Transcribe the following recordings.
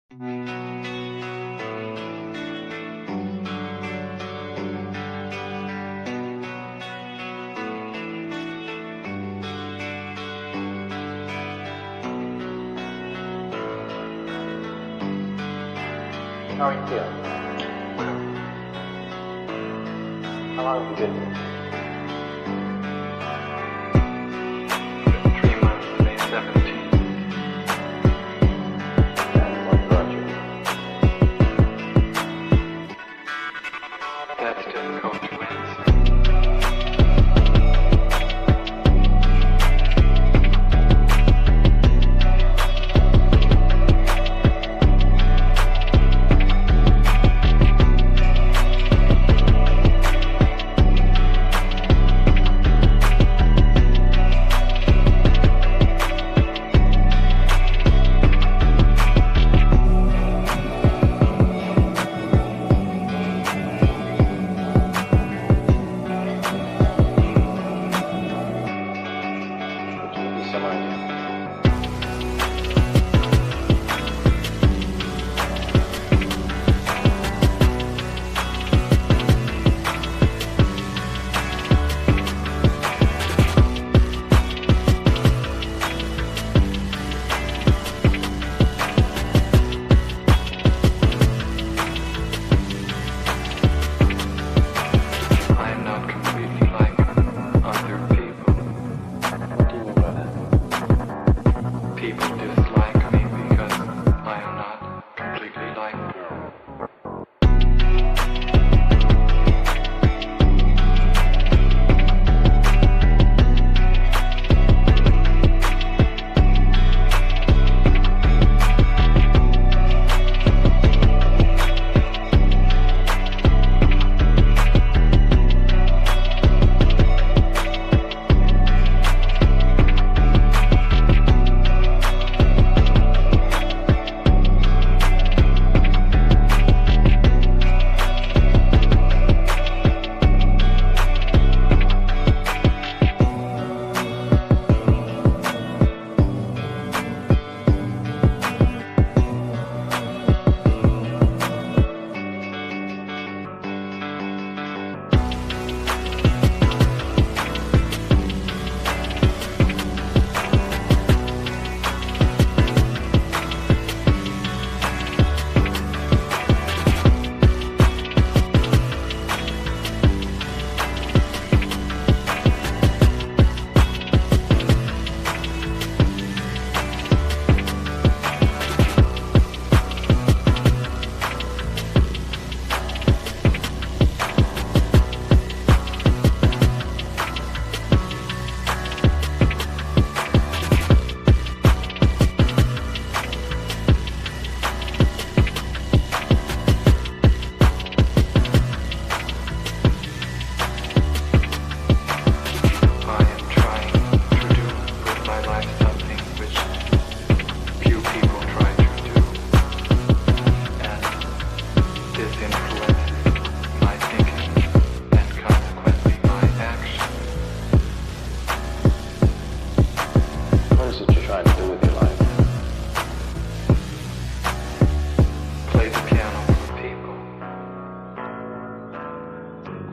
How are you feeling? How long have you been here? 3 months, May 17th. And what brought you? That's difficult to answer.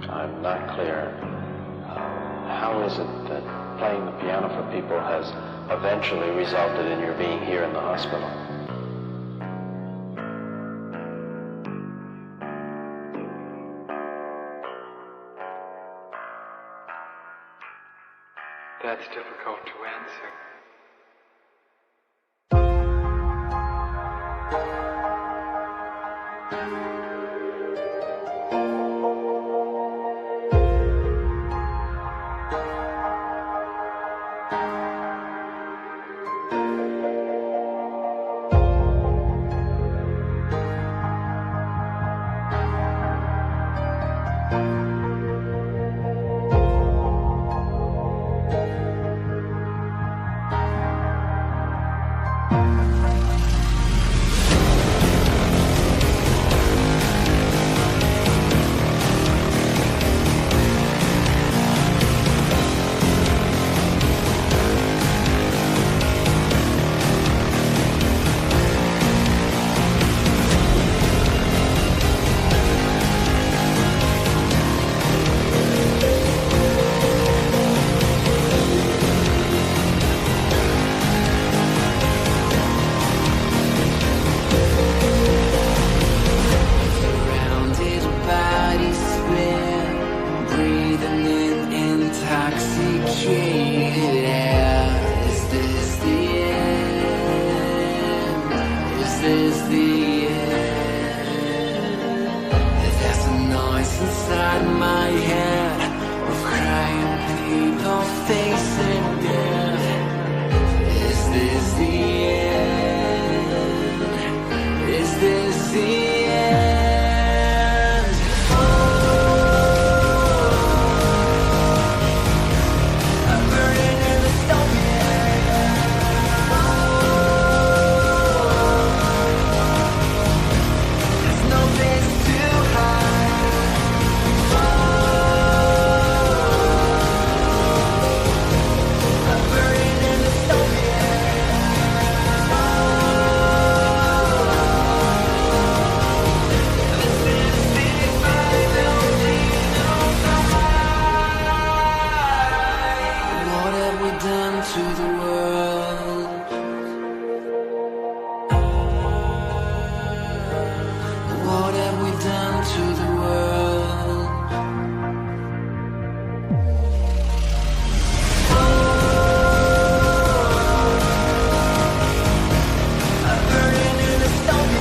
I'm not clear. How is it that playing the piano for people has eventually resulted in your being here in the hospital? That's difficult to answer. this the end? There's a noise inside my head of crying people facing death. Is this the end? Is this the end? Oh, I'm burning in the stone. There's no place to hide. I'm burning in the stone. What have we done to the world? What have we done to the world? I'm burning in the stone.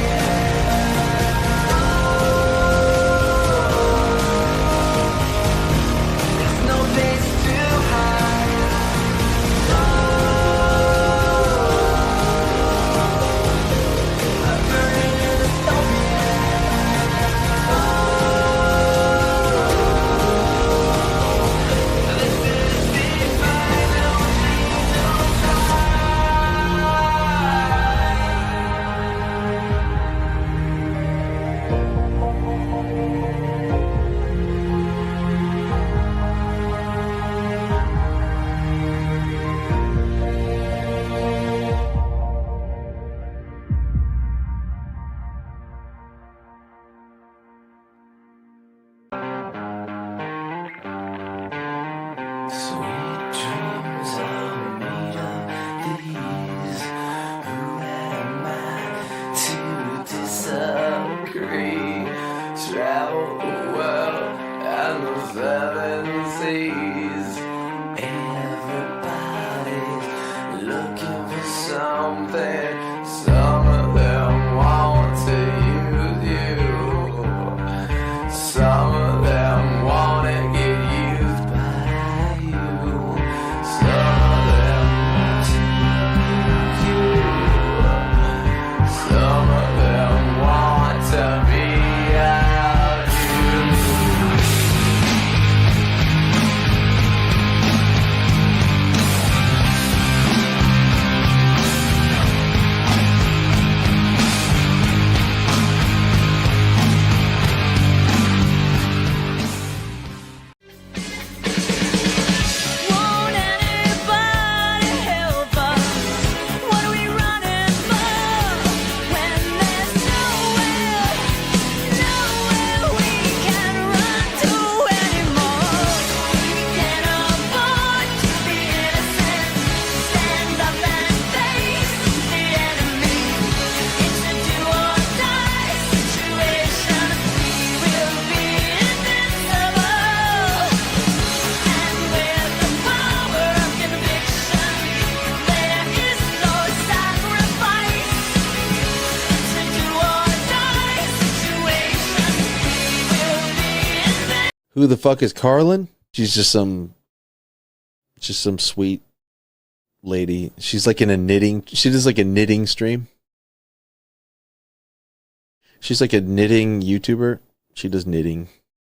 There's no place to hide. I'm burning in the stone. This is the final sweet dreams are made of these. Who am I to disagree? Travel the world and the seven seas. Everybody's looking for something. Some of them want to use you. Some of them want to get used by you. Some of them want to use you. Some of them want to be out you. Won't anybody help us? What are we running for? When there's nowhere we can run to anymore. We can't afford to be innocent. Stand up and face the enemy. It's a do or die situation. We will be invincible. And with the power of conviction, there is no sacrifice. It's a do or die situation. We will be invincible. Who the fuck is Karlyn? She's just some sweet lady. She's like in a knitting. She does like a knitting stream. She's like a knitting YouTuber. She does knitting.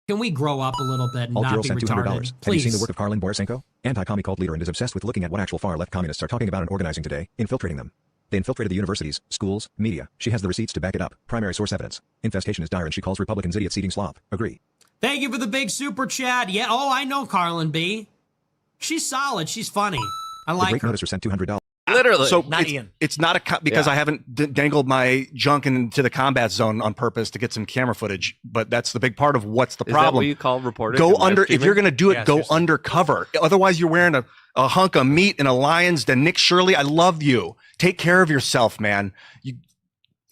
Can we grow up a little bit and Alt not Girl be sent $200. retarded? Have you Please. seen the work of Karlyn Borysenko? Anti-commie cult leader and is obsessed with looking at what actual far-left communists are talking about and organizing today, infiltrating them. They infiltrated the universities, schools, media. She has the receipts to back it up. Primary source evidence. Infestation is dire and she calls Republicans idiots eating slop. Agree. Thank you for the big super chat. Yeah, oh, I know Karlyn B. She's solid. She's funny. I The like great her. noticer sent $200. Literally. So not it's, Ian. it's not because Yeah. I haven't dangled my junk into the combat zone on purpose to get some camera footage, but that's the big part of what's the Is that problem. what you call reporting? Go and live under if streaming? you're going to do it. Yeah, go seriously. undercover. Otherwise, you're wearing a hunk of meat in a lion's den. Nick Shirley, I love you. Take care of yourself, man.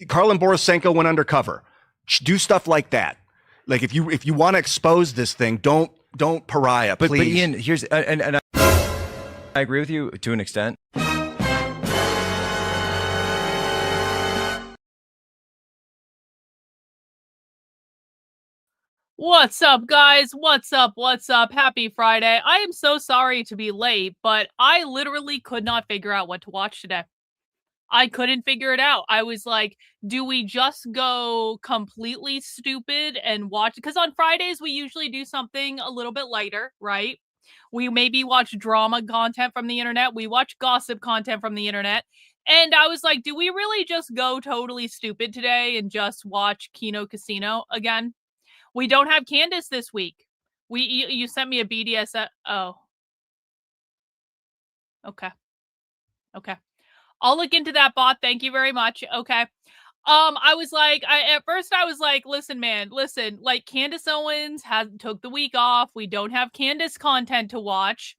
Karlyn Borysenko went undercover. Do stuff like that. Like if you want to expose this thing, don't pariah. But Please. Ian, here's and I agree with you to an extent. What's up, guys? What's up? What's up? Happy Friday. I am so sorry to be late, but I literally could not figure out what to watch today. I couldn't figure it out. I was like, do we just go completely stupid and watch? Because on Fridays, we usually do something a little bit lighter, right? We maybe watch drama content from the internet. We watch gossip content from the internet. And I was like, do we really just go totally stupid today and just watch Kino Casino again? We don't have Candace this week. You sent me a BDSM. Oh, okay. Okay. I'll look into that bot. Thank you very much. Okay. I was like, at first I was like, listen, man, listen, like Candace Owens took the week off. We don't have Candace content to watch.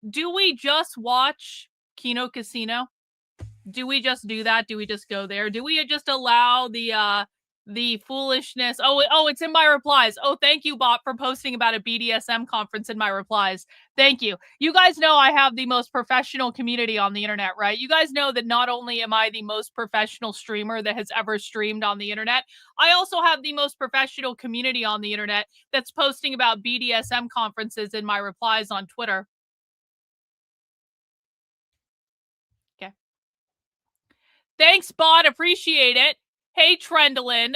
Do we just watch Kino Casino? Do we just do that? Do we just go there? Do we just allow the foolishness? Oh, it's in my replies. Oh, thank you, bot, for posting about a BDSM conference in my replies. Thank you. You guys know I have the most professional community on the internet, right? You guys know that not only am I the most professional streamer that has ever streamed on the internet, I also have the most professional community on the internet that's posting about BDSM conferences in my replies on Twitter. Okay. Thanks, bot. Appreciate it. Hey, Trendlin.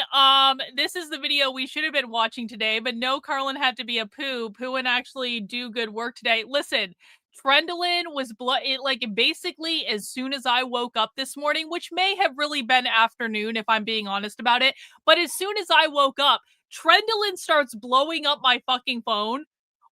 This is the video we should have been watching today, but no, Karlyn had to be a poo and actually do good work today. Listen, Trendlin was basically as soon as I woke up this morning, which may have really been afternoon if I'm being honest about it, but as soon as I woke up, Trendlin starts blowing up my fucking phone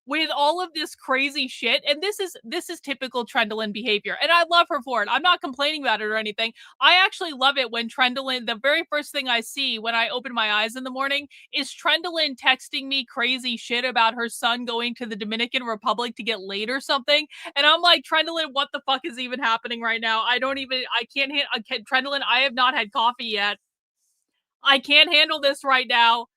with all of this crazy shit. And this is typical Trendlin behavior. And I love her for it. I'm not complaining about it or anything. I actually love it when Trendlin, the very first thing I see when I open my eyes in the morning is Trendlin texting me crazy shit about her son going to the Dominican Republic to get laid or something. And I'm like, Trendlin, what the fuck is even happening right now? Trendlin, I have not had coffee yet. I can't handle this right now.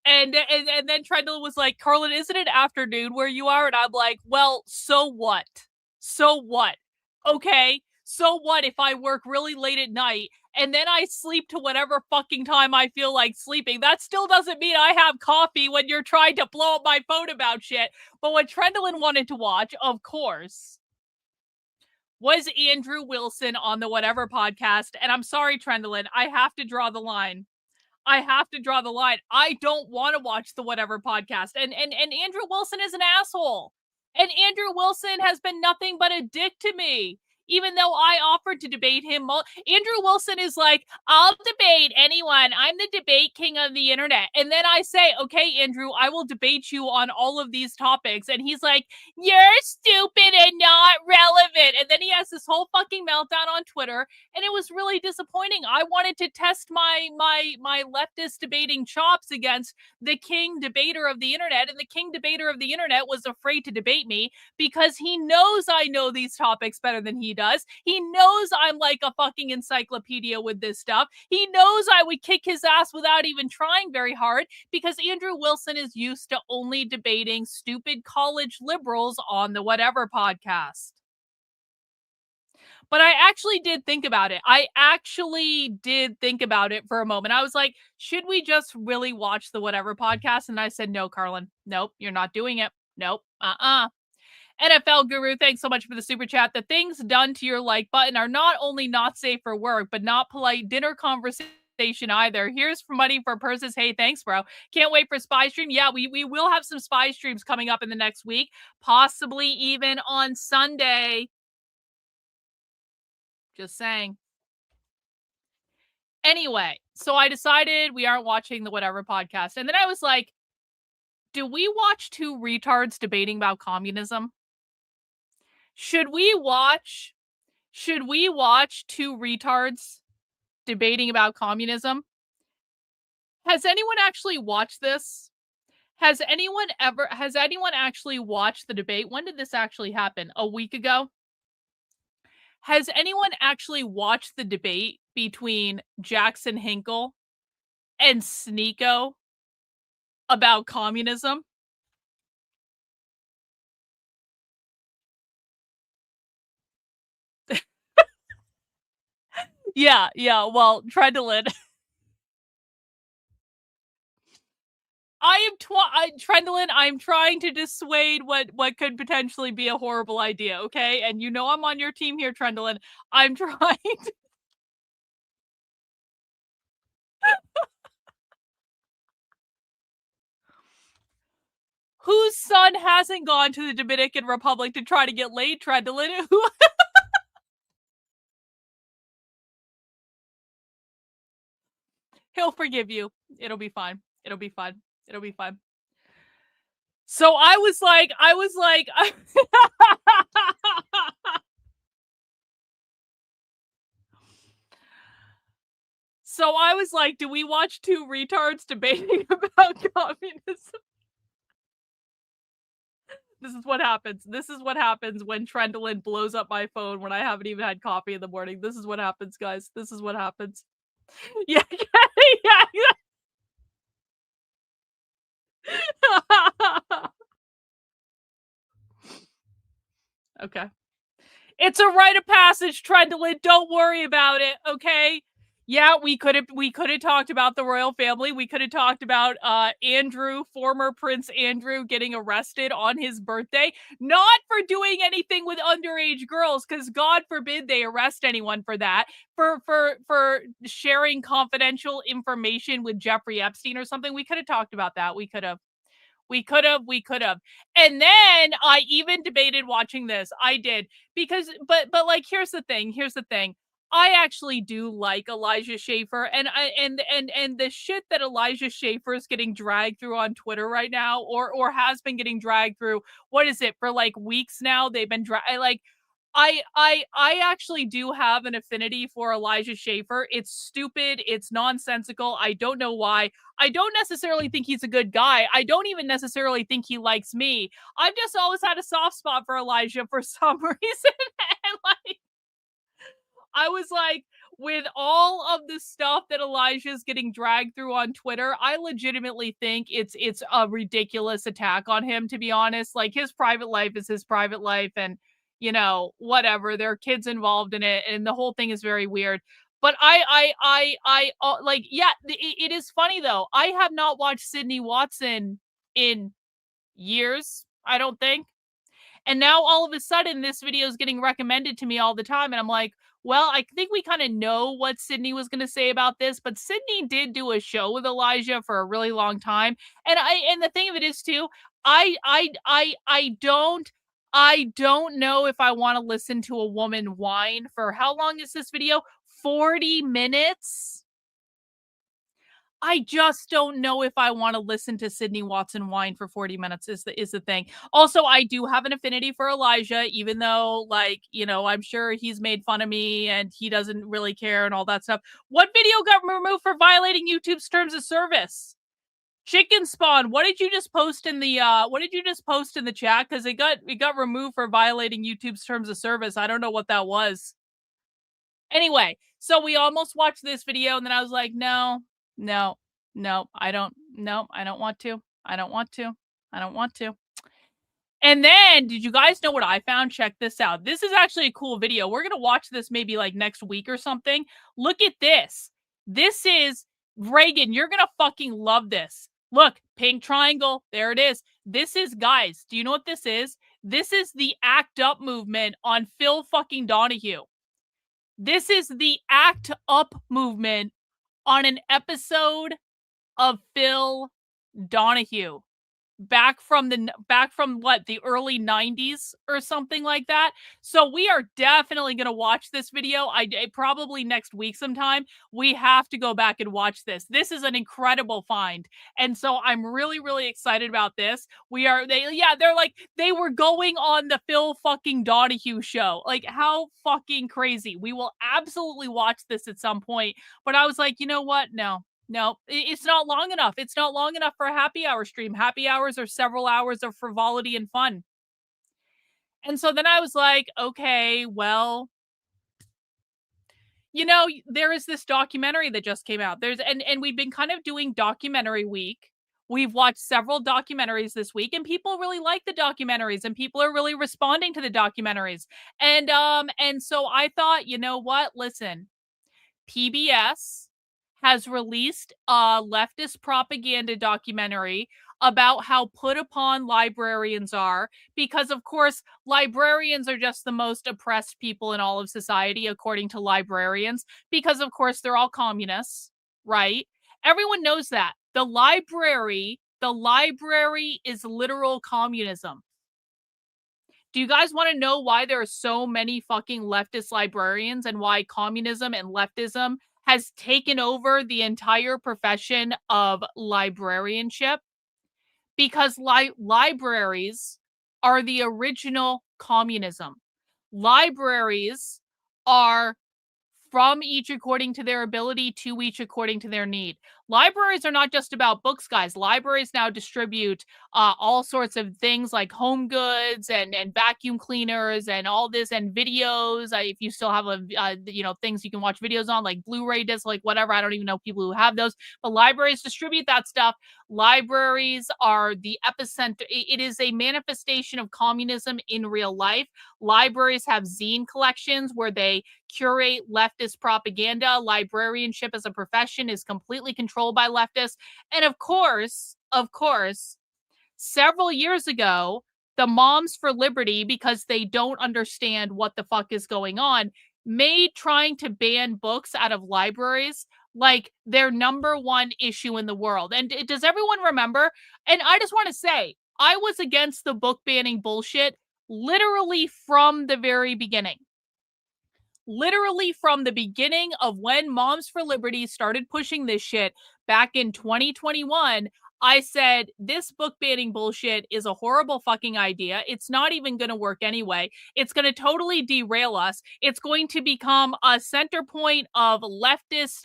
And then Trendle was like, Karlyn, isn't it afternoon where you are? And I'm like, well, so what? So what? Okay, so what if I work really late at night and then I sleep to whatever fucking time I feel like sleeping? That still doesn't mean I have coffee when you're trying to blow up my phone about shit. But what Trendlin wanted to watch, of course, was Andrew Wilson on the Whatever podcast. And I'm sorry, Trendlin, I have to draw the line. I have to draw the line. I don't want to watch the Whatever podcast. And Andrew Wilson is an asshole. And Andrew Wilson has been nothing but a dick to me. Even though I offered to debate him. Andrew Wilson is like, I'll debate anyone. I'm the debate king of the internet. And then I say, okay, Andrew, I will debate you on all of these topics. And he's like, you're stupid and not relevant. And then he has this whole fucking meltdown on Twitter. And it was really disappointing. I wanted to test my leftist debating chops against the king debater of the internet. And the king debater of the internet was afraid to debate me because he knows I know these topics better than he does. He knows I'm like a fucking encyclopedia with this stuff. He knows I would kick his ass without even trying very hard because Andrew Wilson is used to only debating stupid college liberals on the Whatever podcast. But I actually did think about it. I actually did think about it for a moment. I was like, should we just really watch the Whatever podcast? And I said, no, Karlyn. Nope, you're not doing it. Nope. NFL Guru, thanks so much for the super chat. The things done to your like button are not only not safe for work, but not polite dinner conversation either. Here's for money for purses. Hey, thanks, bro. Can't wait for Spy Stream. Yeah, we will have some Spy Streams coming up in the next week, possibly even on Sunday. Just saying. Anyway, so I decided we aren't watching the Whatever podcast. And then I was like, do we watch two retards debating about communism? Should we watch two retards debating about communism? Has anyone actually watched this? Has anyone actually watched the debate? When did this actually happen? A week ago? Has anyone actually watched the debate between Jackson Hinkle and Sneeko about communism? Yeah, well, Trendlin. Trendlin, I'm trying to dissuade what could potentially be a horrible idea, okay? And you know I'm on your team here, Trendlin. I'm trying to... Whose son hasn't gone to the Dominican Republic to try to get laid, Trendlin? He'll forgive you. It'll be fine. It'll be fine. It'll be fine. So I was like, so I was like, do we watch two retards debating about communism? This is what happens. This is what happens when Trendlin blows up my phone when I haven't even had coffee in the morning. This is what happens, guys. This is what happens. Yeah, yeah. Okay. It's a rite of passage, Trendlin. Don't worry about it, okay? Yeah, we could have talked about the royal family. We could have talked about Andrew, former Prince Andrew, getting arrested on his birthday, not for doing anything with underage girls, because God forbid they arrest anyone for that. For sharing confidential information with Jeffrey Epstein or something. We could have talked about that. We could have. And then I even debated watching this. I did, because but like here's the thing. I actually do like Elijah Schaffer, and the shit that Elijah Schaffer is getting dragged through on Twitter right now, or has been getting dragged through. What is it, for like weeks now? They've been I actually do have an affinity for Elijah Schaffer. It's stupid. It's nonsensical. I don't know why. I don't necessarily think he's a good guy. I don't even necessarily think he likes me. I've just always had a soft spot for Elijah for some reason. And like, I was like, with all of the stuff that Elijah's getting dragged through on Twitter, I legitimately think it's a ridiculous attack on him, to be honest. Like, his private life is his private life, and you know, whatever. There are kids involved in it, and the whole thing is very weird. But like, yeah, it is funny though. I have not watched Sydney Watson in years, I don't think. And now all of a sudden, this video is getting recommended to me all the time. And I'm like, well, I think we kind of know what Sydney was going to say about this, but Sydney did do a show with Elijah for a really long time. And the thing of it is too, I don't know if I want to listen to a woman whine for, how long is this video? 40 minutes? I just don't know if I want to listen to Sydney Watson whine for 40 minutes is the thing. Also, I do have an affinity for Elijah, even though, like, you know, I'm sure he's made fun of me and he doesn't really care and all that stuff. What video got removed for violating YouTube's terms of service? Chicken Spawn, what did you just post in the chat? Because it got removed for violating YouTube's terms of service. I don't know what that was. Anyway, so we almost watched this video, and then I was like, no, I don't want to. And then, did you guys know what I found? Check this out. This is actually a cool video. We're going to watch this maybe like next week or something. Look at this. This is Reagan. You're going to fucking love this. Look, pink triangle. There it is. This is, guys, do you know what this is? This is the ACT UP movement on Phil fucking Donahue. This is the ACT UP movement on an episode of Phil Donahue. Back from what, the early 90s or something like that. So we are definitely going to watch this video. I probably next week sometime. We have to go back and watch this. This is an incredible find. And so I'm really, really excited about this. They're like, they were going on the Phil fucking Donahue show. Like, how fucking crazy. We will absolutely watch this at some point. But I was like, you know what? No, it's not long enough. It's not long enough for a happy hour stream. Happy hours are several hours of frivolity and fun. And so then I was like, okay, well, you know, there is this documentary that just came out. And we've been kind of doing documentary week. We've watched several documentaries this week, and people really like the documentaries, and people are really responding to the documentaries. And so I thought, you know what? Listen, PBS has released a leftist propaganda documentary about how put upon librarians are, because of course librarians are just the most oppressed people in all of society according to librarians, because of course they're all communists, right? Everyone knows that. The library is literal communism. Do you guys want to know why there are so many fucking leftist librarians and why communism and leftism has taken over the entire profession of librarianship? Because libraries are the original communism. Libraries are from each according to their ability, to each according to their need. Libraries are not just about books, guys. Libraries now distribute all sorts of things like home goods and vacuum cleaners and all this, and videos. If you still have things you can watch videos on, like Blu-ray discs, like whatever. I don't even know people who have those, but libraries distribute that stuff. Libraries are the epicenter. It is a manifestation of communism in real life. Libraries have zine collections where they curate leftist propaganda. Librarianship as a profession is completely controlled by leftists. And of course, several years ago, the Moms for Liberty, because they don't understand what the fuck is going on, made trying to ban books out of libraries like their number one issue in the world. And does everyone remember? And I just want to say, I was against the book banning bullshit literally from the very beginning. Literally from the beginning of when Moms for Liberty started pushing this shit back in 2021, I said, this book banning bullshit is a horrible fucking idea. It's not even going to work anyway. It's going to totally derail us. It's going to become a center point of leftist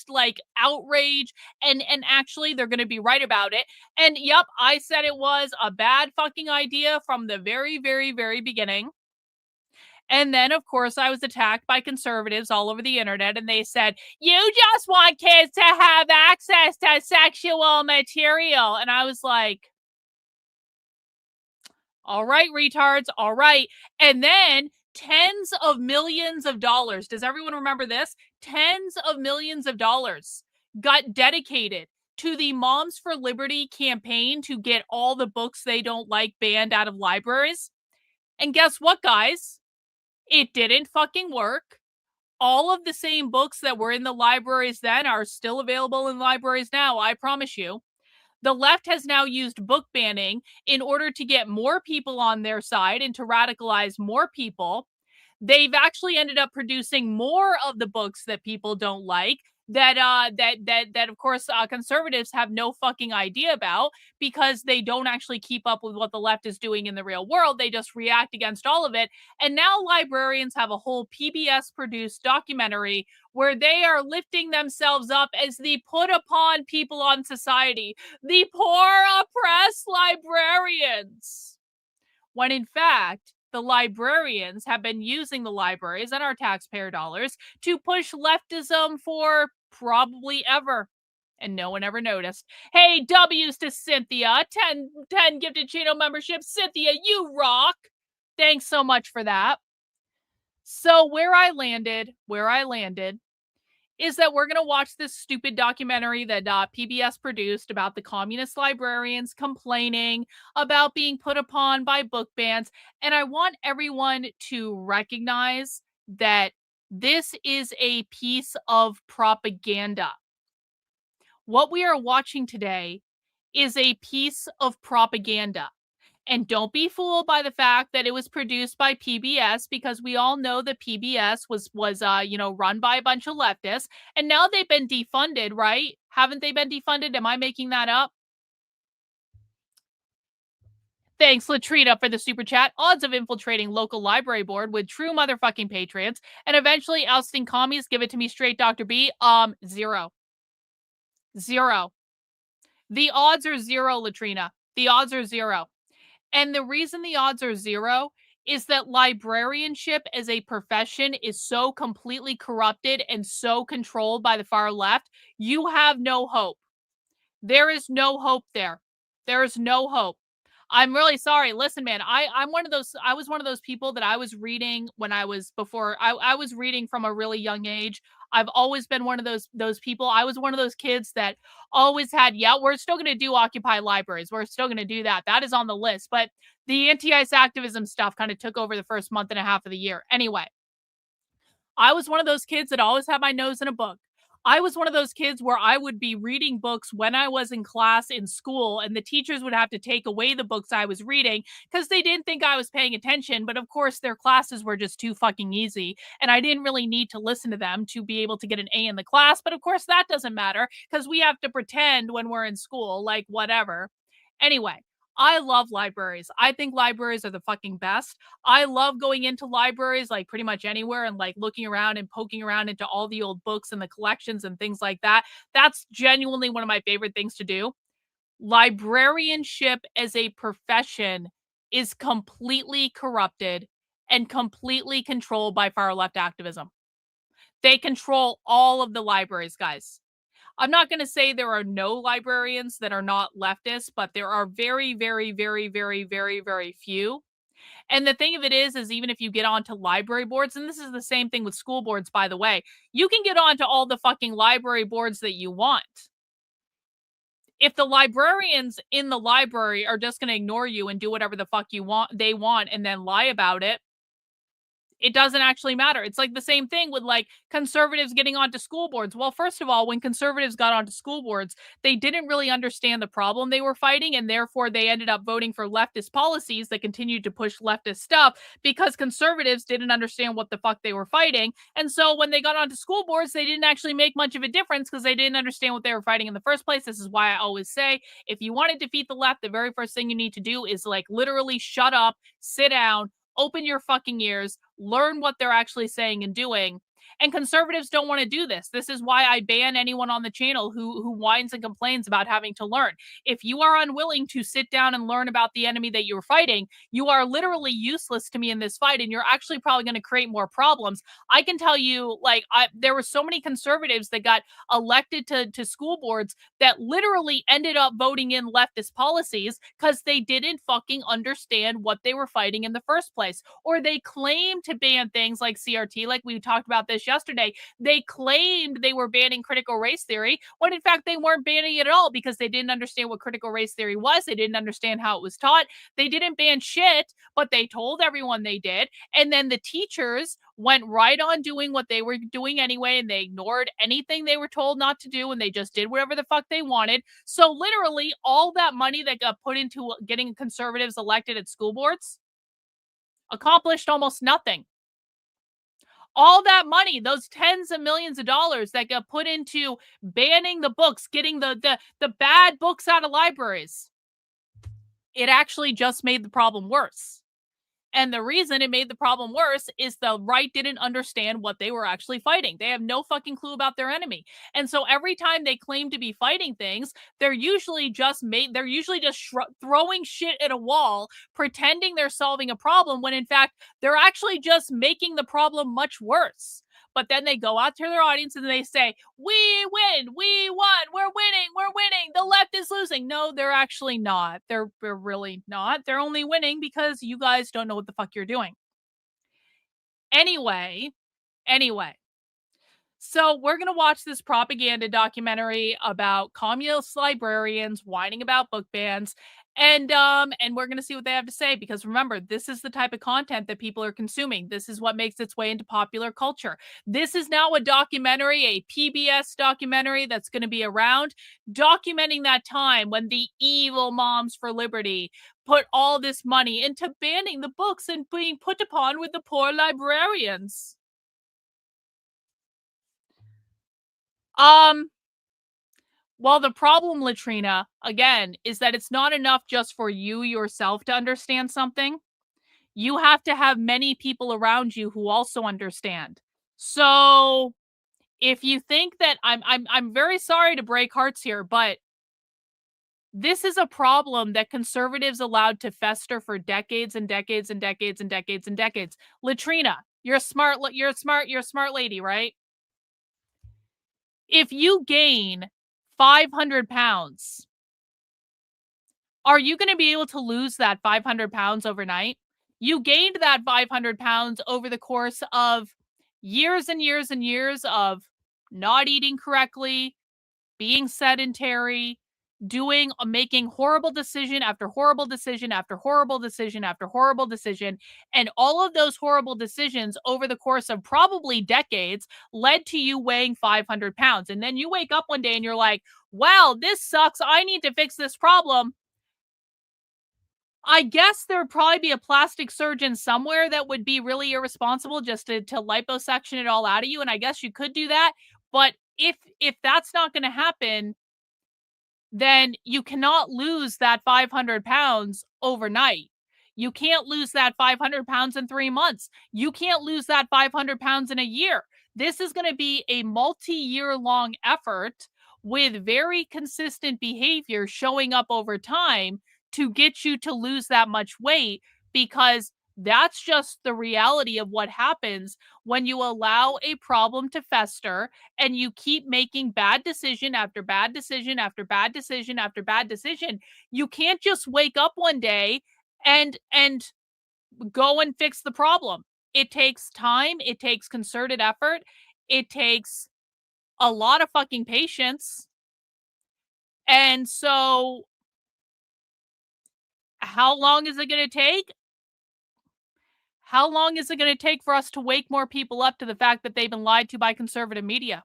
like outrage. And actually, they're going to be right about it. And yep, I said it was a bad fucking idea from the very, very, very beginning. And then, of course, I was attacked by conservatives all over the internet, and they said, you just want kids to have access to sexual material. And I was like, all right, retards, all right. And then tens of millions of dollars. Does everyone remember this? Tens of millions of dollars got dedicated to the Moms for Liberty campaign to get all the books they don't like banned out of libraries. And guess what, guys? It didn't fucking work. All of the same books that were in the libraries then are still available in libraries now, I promise you. The left has now used book banning in order to get more people on their side and to radicalize more people. They've actually ended up producing more of the books that people don't like, that of course conservatives have no fucking idea about, because they don't actually keep up with what the left is doing in the real world. They just react against all of it. And now librarians have a whole PBS produced documentary where they are lifting themselves up as the put upon people on society, the poor oppressed librarians, when in fact the librarians have been using the libraries and our taxpayer dollars to push leftism for probably ever. And no one ever noticed. Hey, W's to Cynthia. 10 gifted channel memberships. Cynthia, you rock. Thanks so much for that. So where I landed is that we're going to watch this stupid documentary that PBS produced about the communist librarians complaining about being put upon by book bans. And I want everyone to recognize that this is a piece of propaganda. What we are watching today is a piece of propaganda. And don't be fooled by the fact that it was produced by PBS, because we all know that PBS was run by a bunch of leftists, and now they've been defunded, right? Haven't they been defunded? Am I making that up? Thanks, Latrina, for the super chat. Odds of infiltrating local library board with true motherfucking patriots and eventually ousting commies. Give it to me straight, Dr. B. 0. 0. The odds are 0, Latrina. The odds are 0. And the reason the odds are 0 is that librarianship as a profession is so completely corrupted and so controlled by the far left. You have no hope. There is no hope there. There is no hope. I'm really sorry. Listen, man, I was one of those people that I was reading when I was I was reading from a really young age. I've always been one of those people. I was one of those kids that always had, yeah, we're still going to do Occupy libraries. We're still going to do that. That is on the list. But the anti-ICE activism stuff kind of took over the first month and a half of the year. Anyway, I was one of those kids that always had my nose in a book. I was one of those kids where I would be reading books when I was in class in school, and the teachers would have to take away the books I was reading because they didn't think I was paying attention. But of course, their classes were just too fucking easy, and I didn't really need to listen to them to be able to get an A in the class. But of course, that doesn't matter because we have to pretend when we're in school, like whatever. Anyway, I love libraries. I think libraries are the fucking best. I love going into libraries like pretty much anywhere and like looking around and poking around into all the old books and the collections and things like that. That's genuinely one of my favorite things to do. Librarianship as a profession is completely corrupted and completely controlled by far left activism. They control all of the libraries, guys. I'm not going to say there are no librarians that are not leftists, but there are very, very, very, very, very, very few. And the thing of it is even if you get onto library boards, and this is the same thing with school boards, by the way, you can get onto all the fucking library boards that you want. If the librarians in the library are just going to ignore you and do whatever the fuck they want and then lie about it, it doesn't actually matter. It's like the same thing with like conservatives getting onto school boards. Well, first of all, when conservatives got onto school boards, they didn't really understand the problem they were fighting, and therefore they ended up voting for leftist policies that continued to push leftist stuff because conservatives didn't understand what the fuck they were fighting. And so when they got onto school boards, they didn't actually make much of a difference because they didn't understand what they were fighting in the first place. This is why I always say, if you want to defeat the left, the very first thing you need to do is like literally shut up, sit down, open your fucking ears, learn what they're actually saying and doing. And conservatives don't want to do this. This is why I ban anyone on the channel who whines and complains about having to learn. If you are unwilling to sit down and learn about the enemy that you're fighting, you are literally useless to me in this fight, and you're actually probably going to create more problems. I can tell you, like, there were so many conservatives that got elected to school boards that literally ended up voting in leftist policies because they didn't fucking understand what they were fighting in the first place. Or they claimed to ban things like CRT, like we talked about this yesterday. They claimed they were banning critical race theory when in fact they weren't banning it at all because they didn't understand what critical race theory was. They didn't understand how it was taught. They didn't ban shit, but they told everyone they did. And then the teachers went right on doing what they were doing anyway, and they ignored anything they were told not to do, and they just did whatever the fuck they wanted. So literally all that money that got put into getting conservatives elected at school boards accomplished almost nothing. All that money, those tens of millions of dollars that got put into banning the books, getting the bad books out of libraries, it actually just made the problem worse. And the reason it made the problem worse is the right didn't understand what they were actually fighting. They have no fucking clue about their enemy. And so every time they claim to be fighting things, they're usually just throwing shit at a wall, pretending they're solving a problem when in fact they're actually just making the problem much worse. But then they go out to their audience and they say, we win, we won, we're winning, the left is losing. No, they're actually not. They're really not. They're only winning because you guys don't know what the fuck you're doing. Anyway, so we're going to watch this propaganda documentary about communist librarians whining about book bans. And we're going to see what they have to say, because remember, this is the type of content that people are consuming. This is what makes its way into popular culture. This is now a documentary, a PBS documentary that's going to be around, documenting that time when the evil Moms for Liberty put all this money into banning the books and being put upon with the poor librarians. Well, the problem, Latrina, again, is that it's not enough just for you yourself to understand something. You have to have many people around you who also understand. So if you think that I'm very sorry to break hearts here, but this is a problem that conservatives allowed to fester for decades and decades and decades and decades and decades. Latrina, you're a smart lady, right? If you gain 500 pounds, Are you going to be able to lose that 500 pounds overnight? You gained that 500 pounds over the course of years and years and years of not eating correctly, being sedentary, making horrible decision after horrible decision after horrible decision after horrible decision. And all of those horrible decisions over the course of probably decades led to you weighing 500 pounds. And then you wake up one day and you're like, wow, this sucks. I need to fix this problem. I guess there would probably be a plastic surgeon somewhere that would be really irresponsible just to liposuction it all out of you. And I guess you could do that. But if that's not going to happen, then you cannot lose that 500 pounds overnight. You can't lose that 500 pounds in 3 months. You can't lose that 500 pounds in a year. This is going to be a multi-year long effort with very consistent behavior showing up over time to get you to lose that much weight, because that's just the reality of what happens when you allow a problem to fester and you keep making bad decision after bad decision after bad decision after bad decision. You can't just wake up one day and go and fix the problem. It takes time, it takes concerted effort, it takes a lot of fucking patience. And so how long is it going to take? How long is it going to take for us to wake more people up to the fact that they've been lied to by conservative media?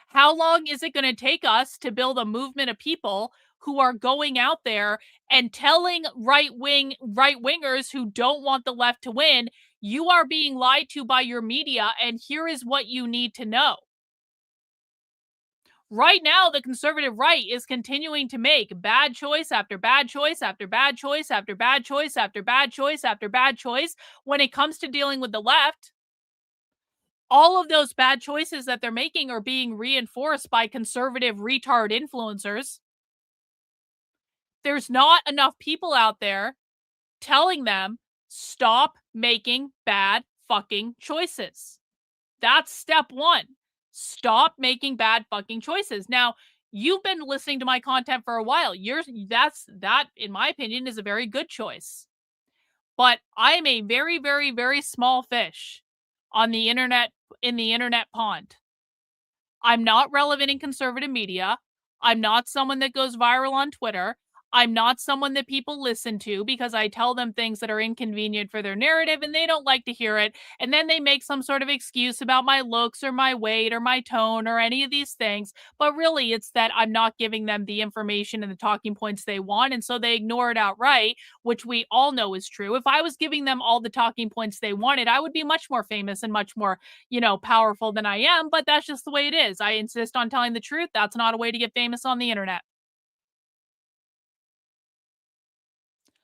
How long is it going to take us to build a movement of people who are going out there and telling right-wingers who don't want the left to win, you are being lied to by your media, and here is what you need to know? Right now, the conservative right is continuing to make bad choice after bad choice after bad choice after bad choice after bad choice after bad choice when it comes to dealing with the left. All of those bad choices that they're making are being reinforced by conservative retard influencers. There's not enough people out there telling them, stop making bad fucking choices. That's step one. Stop making bad fucking choices. Now, you've been listening to my content for a while. That, in my opinion, is a very good choice. But I am a very, very, very small fish on the internet, in the internet pond. I'm not relevant in conservative media. I'm not someone that goes viral on Twitter. I'm not someone that people listen to because I tell them things that are inconvenient for their narrative and they don't like to hear it. And then they make some sort of excuse about my looks or my weight or my tone or any of these things. But really, it's that I'm not giving them the information and the talking points they want. And so they ignore it outright, which we all know is true. If I was giving them all the talking points they wanted, I would be much more famous and much more, powerful than I am. But that's just the way it is. I insist on telling the truth. That's not a way to get famous on the internet.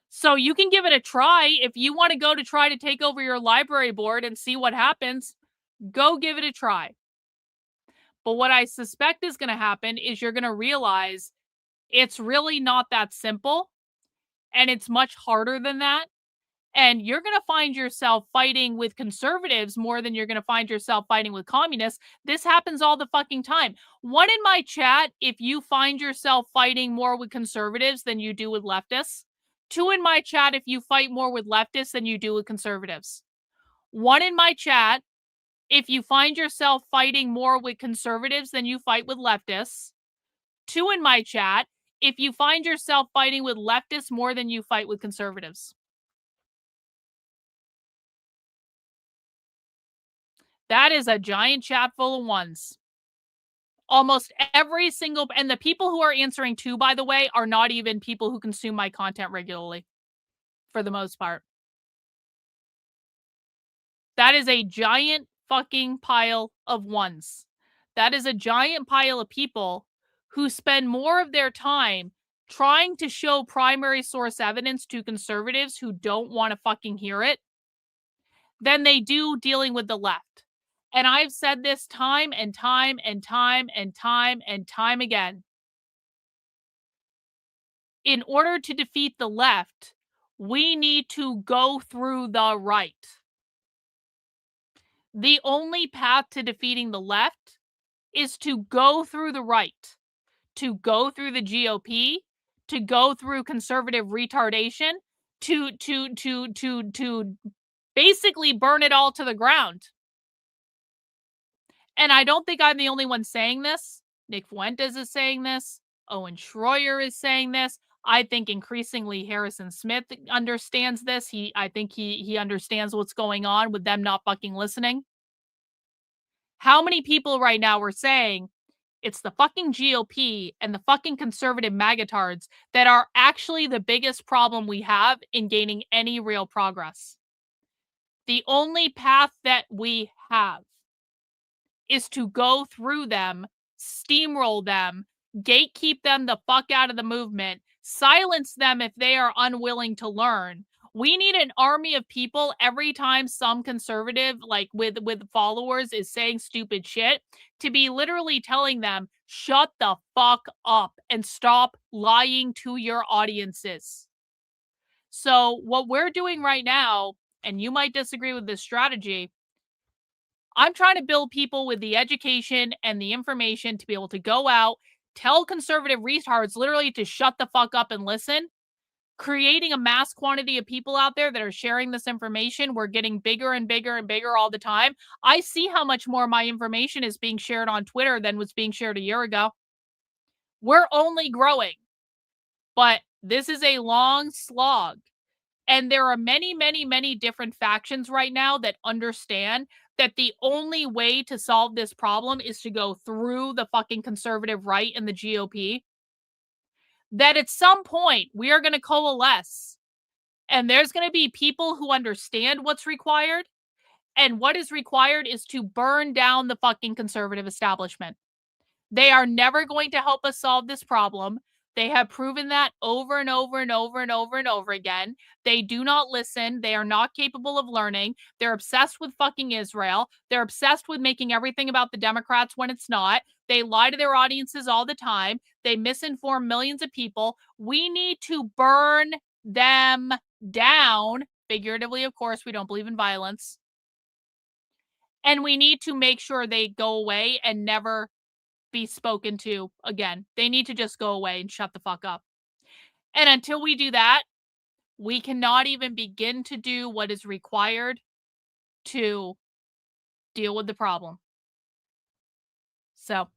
So you can give it a try. If you want to go to try to take over your library board and see what happens, go give it a try. But what I suspect is going to happen is you're going to realize it's really not that simple, and it's much harder than that. And you're going to find yourself fighting with conservatives more than you're going to find yourself fighting with communists. This happens all the fucking time. One in my chat, if you find yourself fighting more with conservatives than you do with leftists. 2 in my chat if you fight more with leftists than you do with conservatives. 1 in my chat if you find yourself fighting more with conservatives than you fight with leftists. 2 in my chat if you find yourself fighting with leftists more than you fight with conservatives. That is a giant chat full of ones. Almost every single, and the people who are answering 2, by the way, are not even people who consume my content regularly, for the most part. That is a giant fucking pile of ones. That is a giant pile of people who spend more of their time trying to show primary source evidence to conservatives who don't want to fucking hear it than they do dealing with the left. And I've said this time and time and time and time and time again. In order to defeat the left, we need to go through the right. The only path to defeating the left is to go through the right, to go through the GOP, to go through conservative retardation to basically burn it all to the ground. And I don't think I'm the only one saying this. Nick Fuentes is saying this. Owen Schroyer is saying this. I think increasingly Harrison Smith understands this. I think he understands what's going on with them not fucking listening. How many people right now are saying it's the fucking GOP and the fucking conservative magatards that are actually the biggest problem we have in gaining any real progress? The only path that we have is to go through them, steamroll them, gatekeep them the fuck out of the movement, silence them if they are unwilling to learn. We need an army of people every time some conservative, like with followers, is saying stupid shit, to be literally telling them, shut the fuck up and stop lying to your audiences. So what we're doing right now, and you might disagree with this strategy, I'm trying to build people with the education and the information to be able to go out, tell conservative retards literally to shut the fuck up and listen, creating a mass quantity of people out there that are sharing this information. We're getting bigger and bigger and bigger all the time. I see how much more my information is being shared on Twitter than was being shared a year ago. We're only growing, but this is a long slog. And there are many, many, many different factions right now that understand that the only way to solve this problem is to go through the fucking conservative right and the GOP. That at some point we are going to coalesce and there's going to be people who understand what's required. And what is required is to burn down the fucking conservative establishment. They are never going to help us solve this problem. They have proven that over and over and over and over and over again. They do not listen. They are not capable of learning. They're obsessed with fucking Israel. They're obsessed with making everything about the Democrats when it's not. They lie to their audiences all the time. They misinform millions of people. We need to burn them down. Figuratively, of course, we don't believe in violence. And we need to make sure they go away and never be spoken to again. They need to just go away and shut the fuck up. And until we do that, we cannot even begin to do what is required to deal with the problem. So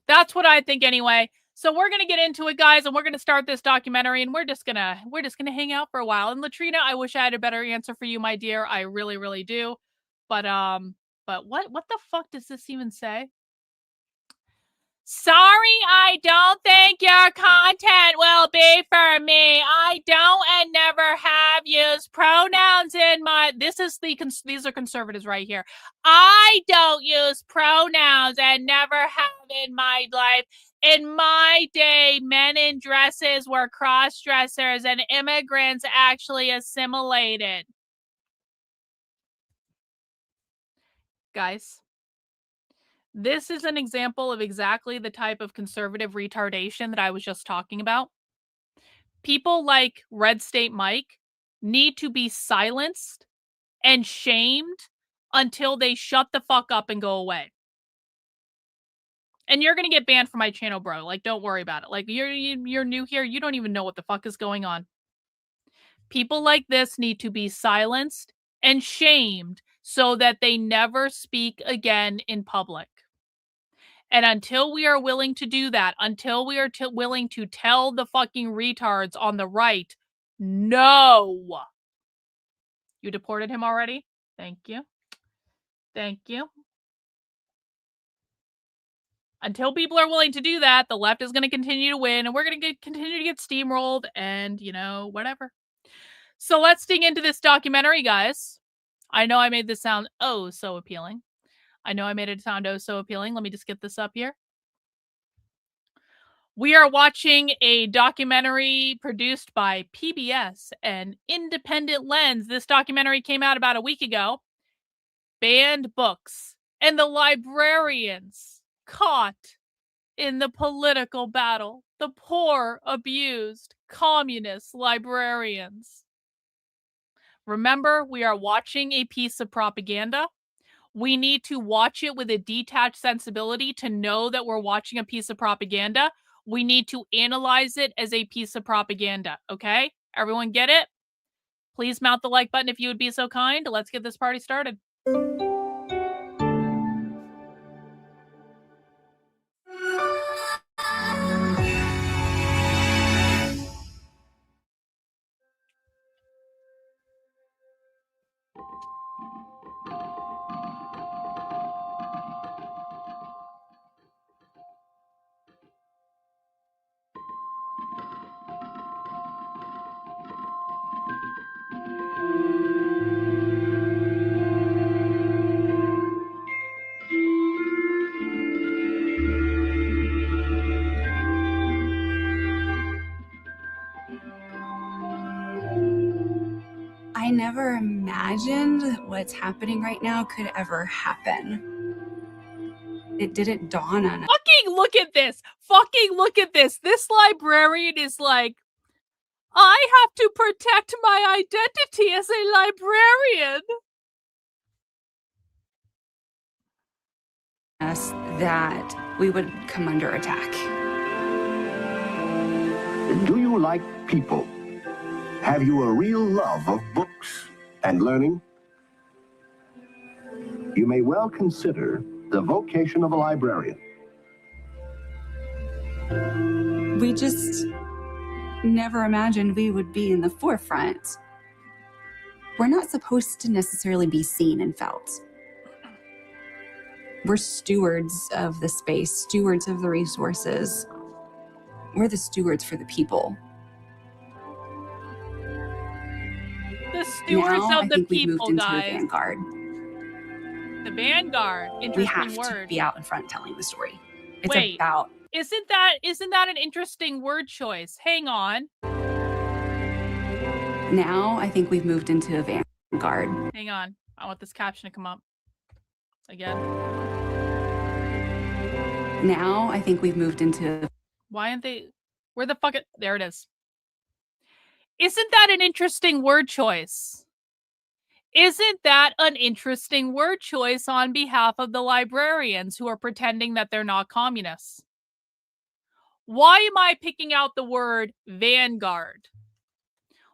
that's what I think anyway. So we're going to get into it, guys, and we're going to start this documentary, and we're just going to hang out for a while. And Latrina, I wish I had a better answer for you, my dear. I really, really do. But what the fuck does this even say? Sorry, I don't think your content will be for me. I don't and never have used pronouns in my... These are conservatives right here. I don't use pronouns and never have in my life. In my day, men in dresses were cross-dressers and immigrants actually assimilated. Guys, this is an example of exactly the type of conservative retardation that I was just talking about. People like Red State Mike need to be silenced and shamed until they shut the fuck up and go away. And you're going to get banned from my channel, bro. Like, don't worry about it. Like, you're new here. You don't even know what the fuck is going on. People like this need to be silenced and shamed so that they never speak again in public. And until we are willing to do that, until we are willing to tell the fucking retards on the right, no. You deported him already? Thank you. Thank you. Until people are willing to do that, the left is going to continue to win, and we're going to continue to get steamrolled and, whatever. So let's dig into this documentary, guys. I know I made this sound oh so appealing. I know I made it sound oh so appealing. Let me just get this up here. We are watching a documentary produced by PBS and Independent Lens. This documentary came out about a week ago. Banned books and the librarians caught in the political battle. The poor, abused, communist librarians. Remember, we are watching a piece of propaganda. We need to watch it with a detached sensibility to know that we're watching a piece of propaganda. We need to analyze it as a piece of propaganda, okay? Everyone get it? Please mount the like button if you would be so kind. Let's get this party started. I never imagined that what's happening right now could ever happen. It didn't dawn on us. Fucking look at this. Fucking look at this. This librarian is like, I have to protect my identity as a librarian. Us that we would come under attack. Do you like people? Have you a real love of books and learning? You may well consider the vocation of a librarian. We just never imagined we would be in the forefront. We're not supposed to necessarily be seen and felt. We're stewards of the space, stewards of the resources. We're the stewards for the people. The stewards Now, of the I think we've people, moved into guys. the vanguard. The vanguard. We Interesting have word. to be out in front telling the story. It's Wait. about Isn't that an interesting word choice? Hang on. now. I think we've moved into a vanguard. Hang on. I want this caption to come up. Again. Now, I think we've moved into. Why aren't they? Where the fuck? There it is. Isn't that an interesting word choice? Isn't that an interesting word choice on behalf of the librarians who are pretending that they're not communists? Why am I picking out the word vanguard?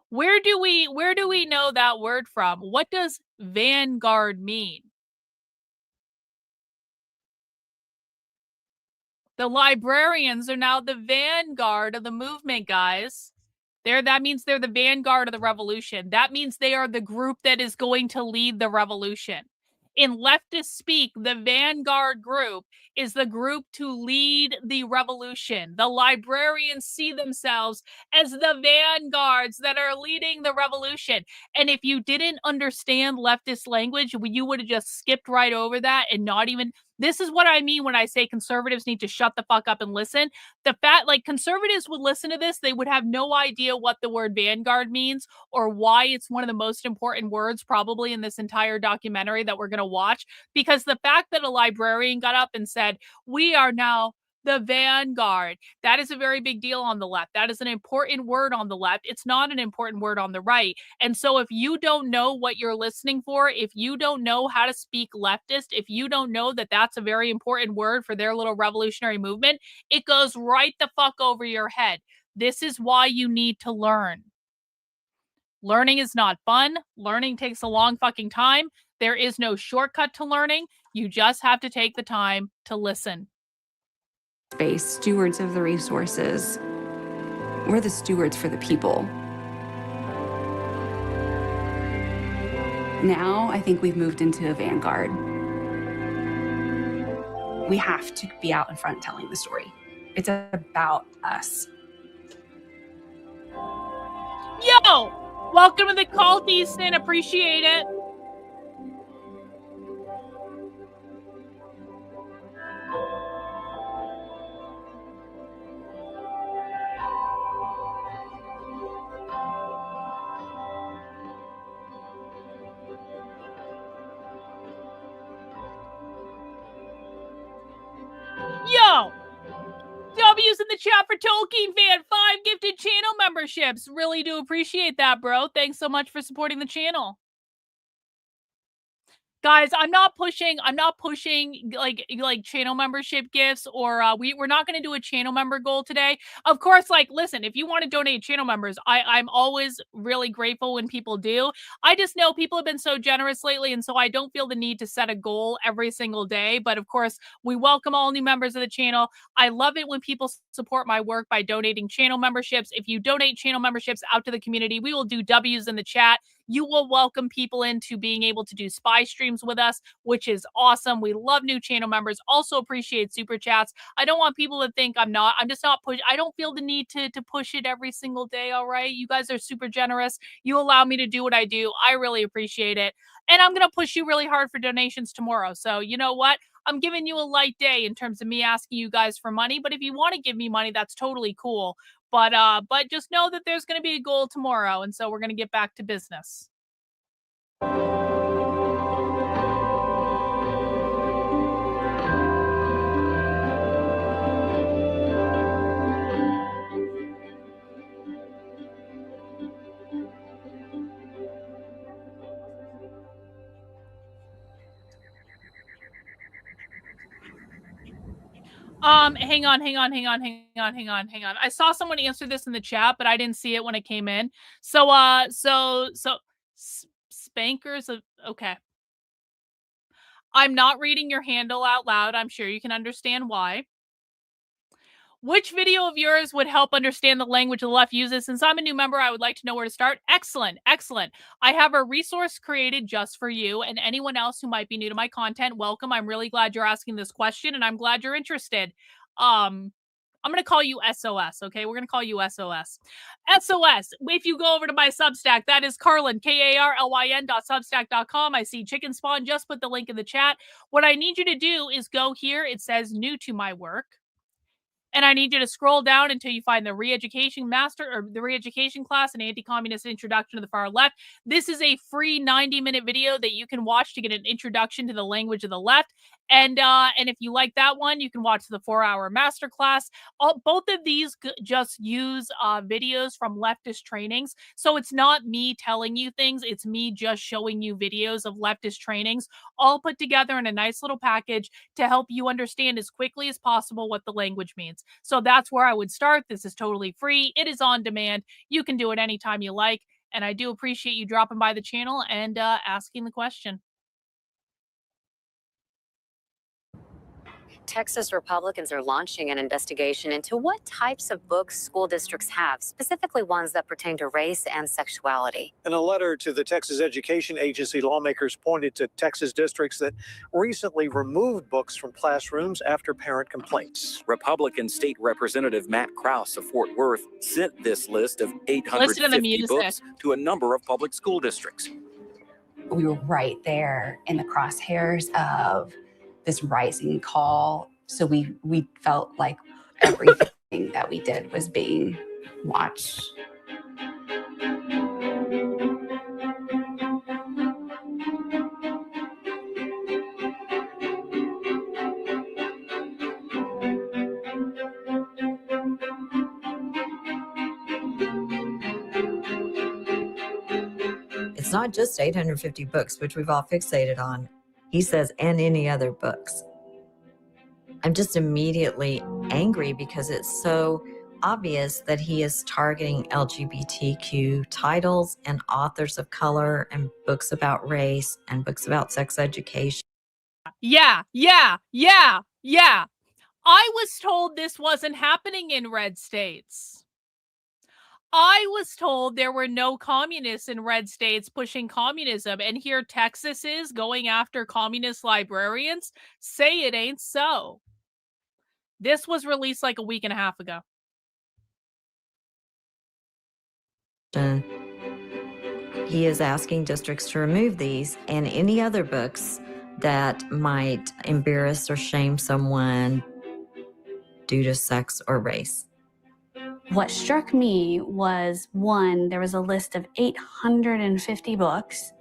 Where do we know that word from? What does vanguard mean? The librarians are now the vanguard of the movement, guys. That means they're the vanguard of the revolution. That means they are the group that is going to lead the revolution. In leftist speak, the vanguard group is the group to lead the revolution. The librarians see themselves as the vanguards that are leading the revolution. And if you didn't understand leftist language, you would have just skipped right over that and not even. This is what I mean when I say conservatives need to shut the fuck up and listen. The fact, like, conservatives would listen to this, they would have no idea what the word vanguard means or why it's one of the most important words probably in this entire documentary that we're going to watch. Because the fact that a librarian got up and said, we are now the vanguard, that is a very big deal on the left. That is an important word on the left. It's not an important word on the right. And so if you don't know what you're listening for, if you don't know how to speak leftist, if you don't know that that's a very important word for their little revolutionary movement, it goes right the fuck over your head. This is why you need to learn. Learning is not fun. Learning takes a long fucking time. There is no shortcut to learning. You just have to take the time to listen. Space, stewards of the resources. We're the stewards for the people. Now, I think we've moved into a vanguard. We have to be out in front telling the story. It's about us. Yo! Welcome to the cult, Easton. Appreciate it. Yo! W's in the chat for Tolkien fan. 5 gifted channel memberships. Really do appreciate that, bro. Thanks so much for supporting the channel. Guys, I'm not pushing like channel membership gifts, or we're not going to do a channel member goal today. Of course, like, listen, if you want to donate channel members, I'm always really grateful when people do. I just know people have been so generous lately, and so I don't feel the need to set a goal every single day. But of course, we welcome all new members of the channel. I love it when people support my work by donating channel memberships. If you donate channel memberships out to the community, we will do W's in the chat. You will welcome people into being able to do spy streams with us, which is awesome. We love new channel members. Also appreciate super chats. I don't want people to think I'm just not push. I don't feel the need to push it every single day. All right. You guys are super generous. You allow me to do what I do. I really appreciate it. And I'm going to push you really hard for donations tomorrow. So you know what? I'm giving you a light day in terms of me asking you guys for money. But if you want to give me money, that's totally cool. But just know that there's going to be a goal tomorrow, and so we're going to get back to business. Hang on. I saw someone answer this in the chat, but I didn't see it when it came in. So spankers of, okay. I'm not reading your handle out loud. I'm sure you can understand why. Which video of yours would help understand the language the left uses? Since I'm a new member, I would like to know where to start. Excellent. I have a resource created just for you and anyone else who might be new to my content. Welcome. I'm really glad you're asking this question, and I'm glad you're interested. I'm going to call you SOS, okay? We're going to call you SOS. SOS, if you go over to my Substack, that is Karlyn, KARLYN.substack.com. I see Chicken Spawn just put the link in the chat. What I need you to do is go here. It says new to my work. And I need you to scroll down until you find the re-education master or the re-education class, an anti-communist introduction to the far left. This is a free 90-minute video that you can watch to get an introduction to the language of the left. And if you like that one, you can watch the 4-hour masterclass. Both of these just use videos from leftist trainings. So it's not me telling you things. It's me just showing you videos of leftist trainings, all put together in a nice little package to help you understand as quickly as possible what the language means. So that's where I would start. This is totally free. It is on demand. You can do it anytime you like. And I do appreciate you dropping by the channel and asking the question. Texas Republicans are launching an investigation into what types of books school districts have, specifically ones that pertain to race and sexuality. In a letter to the Texas Education Agency, lawmakers pointed to Texas districts that recently removed books from classrooms after parent complaints. Republican State Representative Matt Krause of Fort Worth sent this list of 850 books to a number of public school districts. We were right there in the crosshairs of this rising call. So we felt like everything that we did was being watched. It's not just 850 books, which we've all fixated on. He says, and any other books. I'm just immediately angry because it's so obvious that he is targeting LGBTQ titles and authors of color and books about race and books about sex education. Yeah. I was told this wasn't happening in red states. I was told there were no communists in red states pushing communism, and here Texas is going after communist librarians. Say it ain't so. This was released like a week and a half ago. He is asking districts to remove these and any other books that might embarrass or shame someone due to sex or race. What struck me was, one, there was a list of 850 books.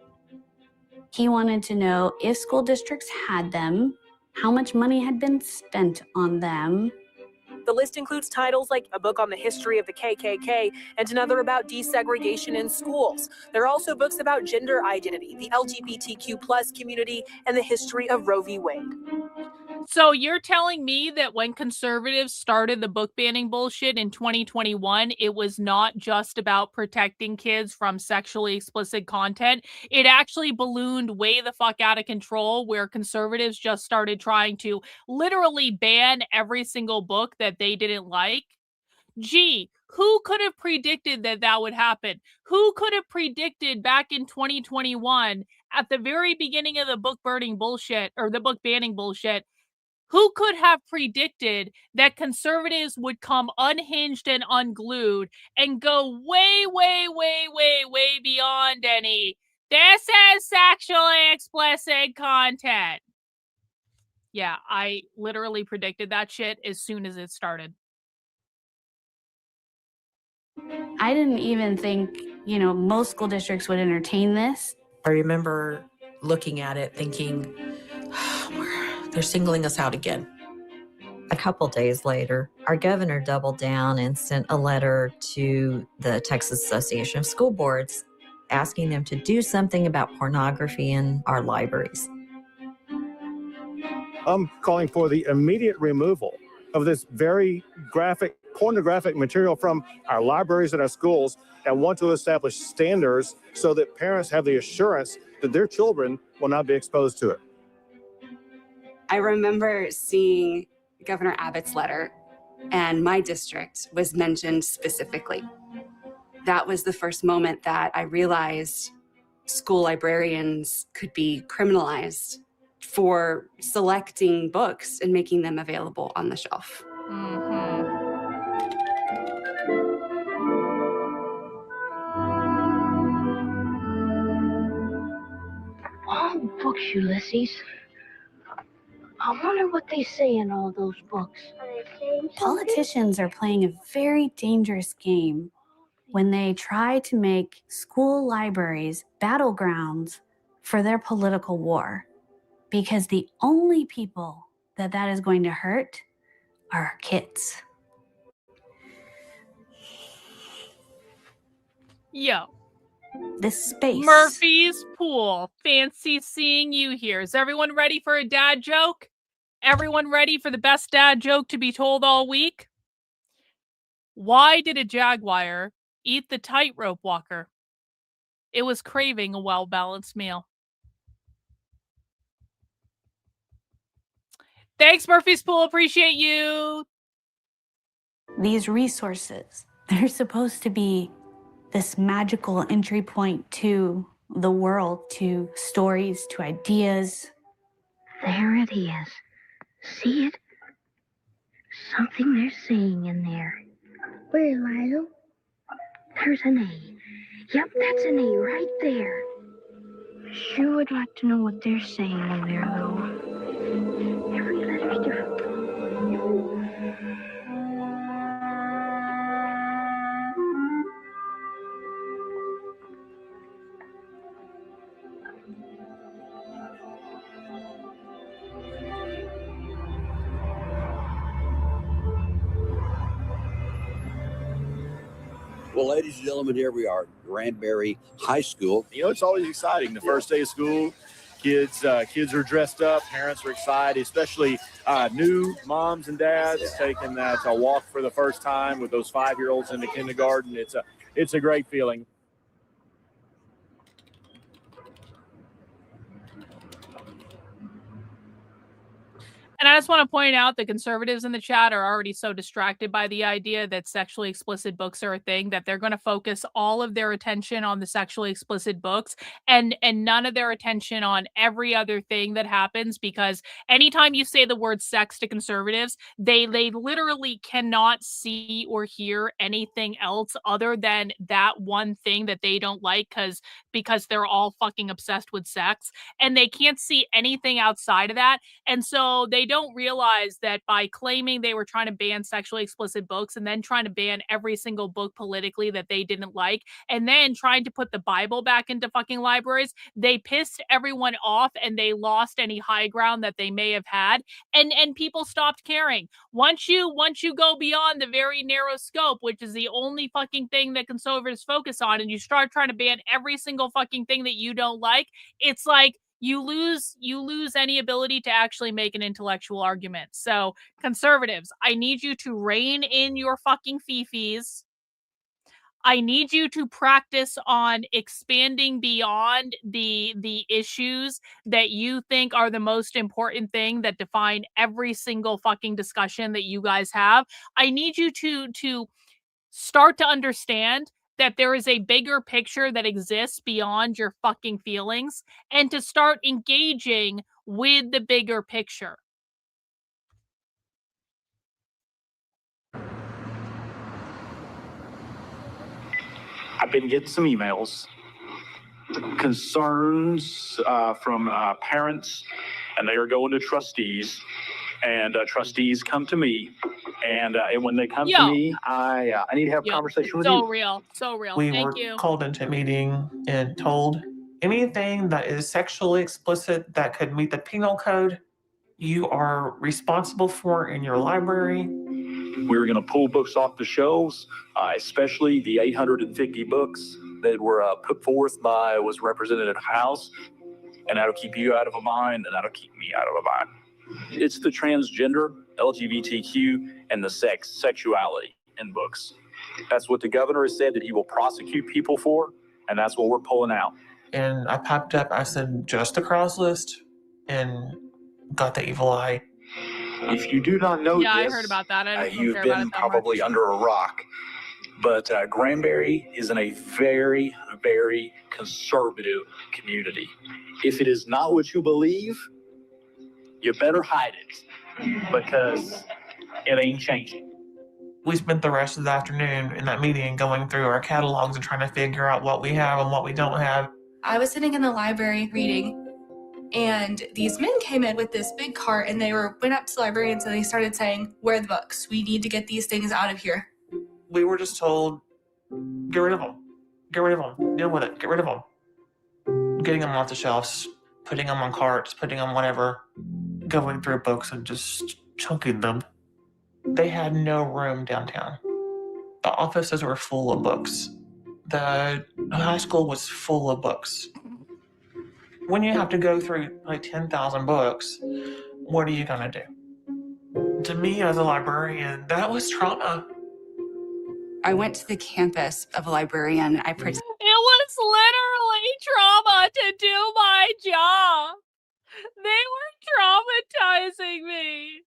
He wanted to know if school districts had them, how much money had been spent on them, The list includes titles like a book on the history of the KKK and another about desegregation in schools. There are also books about gender identity, the LGBTQ plus community, and the history of Roe v. Wade. So you're telling me that when conservatives started the book banning bullshit in 2021, it was not just about protecting kids from sexually explicit content. It actually ballooned way the fuck out of control, where conservatives just started trying to literally ban every single book that they didn't like. Gee, who could have predicted that that would happen? Who could have predicted back in 2021 at the very beginning of the book burning bullshit, or the book banning bullshit? Who could have predicted that conservatives would come unhinged and unglued and go way, way, way, way, way beyond any, this is sexually explicit content? Yeah, I literally predicted that shit as soon as it started. I didn't even think, most school districts would entertain this. I remember looking at it thinking, they're singling us out again. A couple days later, our governor doubled down and sent a letter to the Texas Association of School Boards asking them to do something about pornography in our libraries. I'm calling for the immediate removal of this very graphic, pornographic material from our libraries and our schools, and want to establish standards so that parents have the assurance that their children will not be exposed to it. I remember seeing Governor Abbott's letter, and my district was mentioned specifically. That was the first moment that I realized school librarians could be criminalized for selecting books and making them available on the shelf. All books, Ulysses. I wonder what they say in all those books. Politicians are playing a very dangerous game when they try to make school libraries battlegrounds for their political war, because the only people that is going to hurt are our kids. Yo. This space. Murphy's Pool. Fancy seeing you here. Is everyone ready for a dad joke? Everyone ready for the best dad joke to be told all week? Why did a jaguar eat the tightrope walker? It was craving a well-balanced meal. Thanks, Murphy's Pool. Appreciate you. These resources, they're supposed to be this magical entry point to the world, to stories, to ideas. There it is. See it? Something they're saying in there. Where, Lilo? There's an A. Yep, that's an A right there. Sure would like to know what they're saying in there, though. Every letter's different. Well, ladies and gentlemen, here we are, Granbury High School. You know, it's always exciting. The first day of school, kids are dressed up, parents are excited, especially new moms and dads taking that walk for the first time with those 5-year-olds in the kindergarten. It's a great feeling. And I just want to point out the conservatives in the chat are already so distracted by the idea that sexually explicit books are a thing that they're going to focus all of their attention on the sexually explicit books and none of their attention on every other thing that happens, because anytime you say the word sex to conservatives, they literally cannot see or hear anything else other than that one thing that they don't like because they're all fucking obsessed with sex, and they can't see anything outside of that. And so they don't realize that by claiming they were trying to ban sexually explicit books and then trying to ban every single book politically that they didn't like, and then trying to put the Bible back into fucking libraries, they pissed everyone off and they lost any high ground that they may have had, and people stopped caring. Once you go beyond the very narrow scope, which is the only fucking thing that conservatives focus on, and you start trying to ban every single fucking thing that you don't like, it's like you lose any ability to actually make an intellectual argument. So conservatives, I need you to rein in your fucking fifis. I need you to practice on expanding beyond the issues that you think are the most important thing that define every single fucking discussion that you guys have. I need you to start to understand that there is a bigger picture that exists beyond your fucking feelings, and to start engaging with the bigger picture. I've been getting some emails, concerns from parents, and they are going to trustees, and trustees come to me, and when they come to me, I need to have a conversation with you. So real, so real. We Thank were you. called into a meeting and told anything that is sexually explicit that could meet the penal code, you are responsible for in your library. We're going to pull books off the shelves, especially the 850 books that were put forth by Representative House, and that'll keep you out of a mind, and that'll keep me out of a mind. It's the transgender, LGBTQ, and the sexuality in books. That's what the governor has said that he will prosecute people for, and that's what we're pulling out. And I popped up, I said, just a cross list, and got the evil eye. If you do not know this, I heard about that. I don't you've care about been it that probably much. under a rock. But Granbury is in a very, very conservative community. If it is not what you believe, you better hide it, because it ain't changing. We spent the rest of the afternoon in that meeting going through our catalogs and trying to figure out what we have and what we don't have. I was sitting in the library reading, and these men came in with this big cart, and they went up to librarians and they started saying, "Where are the books? We need to get these things out of here." We were just told, get rid of them. Get rid of them. Deal with it. Get rid of them. Getting them off the shelves, putting them on carts, putting them whatever, going through books and just chunking them. They had no room downtown. The offices were full of books. The high school was full of books. When you have to go through like 10,000 books, what are you gonna do? To me as a librarian, that was trauma. I went to the campus of a librarian. It was literally trauma to do my job. They were traumatizing me.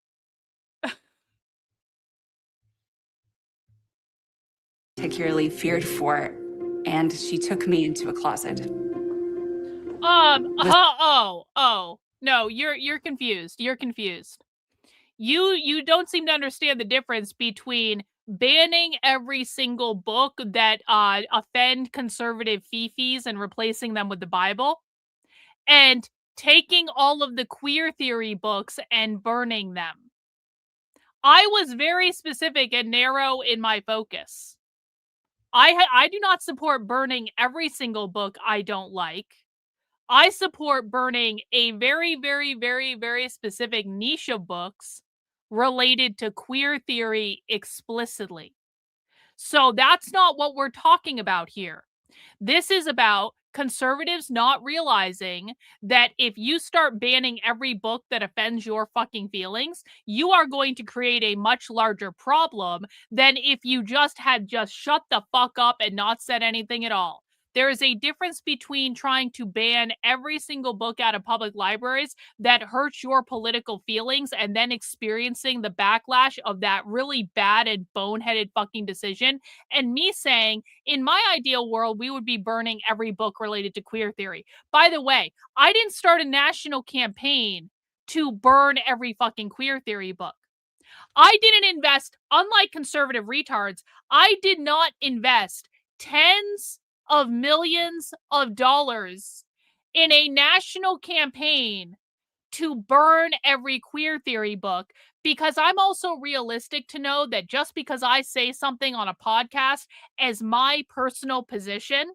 particularly feared for, and she took me into a closet. No, you're confused. You're confused. You don't seem to understand the difference between banning every single book that offend conservative fifis and replacing them with the Bible, and taking all of the queer theory books and burning them. I was very specific and narrow in my focus. I do not support burning every single book I don't like. I support burning a very, very, very, very specific niche of books related to queer theory explicitly. So that's not what we're talking about here. This is about conservatives not realizing that if you start banning every book that offends your fucking feelings, you are going to create a much larger problem than if you just shut the fuck up and not said anything at all. There is a difference between trying to ban every single book out of public libraries that hurts your political feelings and then experiencing the backlash of that really bad and boneheaded fucking decision, and me saying, in my ideal world, we would be burning every book related to queer theory. By the way, I didn't start a national campaign to burn every fucking queer theory book. I didn't invest, unlike conservative retards, I did not invest tens of millions of dollars in a national campaign to burn every queer theory book, because I'm also realistic to know that just because I say something on a podcast as my personal position,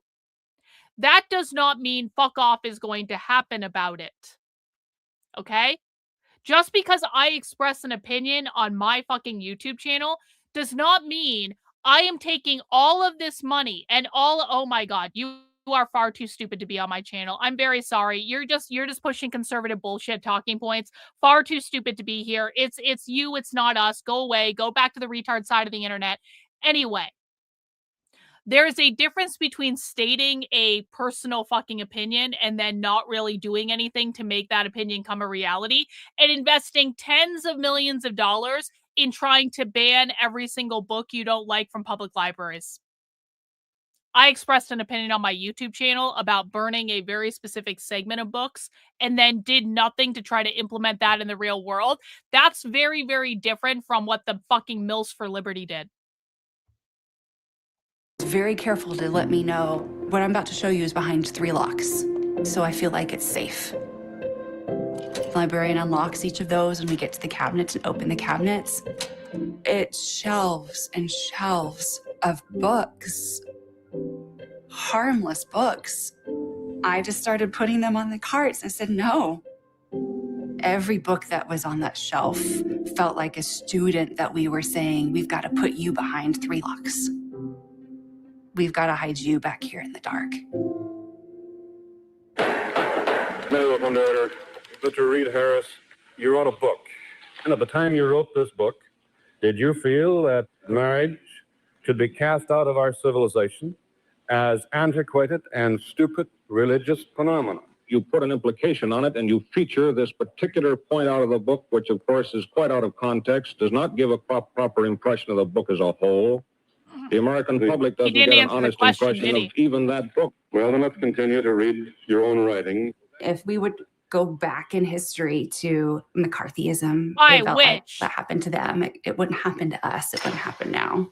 that does not mean fuck off is going to happen about it. Okay? Just because I express an opinion on my fucking YouTube channel does not mean I am taking all of this money and oh my God, you are far too stupid to be on my channel. I'm very sorry. You're just pushing conservative bullshit talking points. Far too stupid to be here. It's you, it's not us. Go away. Go back to the retard side of the internet. Anyway, there is a difference between stating a personal fucking opinion and then not really doing anything to make that opinion come a reality, and investing tens of millions of dollars in trying to ban every single book you don't like from public libraries. I expressed an opinion on my YouTube channel about burning a very specific segment of books and then did nothing to try to implement that in the real world. That's very, very different from what the fucking Mills for Liberty did. Very careful to let me know what I'm about to show you is behind 3 locks, so I feel like it's safe. The librarian unlocks each of those, and we get to the cabinets and open the cabinets. It's shelves and shelves of books. Harmless books. I just started putting them on the carts. I said, no. Every book that was on that shelf felt like a student that we were saying, we've got to put you behind 3 locks. We've got to hide you back here in the dark. Mr. Reed Harris, you wrote a book. And at the time you wrote this book, did you feel that marriage should be cast out of our civilization as antiquated and stupid religious phenomena? You put an implication on it, and you feature this particular point out of the book, which of course is quite out of context, does not give a proper impression of the book as a whole. The American public doesn't get an honest impression of even that book. Well, then let's continue to read your own writing. If we would go back in history to McCarthyism, I they felt wish. like that happened to them. It wouldn't happen to us. It wouldn't happen now.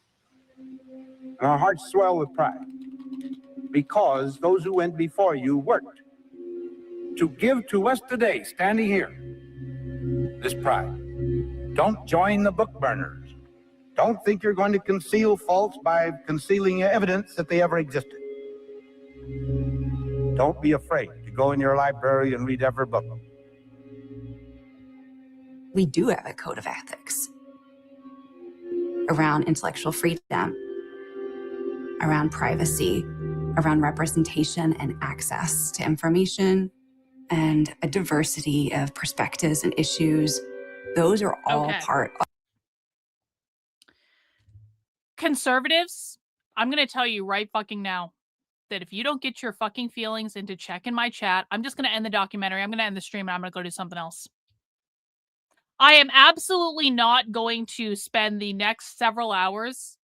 And our hearts swell with pride because those who went before you worked to give to us today, standing here, this pride. Don't join the book burners. Don't think you're going to conceal faults by concealing evidence that they ever existed. Don't be afraid to go in your library and read every book. We do have a code of ethics around intellectual freedom, around privacy, around representation and access to information, and a diversity of perspectives and issues. Those are all part of conservatives. I'm going to tell you right fucking now that if you don't get your fucking feelings into check in my chat, I'm just going to end the documentary. I'm going to end the stream and I'm going to go do something else. I am absolutely not going to spend the next several hours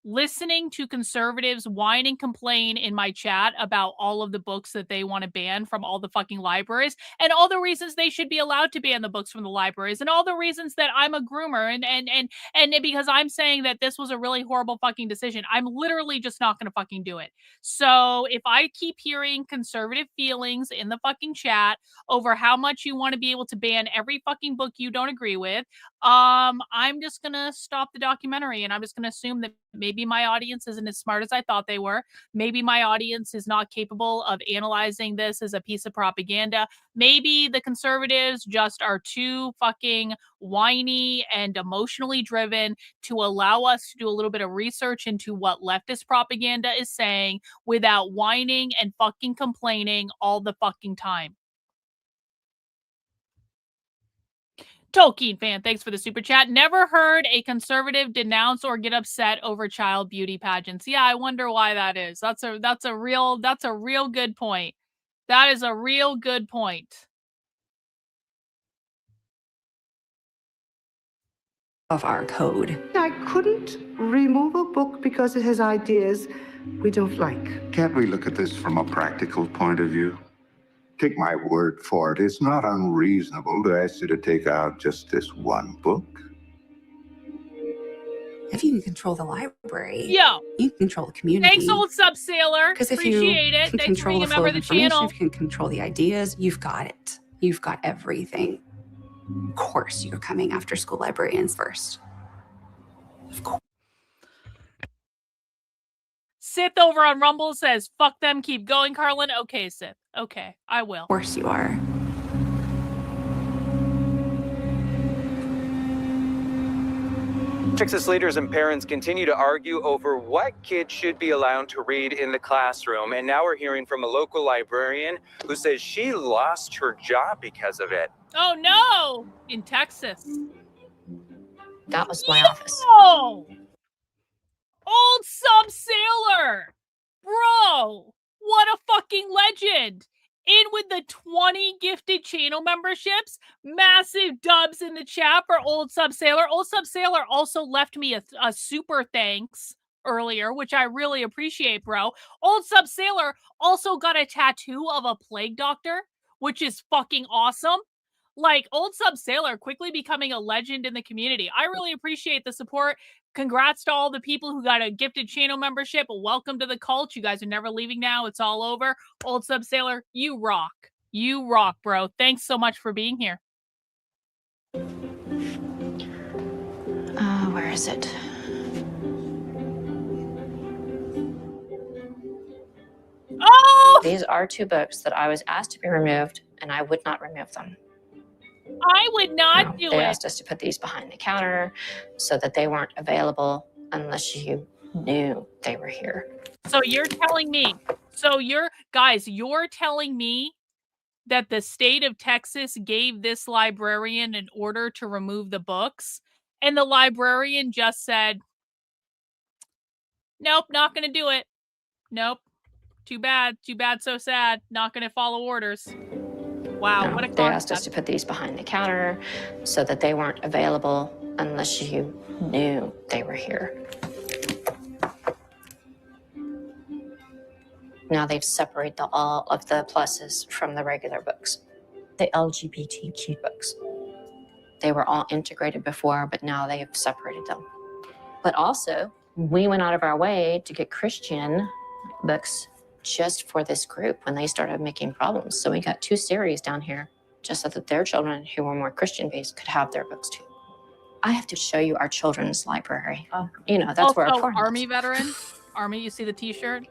listening to conservatives whine and complain in my chat about all of the books that they want to ban from all the fucking libraries, and all the reasons they should be allowed to ban the books from the libraries, and all the reasons that I'm a groomer and because I'm saying that this was a really horrible fucking decision. I'm literally just not going to fucking do it. So if I keep hearing conservative feelings in the fucking chat over how much you want to be able to ban every fucking book you don't agree with, I'm just going to stop the documentary, and I'm just going to assume that maybe my audience isn't as smart as I thought they were. Maybe my audience is not capable of analyzing this as a piece of propaganda. Maybe the conservatives just are too fucking whiny and emotionally driven to allow us to do a little bit of research into what leftist propaganda is saying without whining and fucking complaining all the fucking time. Tolkien fan, thanks for the super chat. Never heard a conservative denounce or get upset over child beauty pageants. Yeah, I wonder why that is. That's a real good point. That is a real good point. of our code. I couldn't remove a book because it has ideas we don't like. Can't we look at this from a practical point of view? Take my word for it, it's not unreasonable to ask you to take out just this one book. If you can control the library, yo, you can control the community. Thanks, old sub sailor. Because if Appreciate you it. can Thanks for control being the a flow member of of the information, channel. if you can control the ideas, you've got it. You've got everything. Of course, you're coming after school librarians first. Of course. Sith over on Rumble says, fuck them, keep going, Karlyn. Okay, Sith. Okay, I will. Of course you are. Texas leaders and parents continue to argue over what kids should be allowed to read in the classroom. And now we're hearing from a local librarian who says she lost her job because of it. Oh no! In Texas. That was my office. Oh! Old sub sailor! Bro! What a fucking legend! In with the 20 gifted channel memberships. Massive dubs in the chat for Old Sub Sailor. Old Sub Sailor also left me a super thanks earlier, which I really appreciate, bro. Old Sub Sailor also got a tattoo of a plague doctor, which is fucking awesome. Like, Old Sub Sailor quickly becoming a legend in the community. I really appreciate the support. Congrats to all the people who got a gifted channel membership. Welcome to the cult. You guys are never leaving now. It's all over. Old Sub Sailor, you rock. You rock, bro. Thanks so much for being here. Where is it? Oh! These are 2 books that I was asked to be removed, and I would not remove them. I would not do They it. asked us to put these behind the counter so that they weren't available unless you knew they were here. So you're telling me, you're telling me that the state of Texas gave this librarian an order to remove the books, and the librarian just said, nope, not going to do it. Nope. Too bad, so sad. Not going to follow orders. Wow, what a They asked us to put these behind the counter so that they weren't available unless you knew they were here. Now they've separated all of the pluses from the regular books, the LGBTQ books. They were all integrated before, but now they have separated them. But also, we went out of our way to get Christian books just for this group when they started making problems. So we got 2 series down here just so that their children who were more Christian-based could have their books too. I have to show you our children's library. You know, that's where our porn Army veteran. Army, you see the t-shirt?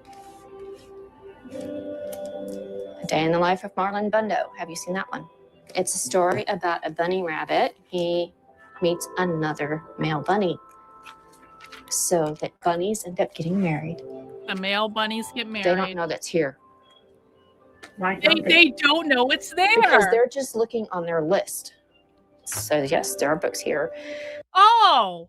A Day in the Life of Marlon Bundo. Have you seen that one? It's a story about a bunny rabbit. He meets another male bunny. So that bunnies end up getting married. The male bunnies get married. They don't know that's here. They don't know it's there. Because they're just looking on their list. So yes, there are books here. Oh!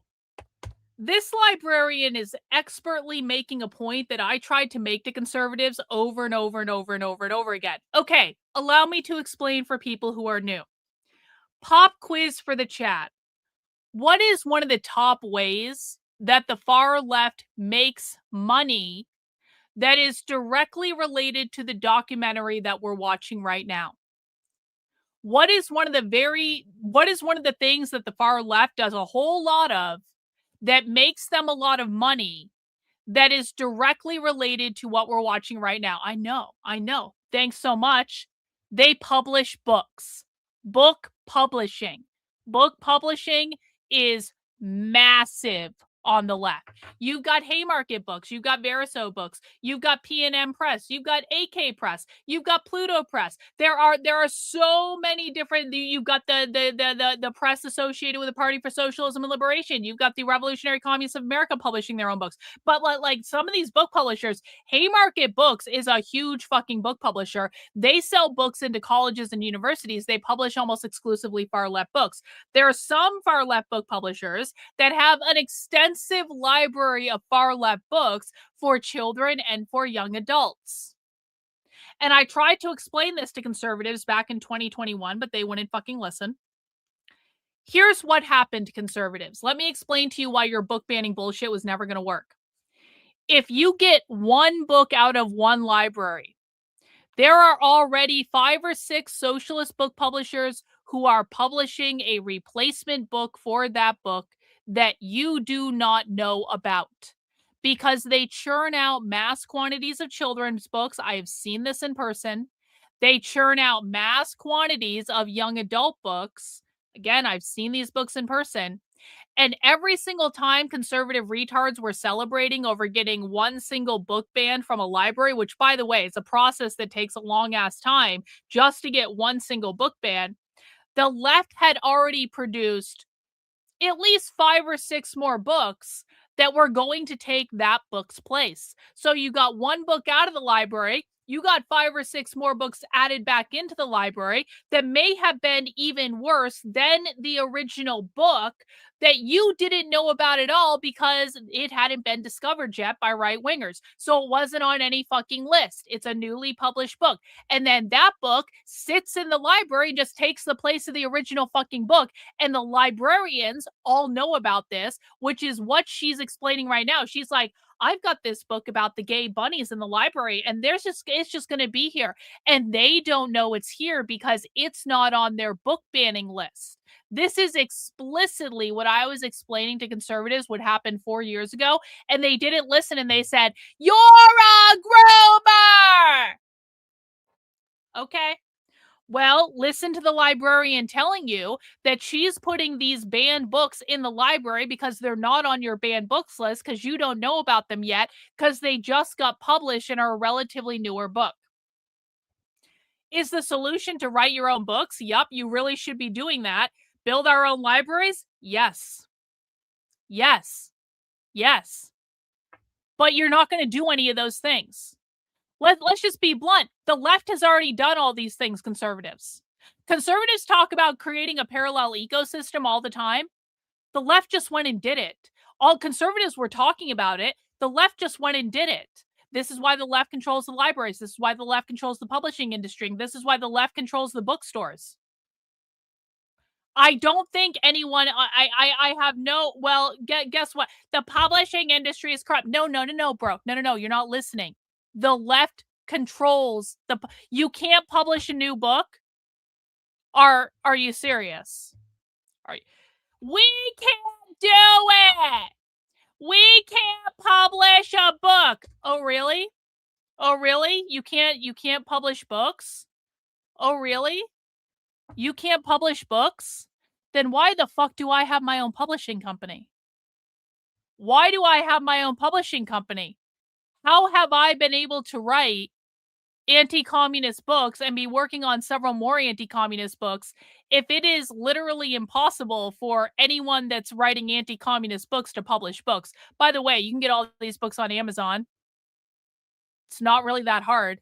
This librarian is expertly making a point that I tried to make to conservatives over and over and over and over and over again. Okay, allow me to explain for people who are new. Pop quiz for the chat. What is one of the top ways that the far left makes money that is directly related to the documentary that we're watching right now? What is one of the things that the far left does a whole lot of that makes them a lot of money that is directly related to what we're watching right now? I know. Thanks so much. They publish books. Book publishing. Book publishing is massive on the left. You've got Haymarket Books, you've got Verso Books, you've got P&M Press, you've got AK Press, you've got Pluto Press. There are so many different. You've got the press associated with the Party for Socialism and Liberation. You've got the Revolutionary Communists of America publishing their own books. But like some of these book publishers, Haymarket Books is a huge fucking book publisher. They sell books into colleges and universities. They publish almost exclusively far left books. There are some far left book publishers that have an extensive library of far left books for children and for young adults. And I tried to explain this to conservatives back in 2021, but they wouldn't fucking listen. Here's what happened to conservatives. Let me explain to you why your book banning bullshit was never going to work. If you get one book out of one library, there are already 5 or 6 socialist book publishers who are publishing a replacement book for that book that you do not know about, because they churn out mass quantities of children's books. I have seen this in person. They churn out mass quantities of young adult books. Again, I've seen these books in person. And every single time conservative retards were celebrating over getting one single book banned from a library, which, by the way, is a process that takes a long-ass time just to get one single book ban, the left had already produced at least 5 or 6 more books that were going to take that book's place. So you got one book out of the library, you got 5 or 6 more books added back into the library that may have been even worse than the original book that you didn't know about at all because it hadn't been discovered yet by right-wingers. So it wasn't on any fucking list. It's a newly published book. And then that book sits in the library and just takes the place of the original fucking book. And the librarians all know about this, which is what she's explaining right now. She's like, I've got this book about the gay bunnies in the library, and it's just going to be here. And they don't know it's here because it's not on their book banning list. This is explicitly what I was explaining to conservatives would happen 4 years ago, and they didn't listen, and they said, "You're a groomer!" Okay. Well, listen to the librarian telling you that she's putting these banned books in the library because they're not on your banned books list because you don't know about them yet because they just got published and are a relatively newer book. Is the solution to write your own books? Yup, you really should be doing that. Build our own libraries? Yes. Yes. Yes. But you're not going to do any of those things. Let's just be blunt. The left has already done all these things, conservatives. Conservatives talk about creating a parallel ecosystem all the time. The left just went and did it. All conservatives were talking about it. The left just went and did it. This is why the left controls the libraries. This is why the left controls the publishing industry. This is why the left controls the bookstores. I don't think anyone, I have no, well, guess what? The publishing industry is corrupt. No, bro. No, you're not listening. The left controls you can't publish a new book. Are you serious? We can't do it. We can't publish a book. Oh, really? Oh, really? You can't publish books? Oh, really? You can't publish books? Then why the fuck do I have my own publishing company? Why do I have my own publishing company? How have I been able to write anti-communist books and be working on several more anti-communist books if it is literally impossible for anyone that's writing anti-communist books to publish books? By the way, you can get all these books on Amazon. It's not really that hard.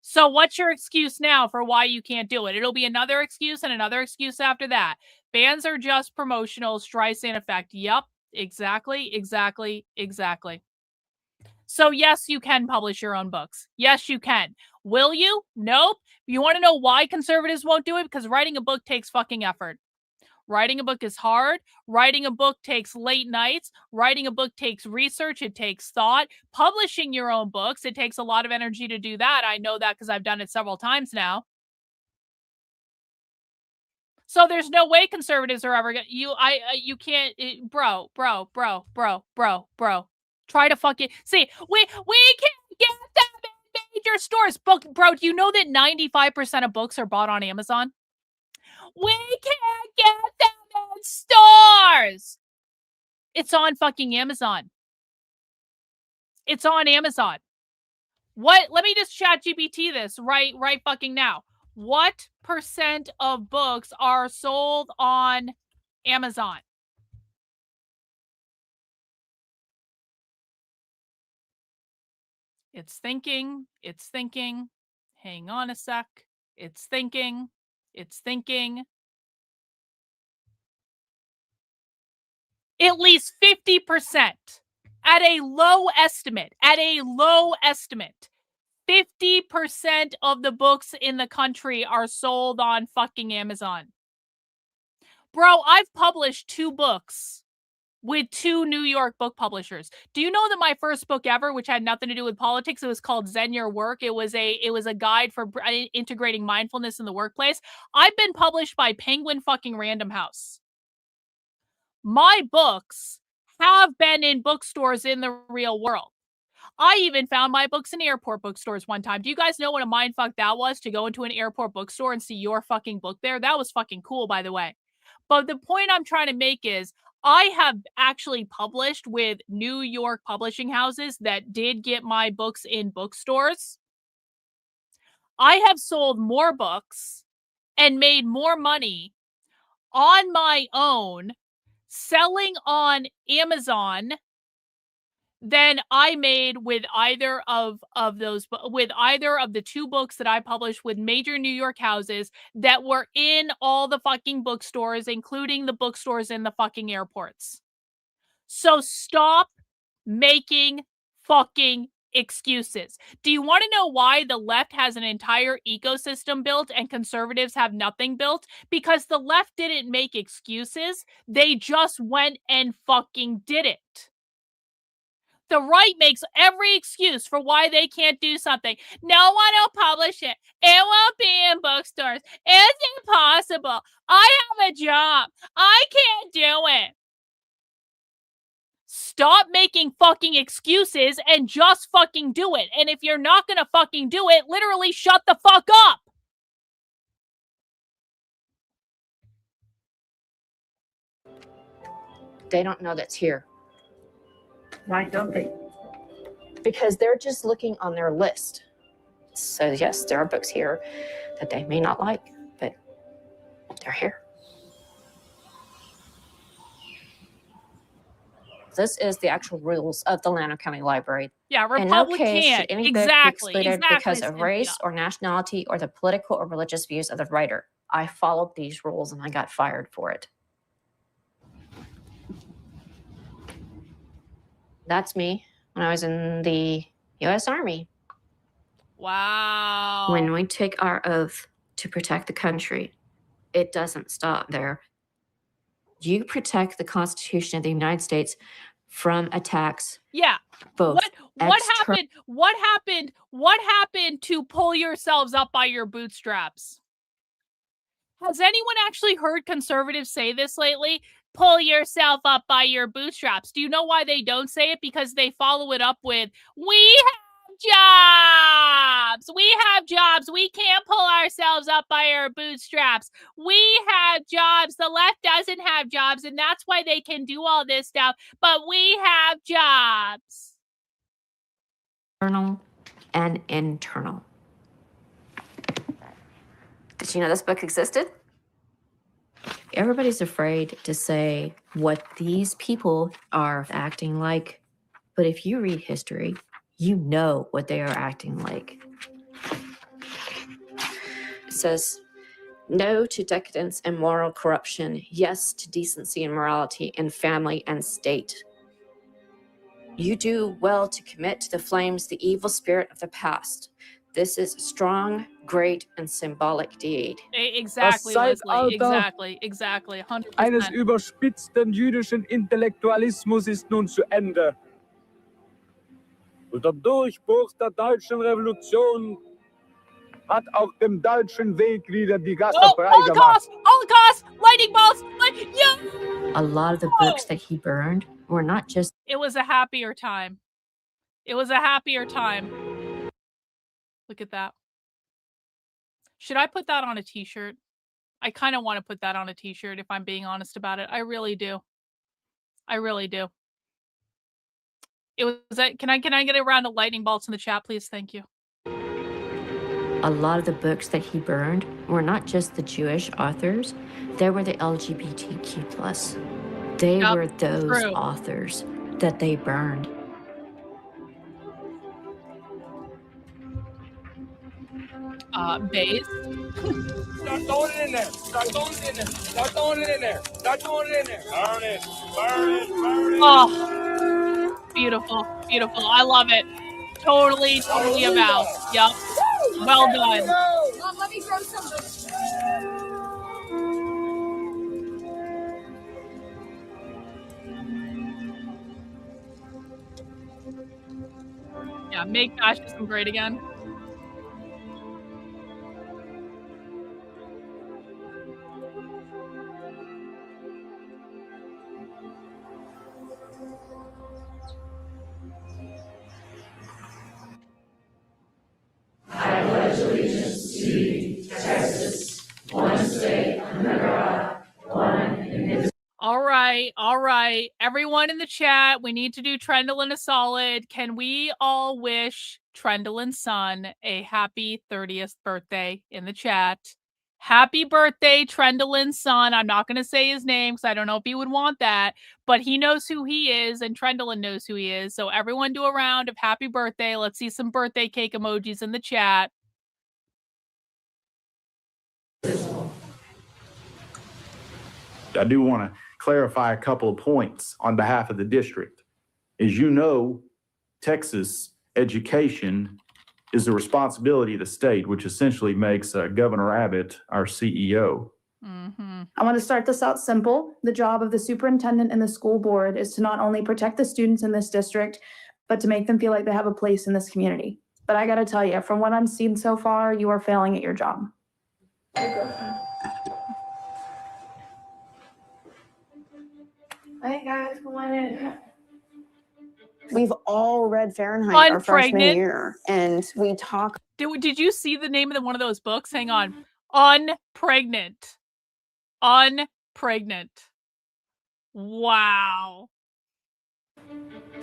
So what's your excuse now for why you can't do it? It'll be another excuse and another excuse after that. Bans are just promotional, Streisand effect. Yep, exactly. So yes, you can publish your own books. Yes, you can. Will you? Nope. You want to know why conservatives won't do it? Because writing a book takes fucking effort. Writing a book is hard. Writing a book takes late nights. Writing a book takes research. It takes thought. Publishing your own books, it takes a lot of energy to do that. I know that because I've done it several times now. So there's no way conservatives are ever you can't, bro. Try to fucking see. We can't get them in major stores. Bro, do you know that 95% of books are bought on Amazon? We can't get them in stores. It's on fucking Amazon. It's on Amazon. What? Let me just chat GPT this right fucking now. What % of books are sold on Amazon? It's thinking. Hang on a sec. It's thinking. At least 50%. At a low estimate. 50% of the books in the country are sold on fucking Amazon. Bro, I've published 2 books with 2 New York book publishers. Do you know that my first book ever, which had nothing to do with politics, it was called Zen Your Work. It was a guide for integrating mindfulness in the workplace. I've been published by Penguin fucking Random House. My books have been in bookstores in the real world. I even found my books in airport bookstores one time. Do you guys know what a mindfuck that was, to go into an airport bookstore and see your fucking book there? That was fucking cool, by the way. But the point I'm trying to make is I have actually published with New York publishing houses that did get my books in bookstores. I have sold more books and made more money on my own selling on Amazon than I made with either of the two books that I published with major New York houses that were in all the fucking bookstores, including the bookstores in the fucking airports. So stop making fucking excuses. Do you want to know why the left has an entire ecosystem built and conservatives have nothing built? Because the left didn't make excuses. They just went and fucking did it. The right makes every excuse for why they can't do something. No one will publish it. It won't be in bookstores. It's impossible. I have a job. I can't do it. Stop making fucking excuses and just fucking do it. And if you're not gonna fucking do it, literally shut the fuck up. They don't know that's here. Why don't they? Because they're just looking on their list. So yes, there are books here that they may not like, but they're here. This is the actual rules of the Llano County Library. Yeah, In no Republican. case should any book be Exactly. excluded because of Cynthia. race or nationality or the political or religious views of the writer. I followed these rules and I got fired for it. That's me when I was in the U.S. Army. Wow. When we take our oath to protect the country, it doesn't stop there. You protect the Constitution of the United States from attacks. Yeah. Both What happened to pull yourselves up by your bootstraps? Has anyone actually heard conservatives say this lately? Pull yourself up by your bootstraps. Do you know why they don't say it? Because they follow it up with, we have jobs. We have jobs. We can't pull ourselves up by our bootstraps. We have jobs. The left doesn't have jobs, and that's why they can do all this stuff. But we have jobs. External and internal. Did you know this book existed? Everybody's afraid to say what these people are acting like. But if you read history, you know what they are acting like. It says, no to decadence and moral corruption. Yes to decency and morality in family and state. You do well to commit to the flames the evil spirit of the past. This is a strong, great, and symbolic deed. Exactly, Leslie. Exactly. 100%. Eines überspitzten jüdischen Intellektualismus ist nun zu Ende. Und der Durchbruch der deutschen Revolution hat auch dem deutschen Weg wieder die Gasse frei gemacht. Holocaust! Lightning bolts! A lot of the books that he burned were not just... It was a happier time. It was a happier time. Look at that. Should I put that on a t-shirt? I kind of want to put that on a t-shirt if I'm being honest about it. I really do. I really do. It was that. Can I get a round of lightning bolts in the chat, please? Thank you. A lot of the books that he burned were not just the Jewish authors. They were the LGBTQ+. They were those authors that they burned. Base. Start throwing it in there. Start throwing it in there. Start throwing it in there. Start throwing it in there. Burn it. Burn it. Burn it. Oh, beautiful. Beautiful. I love it. Totally about. Yep. Well done. Mom, let me throw something. Yeah, make fascism great again. All right, everyone in the chat, we need to do Trendlin a solid. Can we all wish Trendlin's son a happy 30th birthday in the chat? Happy birthday, Trendlin's son. I'm not going to say his name because I don't know if he would want that, but he knows who he is and Trendlin knows who he is. So everyone do a round of happy birthday. Let's see some birthday cake emojis in the chat. I do want to clarify a couple of points on behalf of the district. As you know, Texas education is the responsibility of the state, which essentially makes Governor Abbott our CEO. I want to start this out simple. The job of the superintendent and the school board is to not only protect the students in this district, but to make them feel like they have a place in this community. But I got to tell you, from what I've seen so far, you are failing at your job. Hey guys, come on in. We've all read Fahrenheit our freshman year, and we talk. Did you see the name of one of those books? Hang on. Unpregnant. Unpregnant. Wow.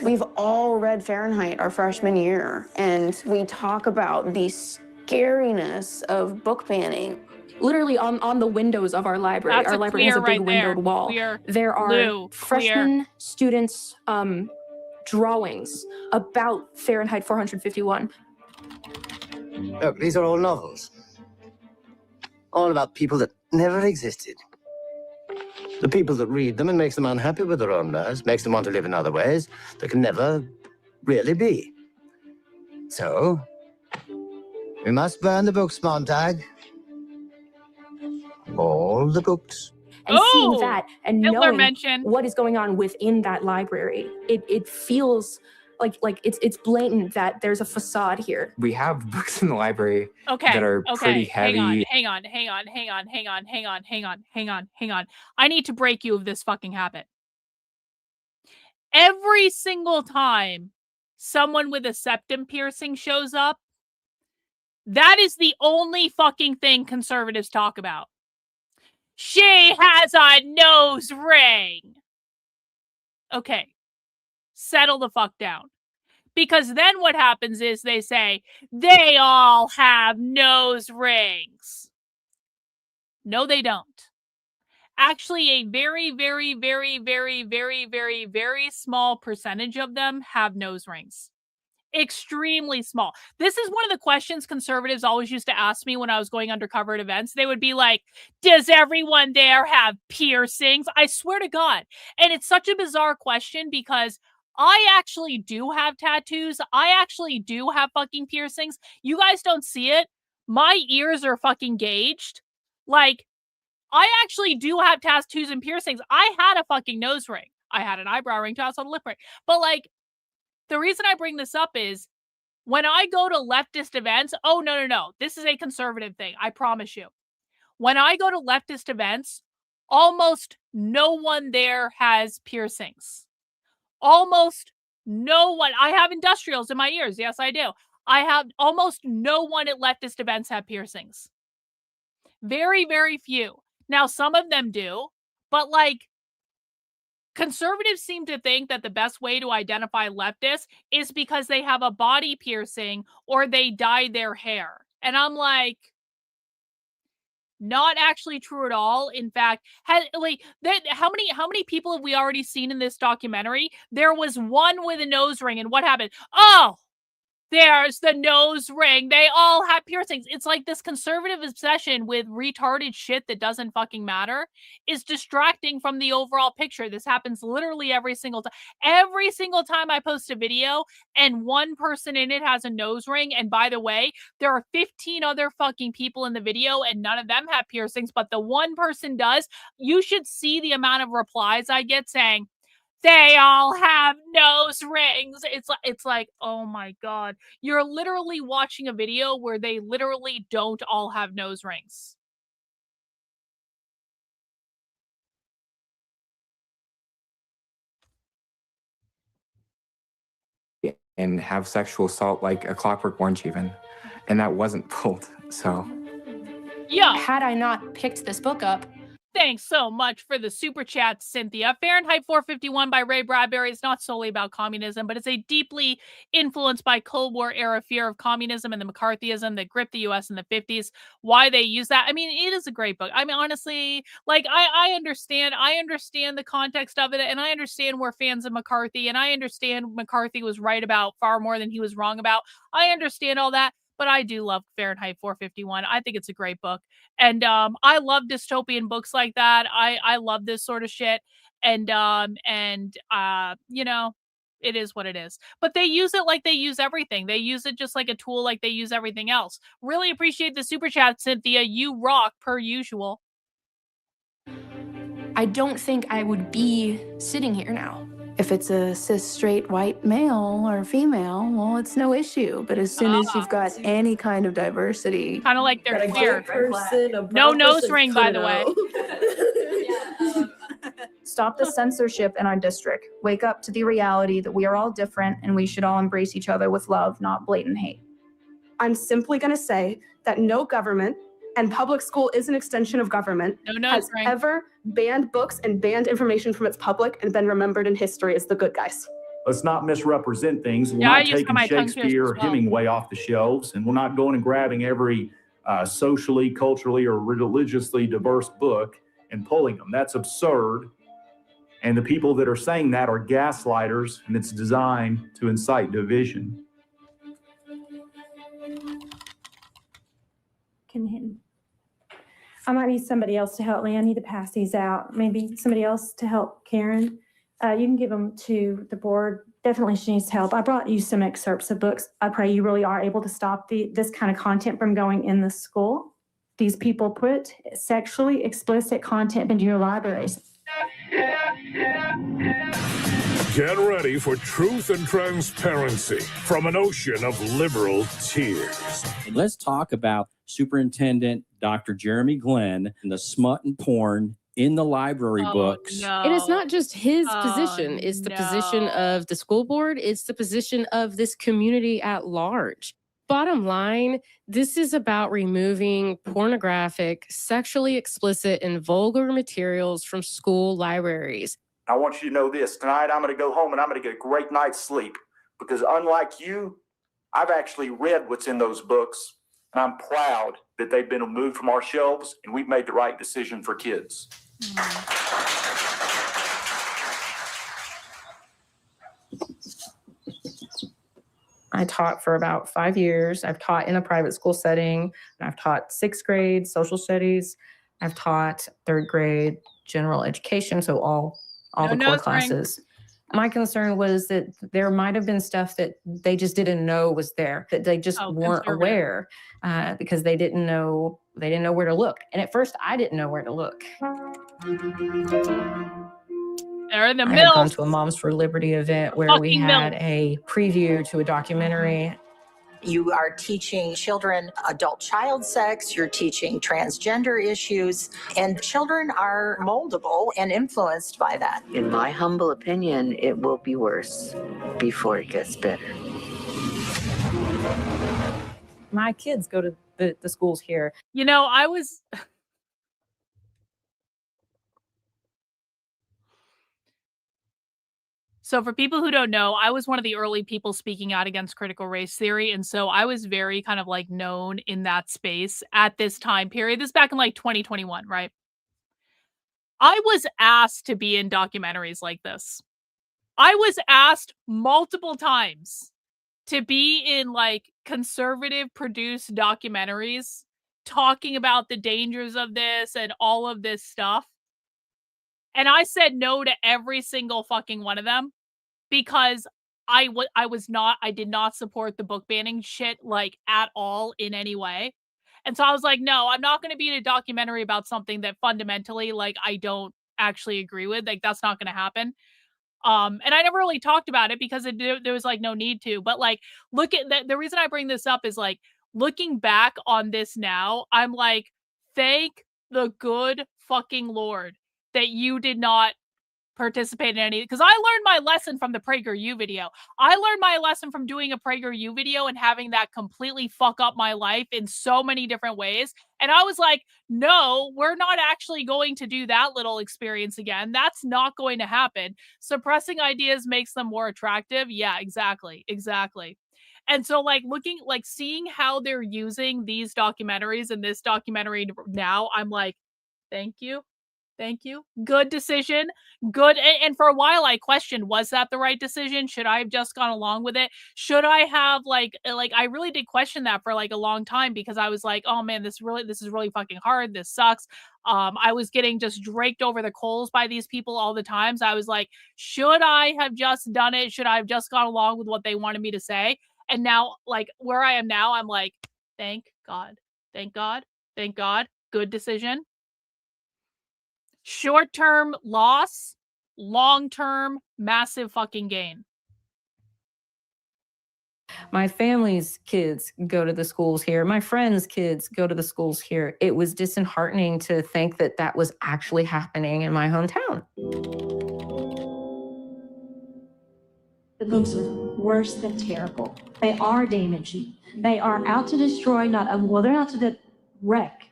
We've all read Fahrenheit our freshman year, and we talk about the scariness of book banning. Literally on the windows of our library. That's our library has a big windowed wall. There are freshman students' drawings about Fahrenheit 451. Look, these are all novels. All about people that never existed. The people that read them and makes them unhappy with their own lives, makes them want to live in other ways that can never really be. So, we must burn the books, Montag. All the books. And seeing that and Hitler knowing what is going on within that library, it feels like it's blatant that there's a facade here. We have books in the library that are pretty heavy. Hang on. I need to break you of this fucking habit. Every single time someone with a septum piercing shows up, that is the only fucking thing conservatives talk about. She has a nose ring. Okay. Settle the fuck down. Because then what happens is they say, they all have nose rings. No, they don't. Actually, a very, very, very, very, very, very, very small percentage of them have nose rings. Extremely small. This is one of the questions conservatives always used to ask me when I was going undercover at events. They would be like, does everyone there have piercings? I swear to God. And it's such a bizarre question because I actually do have tattoos. I actually do have fucking piercings. You guys don't see it. My ears are fucking gauged. Like, I actually do have tattoos and piercings. I had a fucking nose ring. I had an eyebrow ring, also a lip ring. But like, the reason I bring this up is when I go to leftist events, oh, no. This is a conservative thing. I promise you. When I go to leftist events, almost no one there has piercings. Almost no one. I have industrials in my ears. Yes, I do. I have almost no one at leftist events have piercings. Very, very few. Now, some of them do, but like, conservatives seem to think that the best way to identify leftists is because they have a body piercing or they dye their hair. And I'm like, not actually true at all. In fact, how many people have we already seen in this documentary? There was one with a nose ring, and what happened? Oh, there's the nose ring. They all have piercings. It's like this conservative obsession with retarded shit that doesn't fucking matter is distracting from the overall picture. This happens literally every single time. Every single time I post a video and one person in it has a nose ring, and by the way, there are 15 other fucking people in the video and none of them have piercings, but the one person does, you should see the amount of replies I get saying, they all have nose rings. It's like, oh my God. You're literally watching a video where they literally don't all have nose rings. And have sexual assault like a Clockwork Orange even. And that wasn't pulled, so. Yeah. Had I not picked this book up, Thanks so much for the super chat, Cynthia. Fahrenheit 451 by Ray Bradbury is not solely about communism, but it's a deeply influenced by Cold War era fear of communism and the McCarthyism that gripped the U.S. in the 50s. Why they use that? I mean, it is a great book. I mean, honestly, like I understand the context of it, and I understand we're fans of McCarthy, and I understand McCarthy was right about far more than he was wrong about. I understand all that. But I do love Fahrenheit 451. I think it's a great book. And I love dystopian books like that. I love this sort of shit. And you know, it is what it is. But they use it like they use everything. They use it just like a tool like they use everything else. Really appreciate the super chat, Cynthia. You rock per usual. I don't think I would be sitting here now. If it's a cis straight white male or female, well, it's no issue. But as soon as you've got any kind of diversity, kind of like they're queer. Person, no nose ring, by the way. Stop the censorship in our district. Wake up to the reality that we are all different and we should all embrace each other with love, not blatant hate. I'm simply going to say that no government, and public school is an extension of government, has ever banned books and banned information from its public and been remembered in history as the good guys. Let's not misrepresent things. We're Yeah, I not use taking my tongue Shakespeare twisters or as well. Hemingway off the shelves, and we're not going and grabbing every socially, culturally, or religiously diverse book and pulling them. That's absurd. And the people that are saying that are gaslighters, and it's designed to incite division. I might need somebody else to help me. I need to pass these out. Maybe somebody else to help Karen. You can give them to the board. Definitely she needs help. I brought you some excerpts of books. I pray you really are able to stop this kind of content from going in the school. These people put sexually explicit content into your libraries. Get ready for truth and transparency from an ocean of liberal tears. Let's talk about Superintendent Dr. Jeremy Glenn and the smut and porn in the library books. And it's not just his position. It's the position of the school board. It's the position of this community at large. Bottom line, this is about removing pornographic, sexually explicit, and vulgar materials from school libraries. I want you to know this. Tonight, I'm going to go home and I'm going to get a great night's sleep because unlike you, I've actually read what's in those books, and I'm proud that they've been removed from our shelves and we've made the right decision for kids. I taught for about 5 years. I've taught in a private school setting. I've taught 6th grade social studies. I've taught 3rd grade general education, so all the core classes. My concern was that there might have been stuff that they just didn't know was there, that they just weren't aware because they didn't know where to look. And at first, I didn't know where to look. They're in the I had middle. gone to a Moms for Liberty event where we had a preview to a documentary. You are teaching children adult child sex, you're teaching transgender issues, and children are moldable and influenced by that. In my humble opinion, it will be worse before it gets better. My kids go to the schools here. You know, I was... So for people who don't know, I was one of the early people speaking out against critical race theory. And so I was very kind of like known in that space at this time period. This is back in like 2021, right? I was asked to be in documentaries like this. I was asked multiple times to be in like conservative produced documentaries talking about the dangers of this and all of this stuff. And I said no to every single fucking one of them. Because I did not support the book banning shit like at all in any way. And so I was like, no, I'm not going to be in a documentary about something that fundamentally like I don't actually agree with. Like that's not going to happen. And I never really talked about it because there was like no need to. But like, look at the reason I bring this up is like looking back on this now, I'm like, thank the good fucking Lord that you did not participate in any, because I learned my lesson from the PragerU video. I learned my lesson from doing a PragerU video and having that completely fuck up my life in so many different ways. And I was like, no, we're not actually going to do that little experience again. That's not going to happen. Suppressing ideas makes them more attractive. Yeah, exactly. And so seeing how they're using these documentaries and this documentary now, I'm like, thank you. Good decision. Good. And for a while I questioned, was that the right decision? Should I have just gone along with it? Should I have I really did question that for a long time, because I was like, oh man, this is really fucking hard. This sucks. I was getting just raked over the coals by these people all the time. So I was like, should I have just done it? Should I have just gone along with what they wanted me to say? And now, where I am now, I'm like, thank God. Good decision. Short-term loss, long-term massive fucking gain. My family's kids go to the schools here. My friends' kids go to the schools here. It was disheartening to think that that was actually happening in my hometown. The books are worse than terrible. They are damaging. They are out to destroy, they're out to wreck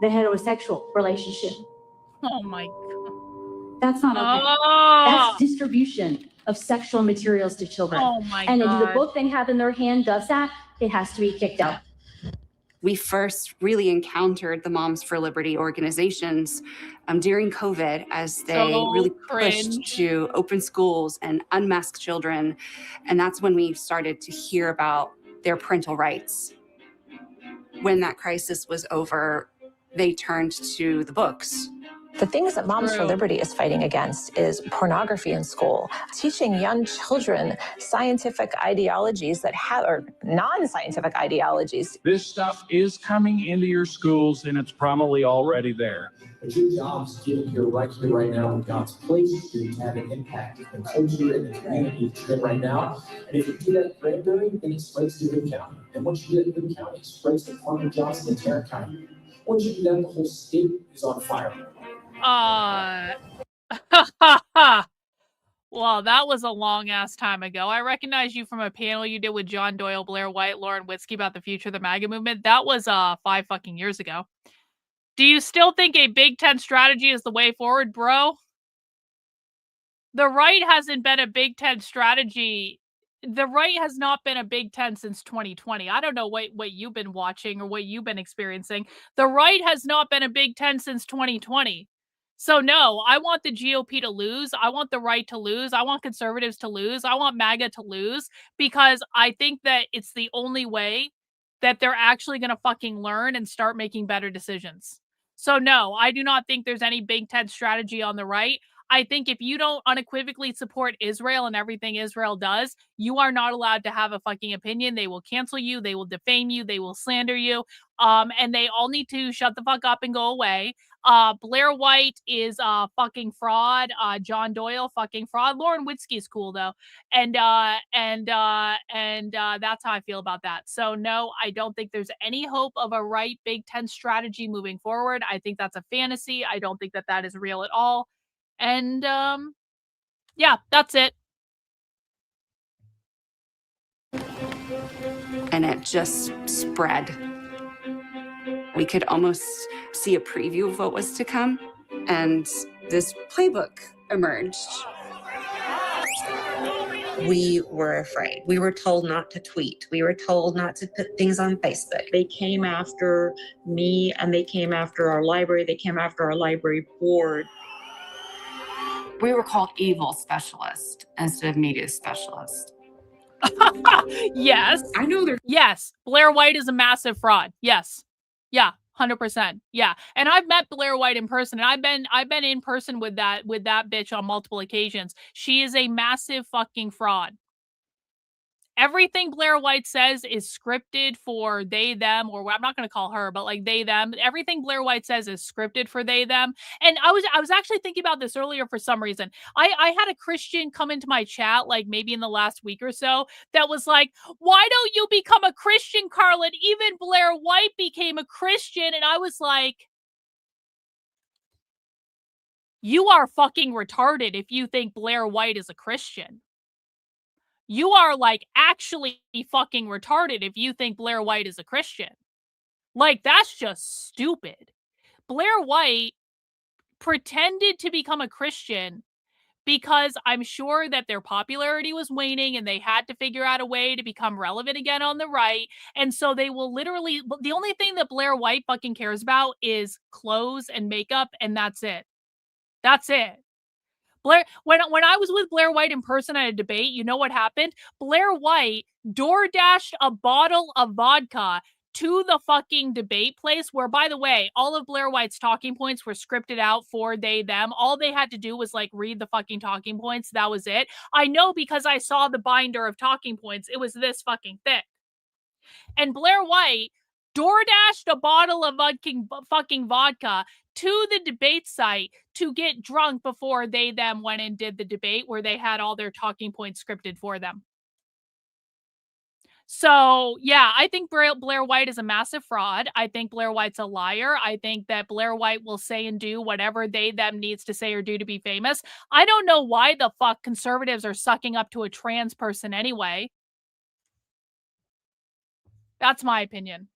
the heterosexual relationship. Oh my God. That's not okay. That's distribution of sexual materials to children. Oh my God. And if the God. book they have in their hand does that, it has to be kicked out. We first really encountered the Moms for Liberty organizations during COVID, as they really pushed to open schools and unmask children. And that's when we started to hear about their parental rights. When that crisis was over, they turned to the books. The things that Moms for Liberty is fighting against is pornography in school, teaching young children scientific ideologies that have, or non-scientific ideologies. This stuff is coming into your schools, and it's probably already there. But your job is given here right now in God's place for you to have an impact in the culture and the community you're in right now. And if you do that in Granbury, then it spreads to Boone County. And once you do that in Boone County, it spreads to Farmer Johnson and Tarrant County. Once you do that, the whole state is on fire. Well, that was a long ass time ago. I recognize you from a panel you did with John Doyle, Blair White, Lauren Witzke about the future of the MAGA movement. That was 5 fucking years ago. Do you still think a Big Tent strategy is the way forward, bro? The right hasn't been a Big Tent strategy. The right has not been a Big Tent since 2020. I don't know what you've been watching or what you've been experiencing. The right has not been a Big Tent since 2020. So no, I want the GOP to lose. I want the right to lose. I want conservatives to lose. I want MAGA to lose, because I think that it's the only way that they're actually going to fucking learn and start making better decisions. So no, I do not think there's any Big Tent strategy on the right. I think if you don't unequivocally support Israel and everything Israel does, you are not allowed to have a fucking opinion. They will cancel you. They will defame you. They will slander you. And they all need to shut the fuck up and go away. Blair White is fucking fraud. John Doyle, fucking fraud. Lauren Witzke is cool though. And that's how I feel about that. So no, I don't think there's any hope of a right Big Tent strategy moving forward. I think that's a fantasy. I don't think that is real at all. And yeah, that's it. And it just spread. We could almost see a preview of what was to come, and this playbook emerged. We were afraid. We were told not to tweet. We were told not to put things on Facebook. They came after me, and they came after our library. They came after our library board. We were called evil specialist instead of media specialist. Yes. I know they're... Yes. Blair White is a massive fraud. Yes. Yeah. 100%. Yeah. And I've met Blair White in person, and I've been in person with that bitch on multiple occasions. She is a massive fucking fraud. Everything Blair White says is scripted for they, them, or I'm not going to call her, but like they, them. Everything Blair White says is scripted for they, them. And I was actually thinking about this earlier for some reason. I had a Christian come into my chat, like maybe in the last week or so, that was like, why don't you become a Christian, Karlyn? Even Blair White became a Christian. And I was like, You are fucking retarded if you think Blair White is a Christian. You are like actually fucking retarded if you think Blair White is a Christian. Like, that's just stupid. Blair White pretended to become a Christian because I'm sure that their popularity was waning and they had to figure out a way to become relevant again on the right. And so they will literally, the only thing that Blair White fucking cares about is clothes and makeup, and that's it. That's it. Blair, when I was with Blair White in person at a debate, you know what happened? Blair White door dashed a bottle of vodka to the fucking debate place where, by the way, all of Blair White's talking points were scripted out for they, them. All they had to do was like read the fucking talking points. That was it. I know because I saw the binder of talking points. It was this fucking thick. And Blair White door dashed a bottle of fucking vodka to the debate site to get drunk before they, them went and did the debate where they had all their talking points scripted for them. So, yeah, I think Blair White is a massive fraud. I think Blair White's a liar. I think that Blair White will say and do whatever they, them needs to say or do to be famous. I don't know why the fuck conservatives are sucking up to a trans person anyway. That's my opinion.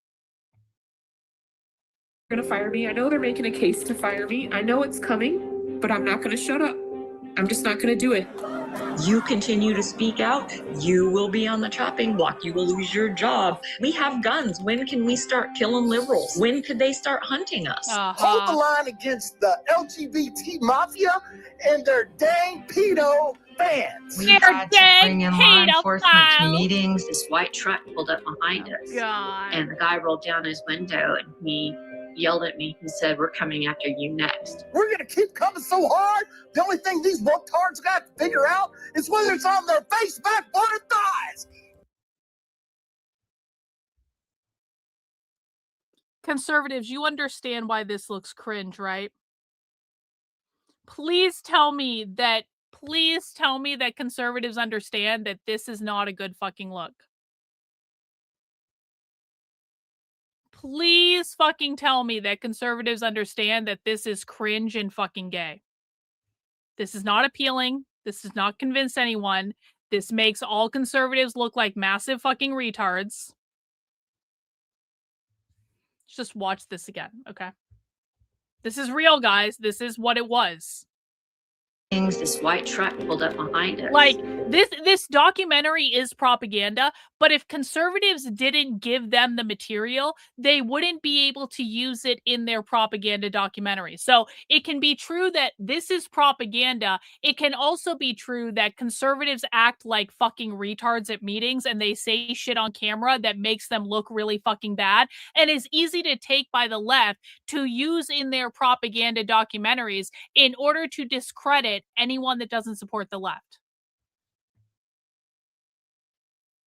They're gonna fire me. I know they're making a case to fire me. I know it's coming, but I'm not gonna shut up. I'm just not gonna do it. You continue to speak out, you will be on the chopping block. You will lose your job. We have guns. When can we start killing liberals? When could they start hunting us? Hold the line against the LGBT mafia and their dang pedo fans. We had to bring in law enforcement to meetings. This white truck pulled up behind us. God. And the guy rolled down his window and he yelled at me and said, "We're coming after you next." We're gonna keep coming so hard. The only thing these woketards got to figure out is whether it's on their face, backboard, or thighs. Conservatives, you understand why this looks cringe, right? Please tell me that conservatives understand that this is not a good fucking look. Please fucking tell me that conservatives understand that this is cringe and fucking gay. This is not appealing. This does not convince anyone. This makes all conservatives look like massive fucking retards. Just watch this again, okay? This is real, guys. This is what it was. This white truck pulled up behind us. Like, this documentary is propaganda, but if conservatives didn't give them the material, they wouldn't be able to use it in their propaganda documentary. So it can be true that this is propaganda. It can also be true that conservatives act like fucking retards at meetings and they say shit on camera that makes them look really fucking bad and is easy to take by the left to use in their propaganda documentaries in order to discredit anyone that doesn't support the left.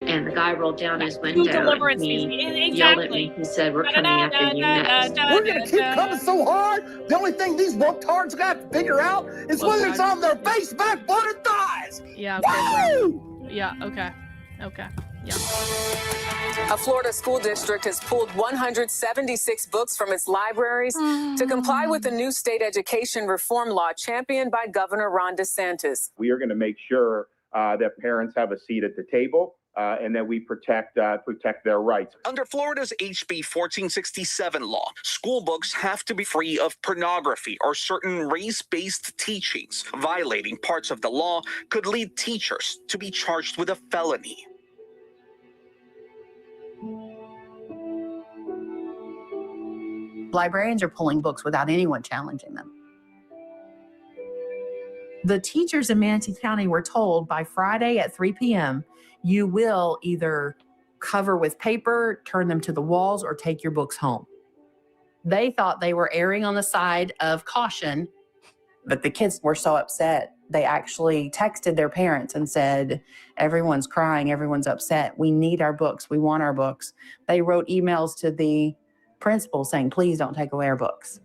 And the guy rolled down his window and he yelled at me. He said, "We're coming after you next." We're gonna keep coming so hard. The only thing these woketards got to figure out is whether it's on their face, backboard, or thighs. Yeah. Okay, yeah. Okay. Okay. Yeah. A Florida school district has pulled 176 books from its libraries to comply with the new state education reform law championed by Governor Ron DeSantis. We are going to make sure that parents have a seat at the table and that we protect their rights. Under Florida's HB 1467 law, school books have to be free of pornography or certain race-based teachings. Violating parts of the law could lead teachers to be charged with a felony. Librarians are pulling books without anyone challenging them. The teachers in Manatee County were told by Friday at 3 p.m., you will either cover with paper, turn them to the walls, or take your books home. They thought they were erring on the side of caution, but the kids were so upset. They actually texted their parents and said, everyone's crying, everyone's upset. We need our books. We want our books. They wrote emails to the principal saying, please don't take away our books.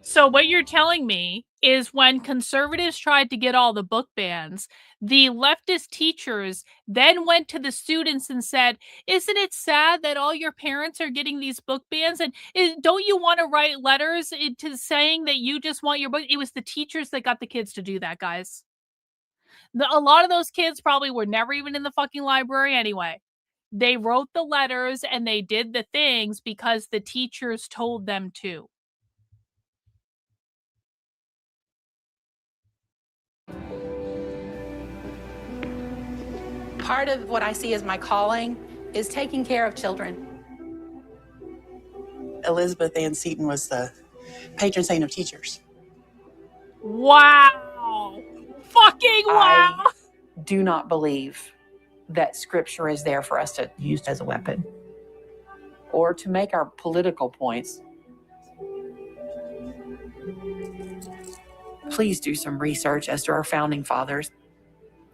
So what you're telling me is when conservatives tried to get all the book bans, The leftist teachers then went to the students and said, isn't it sad that all your parents are getting these book bans? And don't you want to write letters into saying that you just want your book? It was the teachers that got the kids to do that, guys. A lot of those kids probably were never even in the fucking library anyway. They wrote the letters and they did the things because the teachers told them to. Part of what I see as my calling is taking care of children. Elizabeth Ann Seton was the patron saint of teachers. Wow. Fucking wow. I do not believe that scripture is there for us to use as a weapon or to make our political points. Please do some research as to our founding fathers.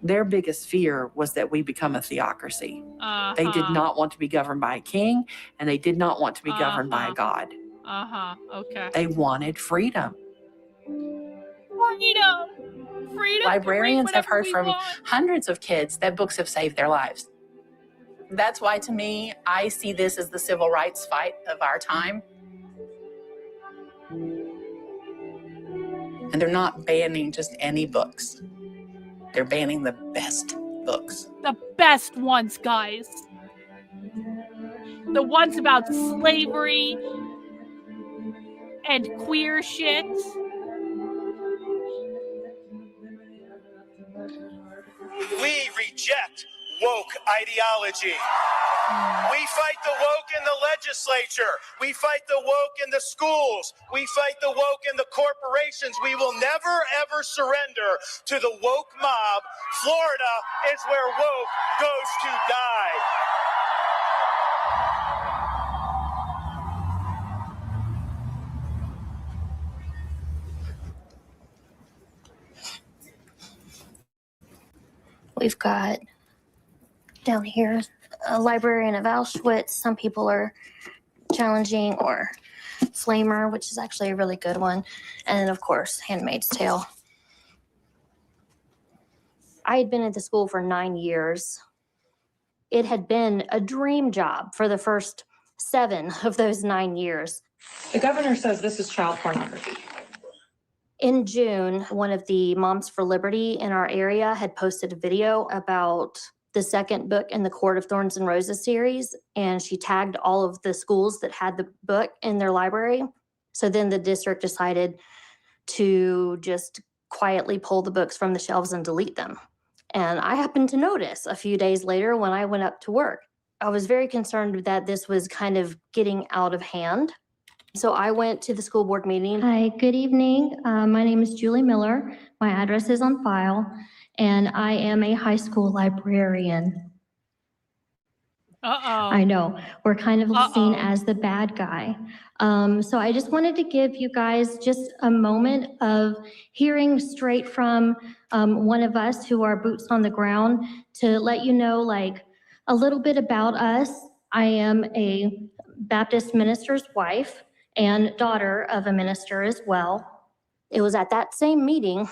Their biggest fear was that we become a theocracy. They did not want to be governed by a king, and they did not want to be governed by a god. Okay. They wanted freedom. Freedom. Librarians have heard from hundreds of kids that books have saved their lives. That's why, to me, I see this as the civil rights fight of our time. And they're not banning just any books. They're banning the best books. The best ones, guys. The ones about slavery and queer shit. We reject woke ideology. We fight the woke in the legislature. We fight the woke in the schools. We fight the woke in the corporations. We will never, ever surrender to the woke mob. Florida is where woke goes to die. We've got down here a librarian of Auschwitz. Some people are challenging, or Flamer, which is actually a really good one. And then, of course, Handmaid's Tale. I had been at the school for 9 years. It had been a dream job for the first 7 of those 9 years. The governor says this is child pornography. In June, one of the Moms for Liberty in our area had posted a video about the second book in the Court of Thorns and Roses series, and she tagged all of the schools that had the book in their library. So then the district decided to just quietly pull the books from the shelves and delete them. And I happened to notice a few days later when I went up to work. I was very concerned that this was kind of getting out of hand. So I went to the school board meeting. Hi, good evening. My name is Julie Miller. My address is on file, and I am a high school librarian. I know, we're kind of seen as the bad guy. So I just wanted to give you guys just a moment of hearing straight from one of us who are boots on the ground to let you know, like, a little bit about us. I am a Baptist minister's wife and daughter of a minister as well. It was at that same meeting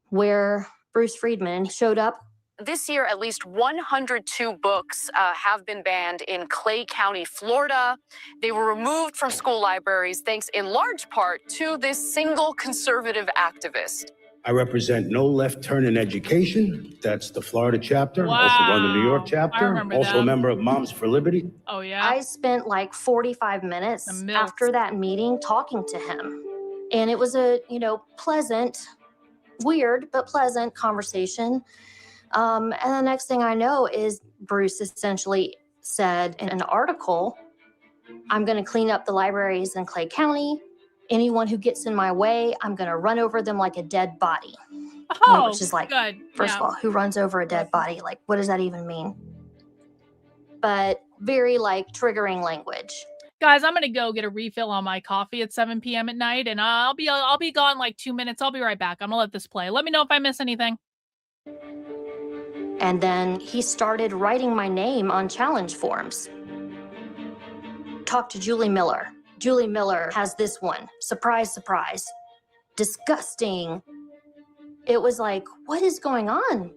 where Bruce Friedman showed up. This year, at least 102 books have been banned in Clay County, Florida. They were removed from school libraries thanks in large part to this single conservative activist. I represent No Left Turn in Education. That's the Florida chapter. Wow. Also run the New York chapter. Also a member of Moms for Liberty. Oh, yeah. I spent like 45 minutes after that meeting talking to him. And it was a, pleasant, weird, but pleasant conversation. And the next thing I know is Bruce essentially said in an article, I'm going to clean up the libraries in Clay County. Anyone who gets in my way, I'm going to run over them like a dead body. Which is like, good. First of all, who runs over a dead body? Like, what does that even mean? But very like triggering language. Guys, I'm gonna go get a refill on my coffee at 7 p.m. at night, and I'll be gone like 2 minutes. I'll be right back. I'm gonna let this play. Let me know if I miss anything. And then he started writing my name on challenge forms. Talk to Julie Miller. Julie Miller has this one. Surprise, surprise. Disgusting. It was like, what is going on?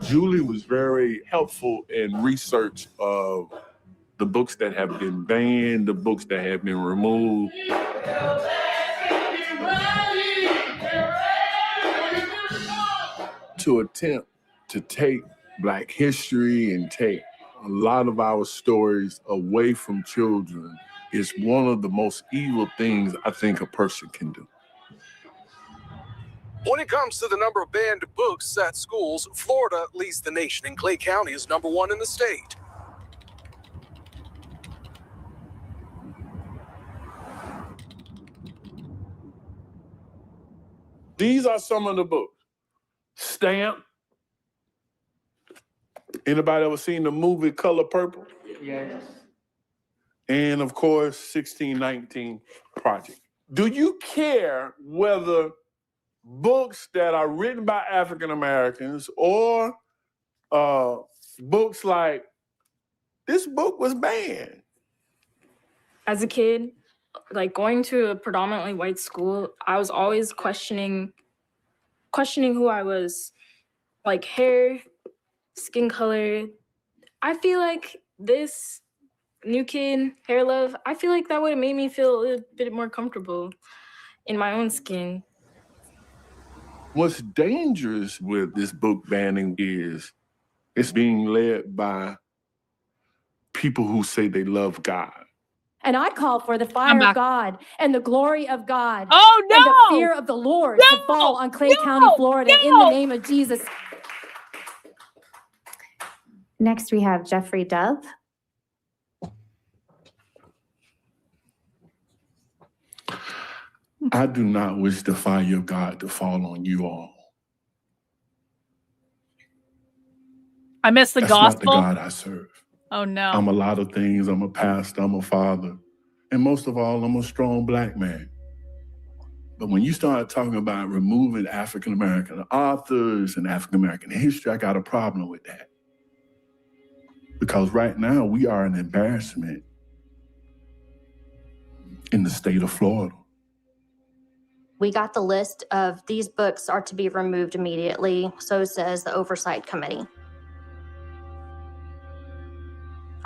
Julie was very helpful in research of the books that have been banned, the books that have been removed. To attempt to take Black history and take a lot of our stories away from children is one of the most evil things I think a person can do. When it comes to the number of banned books at schools, Florida leads the nation, and Clay County is #1 in the state. These are some of the books. Stamp. Anybody ever seen the movie Color Purple? Yes. And of course, 1619 Project. Do you care whether books that are written by African Americans or books like this book was banned? As a kid, like going to a predominantly white school, I was always questioning who I was, like hair, skin color. I feel like this new kid, Hair Love, I feel like that would have made me feel a bit more comfortable in my own skin. What's dangerous with this book banning is it's being led by people who say they love God. And I call for the fire of God and the glory of God. Oh, no! And the fear of the Lord to fall on Clay County, Florida, in the name of Jesus. Next, we have Jeffrey Dove. I do not wish the fire of God to fall on you all. I miss the That's gospel. not the God I serve. Oh, no. I'm a lot of things. I'm a pastor, I'm a father, and most of all, I'm a strong Black man. But when you start talking about removing African-American authors and African-American history, I got a problem with that. Because right now, we are an embarrassment in the state of Florida. We got the list of these books are to be removed immediately, so says the Oversight Committee.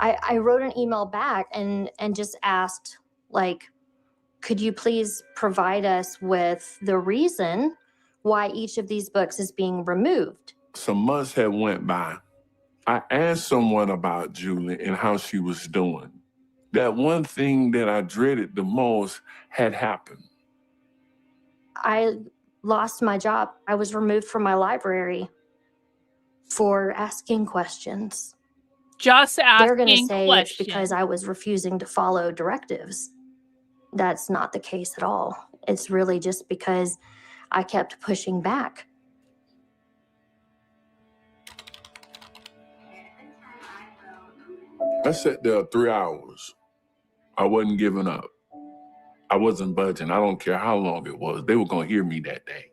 I wrote an email back and just asked, like, could you please provide us with the reason why each of these books is being removed? Some months had went by. I asked someone about Julie and how she was doing. That one thing that I dreaded the most had happened. I lost my job. I was removed from my library for asking questions. Just asking They're going to say questions. it's because I was refusing to follow directives. That's not the case at all. It's really just because I kept pushing back. I sat there 3 hours. I wasn't giving up. I wasn't budging. I don't care how long it was. They were going to hear me that day.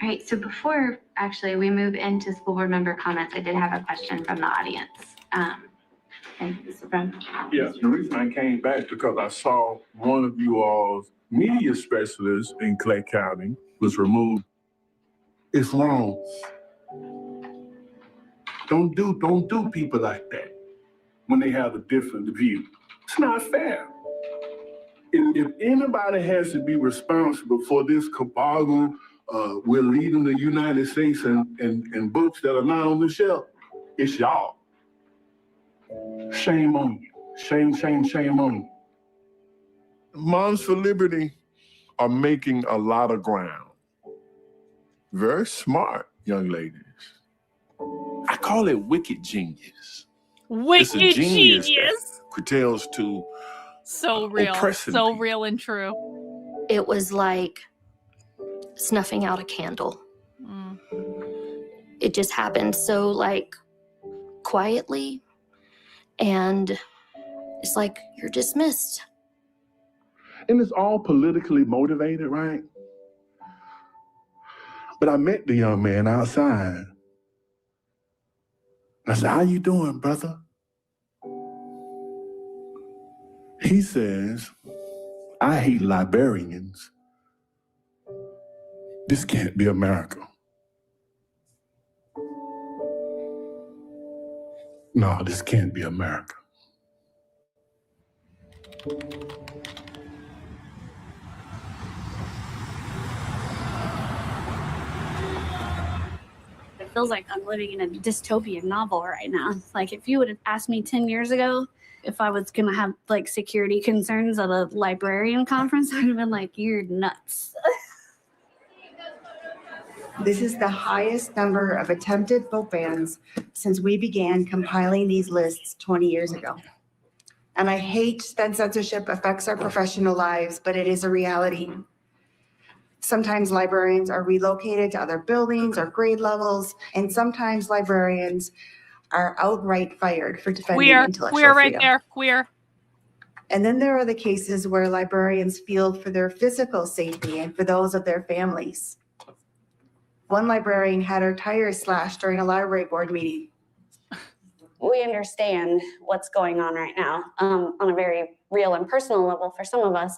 All right, so before actually we move into school board member comments, I did have a question from the audience. And this is from Yeah, the reason I came back because I saw one of you all's media specialists in Clay County was removed. It's wrong. Don't do people like that when they have a different view. It's not fair. If anybody has to be responsible for this cabal, we're leading the United States and books that are not on the shelf, it's y'all. Shame on you. Shame, shame, shame on you. Moms for Liberty are making a lot of ground. Very smart young ladies. I call it wicked genius. It's a genius that curtails to so real, oppressing so people. real and true. It was like snuffing out a candle. It just happened so like quietly, and it's like you're dismissed. And it's all politically motivated, right? But I met the young man outside, I said, how you doing, brother? He says, I hate librarians. This can't be America. No, this can't be America. It feels like I'm living in a dystopian novel right now. Like, if you would have asked me 10 years ago if I was going to have like security concerns at a librarian conference, I would have been like, you're nuts. This is the highest number of attempted book bans since we began compiling these lists 20 years ago. And I hate that censorship affects our professional lives, but it is a reality. Sometimes librarians are relocated to other buildings or grade levels, and sometimes librarians are outright fired for defending intellectual queer right freedom. there, queer. And then there are the cases where librarians feel for their physical safety and for those of their families. One librarian had her tires slashed during a library board meeting. We understand what's going on right now on a very real and personal level for some of us.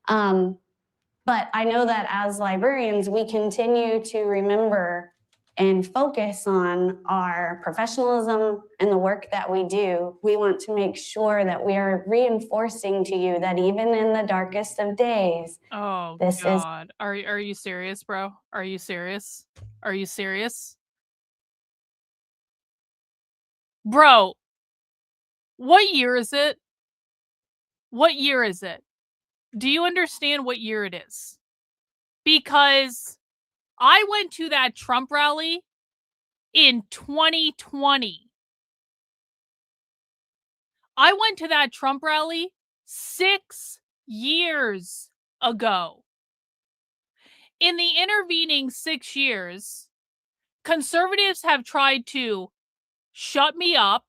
But I know that as librarians, we continue to remember and focus on our professionalism and the work that we do. We want to make sure that we are reinforcing to you that even in the darkest of days, Oh, this God. Are you serious, bro? Are you serious? Are you serious? Bro, what year is it? What year is it? Do you understand what year it is? Because I went to that Trump rally in 2020. I went to that Trump rally 6 years ago. In the intervening 6 years, conservatives have tried to shut me up,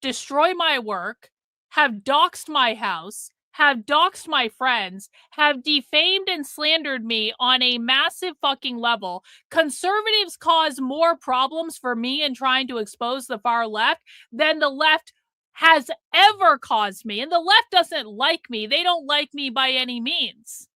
destroy my work, have doxed my house, have doxed my friends, have defamed and slandered me on a massive fucking level. Conservatives cause more problems for me in trying to expose the far left than the left has ever caused me. And the left doesn't like me. They don't like me by any means.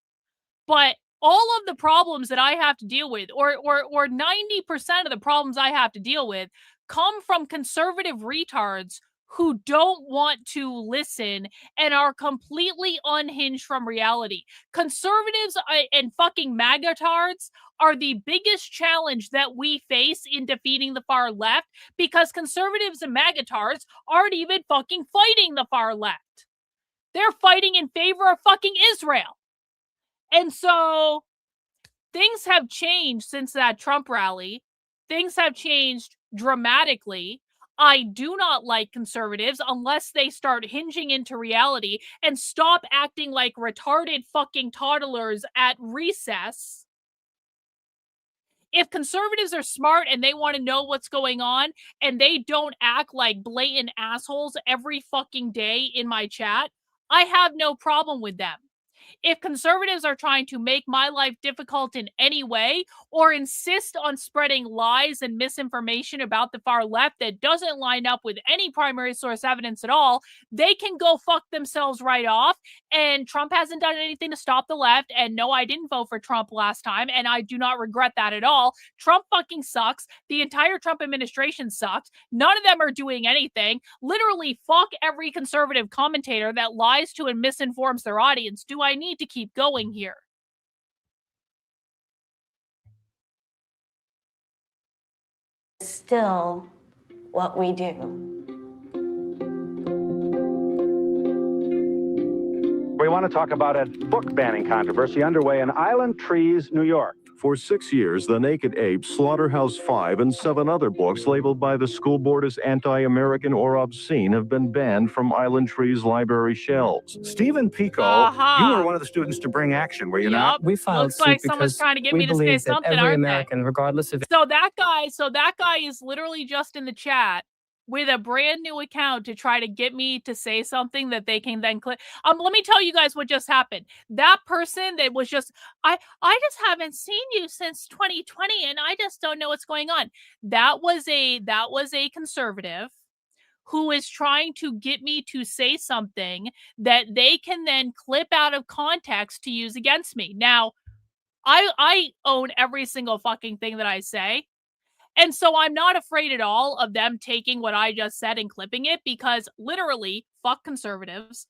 But all of the problems that I have to deal with, or 90% of the problems I have to deal with, come from conservative retards who don't want to listen and are completely unhinged from reality. Conservatives and fucking MAGA-tards are the biggest challenge that we face in defeating the far left, because conservatives and MAGA-tards aren't even fucking fighting the far left. They're fighting in favor of fucking Israel. And so things have changed since that Trump rally. Things have changed dramatically. I do not like conservatives unless they start hinging into reality and stop acting like retarded fucking toddlers at recess. If conservatives are smart and they want to know what's going on and they don't act like blatant assholes every fucking day in my chat, I have no problem with them. If conservatives are trying to make my life difficult in any way, or insist on spreading lies and misinformation about the far left that doesn't line up with any primary source evidence at all, they can go fuck themselves right off. And Trump hasn't done anything to stop the left. And no, I didn't vote for Trump last time, and I do not regret that at all. Trump fucking sucks. The entire Trump administration sucks. None of them are doing anything. Literally, fuck every conservative commentator that lies to and misinforms their audience. Do I need to keep going here? Still what we do. We want to talk about a book banning controversy underway in Island Trees, New York. For 6 years, The Naked Ape, Slaughterhouse 5, and 7 other books labeled by the school board as anti-American or obscene have been banned from Island Tree's library shelves. Stephen Pico, you were one of the students to bring action, were you not? We filed Looks suit like someone's because trying to get we me to say believe that something, every aren't they? American, regardless of So that guy is literally just in the chat with a brand new account to try to get me to say something that they can then click. Let me tell you guys what just happened. That person that was just, I just haven't seen you since 2020 and I just don't know what's going on. That was a conservative who is trying to get me to say something that they can then clip out of context to use against me. Now, I own every single fucking thing that I say. And so I'm not afraid at all of them taking what I just said and clipping it, because literally, fuck conservatives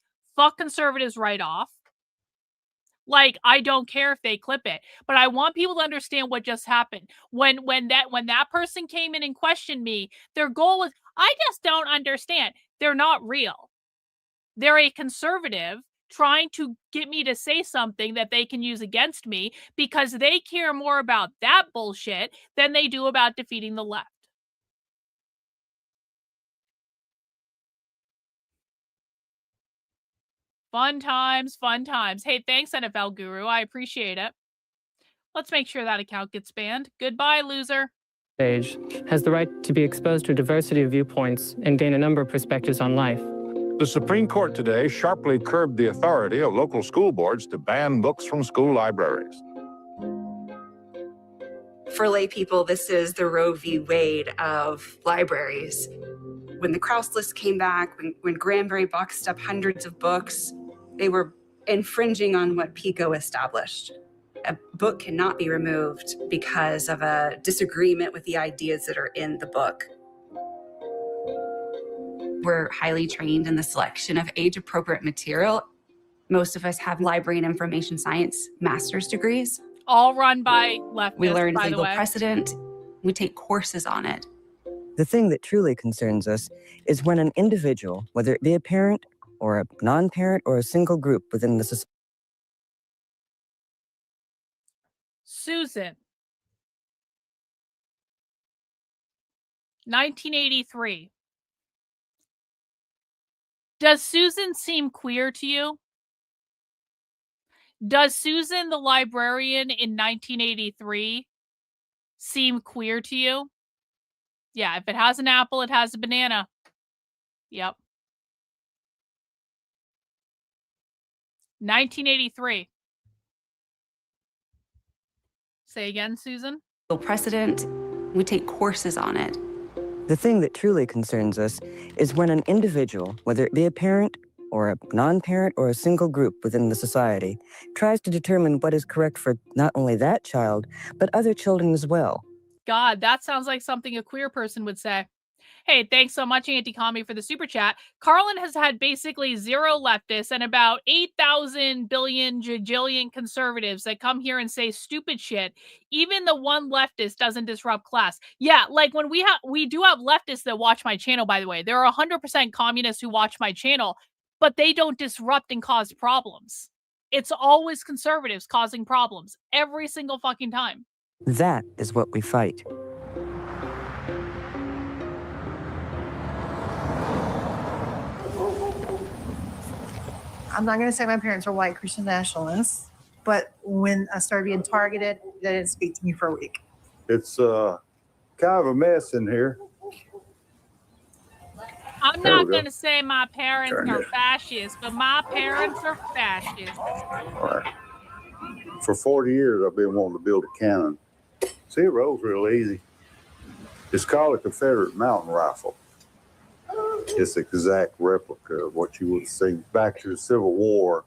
right off. Like, I don't care if they clip it, but I want people to understand what just happened. When that person came in and questioned me, their goal was, I just don't understand. They're not real. They're a conservative trying to get me to say something that they can use against me because they care more about that bullshit than they do about defeating the left. Fun times, fun times. Hey, thanks, NFL Guru. I appreciate it. Let's make sure that account gets banned. Goodbye, loser. Age has the right to be exposed to a diversity of viewpoints and gain a number of perspectives on life. The Supreme Court today sharply curbed the authority of local school boards to ban books from school libraries. For lay people, this is the Roe v. Wade of libraries. When the Krauss list came back, when Granbury boxed up hundreds of books, they were infringing on what PICO established. A book cannot be removed because of a disagreement with the ideas that are in the book. We're highly trained in the selection of age-appropriate material. Most of us have library and information science master's degrees. All run by leftists, We learn by the legal way. precedent. We take courses on it. The thing that truly concerns us is when an individual, whether it be a parent or a non-parent or a single group within the society. Susan. 1983. Does Susan seem queer to you? Does Susan the librarian in 1983 seem queer to you? Yeah, if it has an apple, it has a banana. Yep. 1983. Say again, Susan. Legal precedent. We take courses on it. The thing that truly concerns us is when an individual, whether it be a parent or a non-parent or a single group within the society, tries to determine what is correct for not only that child, but other children as well. God, that sounds like something a queer person would say. Hey, thanks so much, Anti-Commie, for the super chat. Karlyn has had basically zero leftists and about 8,000 billion jajillion conservatives that come here and say stupid shit. Even the one leftist doesn't disrupt class. Yeah, like when we do have leftists that watch my channel, by the way. There are 100% communists who watch my channel, but they don't disrupt and cause problems. It's always conservatives causing problems every single fucking time. That is what we fight. I'm not going to say my parents were white Christian nationalists, but when I started being targeted, they didn't speak to me for a week. It's kind of a mess in here. I'm not going to say my parents are fascists, but my parents are fascists. All right. For 40 years, I've been wanting to build a cannon. See, it rolls real easy. It's called a Confederate mountain rifle. It's an exact replica of what you would see back to the Civil War.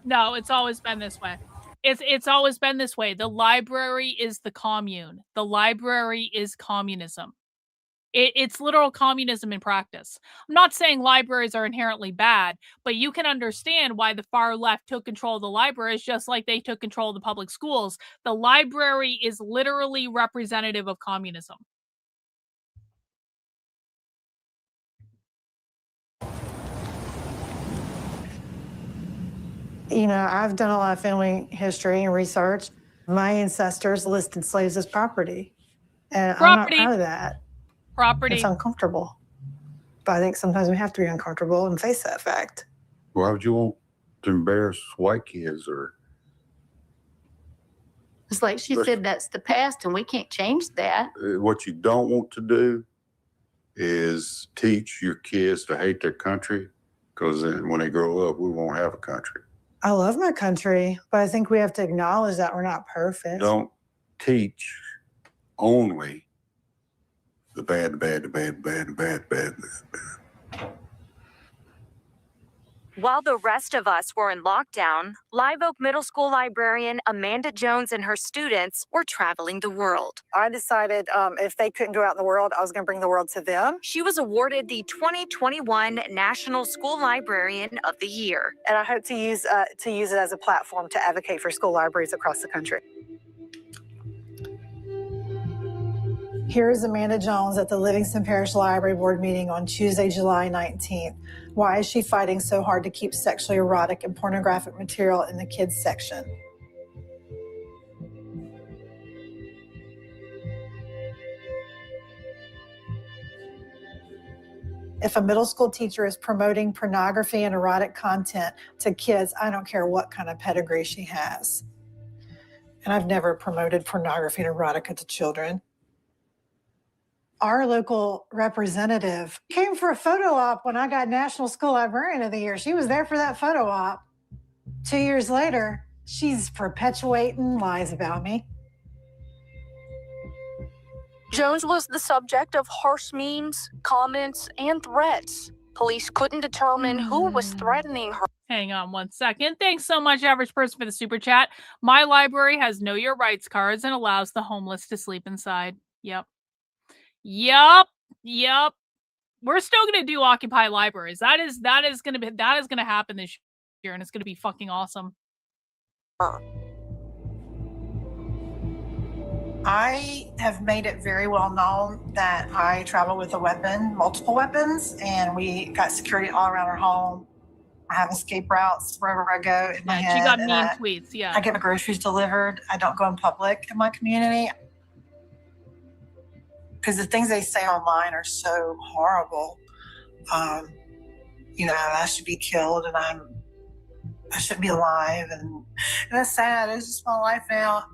No, it's always been this way. It's always been this way. The library is the commune. The library is communism. It's literal communism in practice. I'm not saying libraries are inherently bad, but you can understand why the far left took control of the libraries just like they took control of the public schools. The library is literally representative of communism. You know, I've done a lot of family history and research. My ancestors listed slaves as property, and I'm not proud of that. Property. It's uncomfortable. But I think sometimes we have to be uncomfortable and face that fact. Why would you want to embarrass white kids or? It's like she said, that's the past and we can't change that. What you don't want to do is teach your kids to hate their country, because then when they grow up, we won't have a country. I love my country, but I think we have to acknowledge that we're not perfect. Don't teach only the bad, the bad, the bad, the bad, the bad, the bad, the bad. While the rest of us were in lockdown, Live Oak Middle School librarian Amanda Jones and her students were traveling the world. I decided if they couldn't go out in the world, I was going to bring the world to them. She was awarded the 2021 National School Librarian of the Year. And I hope to use it as a platform to advocate for school libraries across the country. Here's Amanda Jones at the Livingston Parish Library Board meeting on Tuesday, July 19th. Why is she fighting so hard to keep sexually erotic and pornographic material in the kids section? If a middle school teacher is promoting pornography and erotic content to kids, I don't care what kind of pedigree she has. And I've never promoted pornography and erotica to children. Our local representative came for a photo op when I got National School Librarian of the Year. She was there for that photo op. 2 years later, she's perpetuating lies about me. Jones was the subject of harsh memes, comments, and threats. Police couldn't determine who was threatening her. Hang on one second. Thanks so much, average person, for the super chat. My library has Know Your Rights cards and allows the homeless to sleep inside. Yep. We're still gonna do Occupy Libraries. That is gonna happen this year, and it's gonna be fucking awesome. I have made it very well known that I travel with a weapon, multiple weapons, and we got security all around our home. I have escape routes wherever I go in my head. She got mean tweets, yeah. I get my groceries delivered. I don't go in public in my community, because the things they say online are so horrible. I should be killed and I shouldn't be alive, and that's sad. It's just my life now.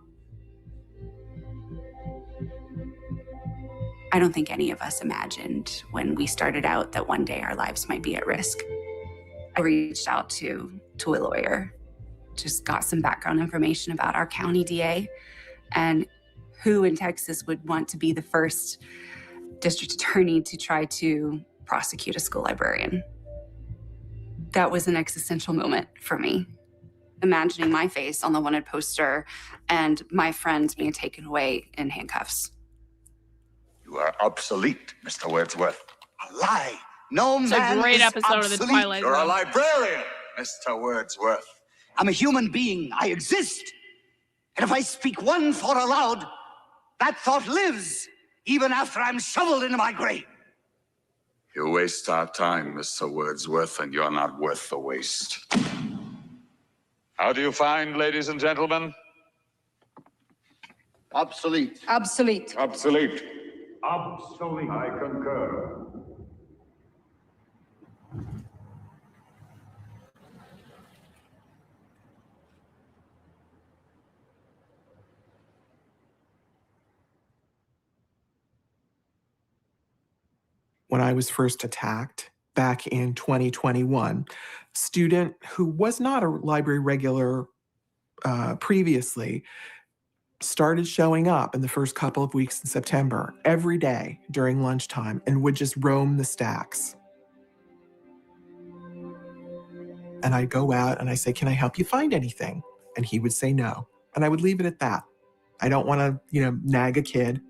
I don't think any of us imagined when we started out that one day our lives might be at risk. I reached out to a lawyer, just got some background information about our county DA and who in Texas would want to be the first district attorney to try to prosecute a school librarian. That was an existential moment for me. Imagining my face on the wanted poster and my friends being taken away in handcuffs. You are obsolete, Mr. Wordsworth. A lie. No It's man a great is episode of the obsolete. Twilight You're a Zone. librarian, Mr. Wordsworth. I'm a human being. I exist. And if I speak one thought aloud, that thought lives, even after I'm shoveled into my grave. You waste our time, Mr. Wordsworth, and you're not worth the waste. How do you find, ladies and gentlemen? Obsolete. Obsolete. Obsolete. Obsolete. I concur. When I was first attacked back in 2021, a student who was not a library regular previously started showing up in the first couple of weeks in September every day during lunchtime and would just roam the stacks. And I'd go out and I say, "Can I help you find anything?" And he would say no. And I would leave it at that. I don't want to, nag a kid.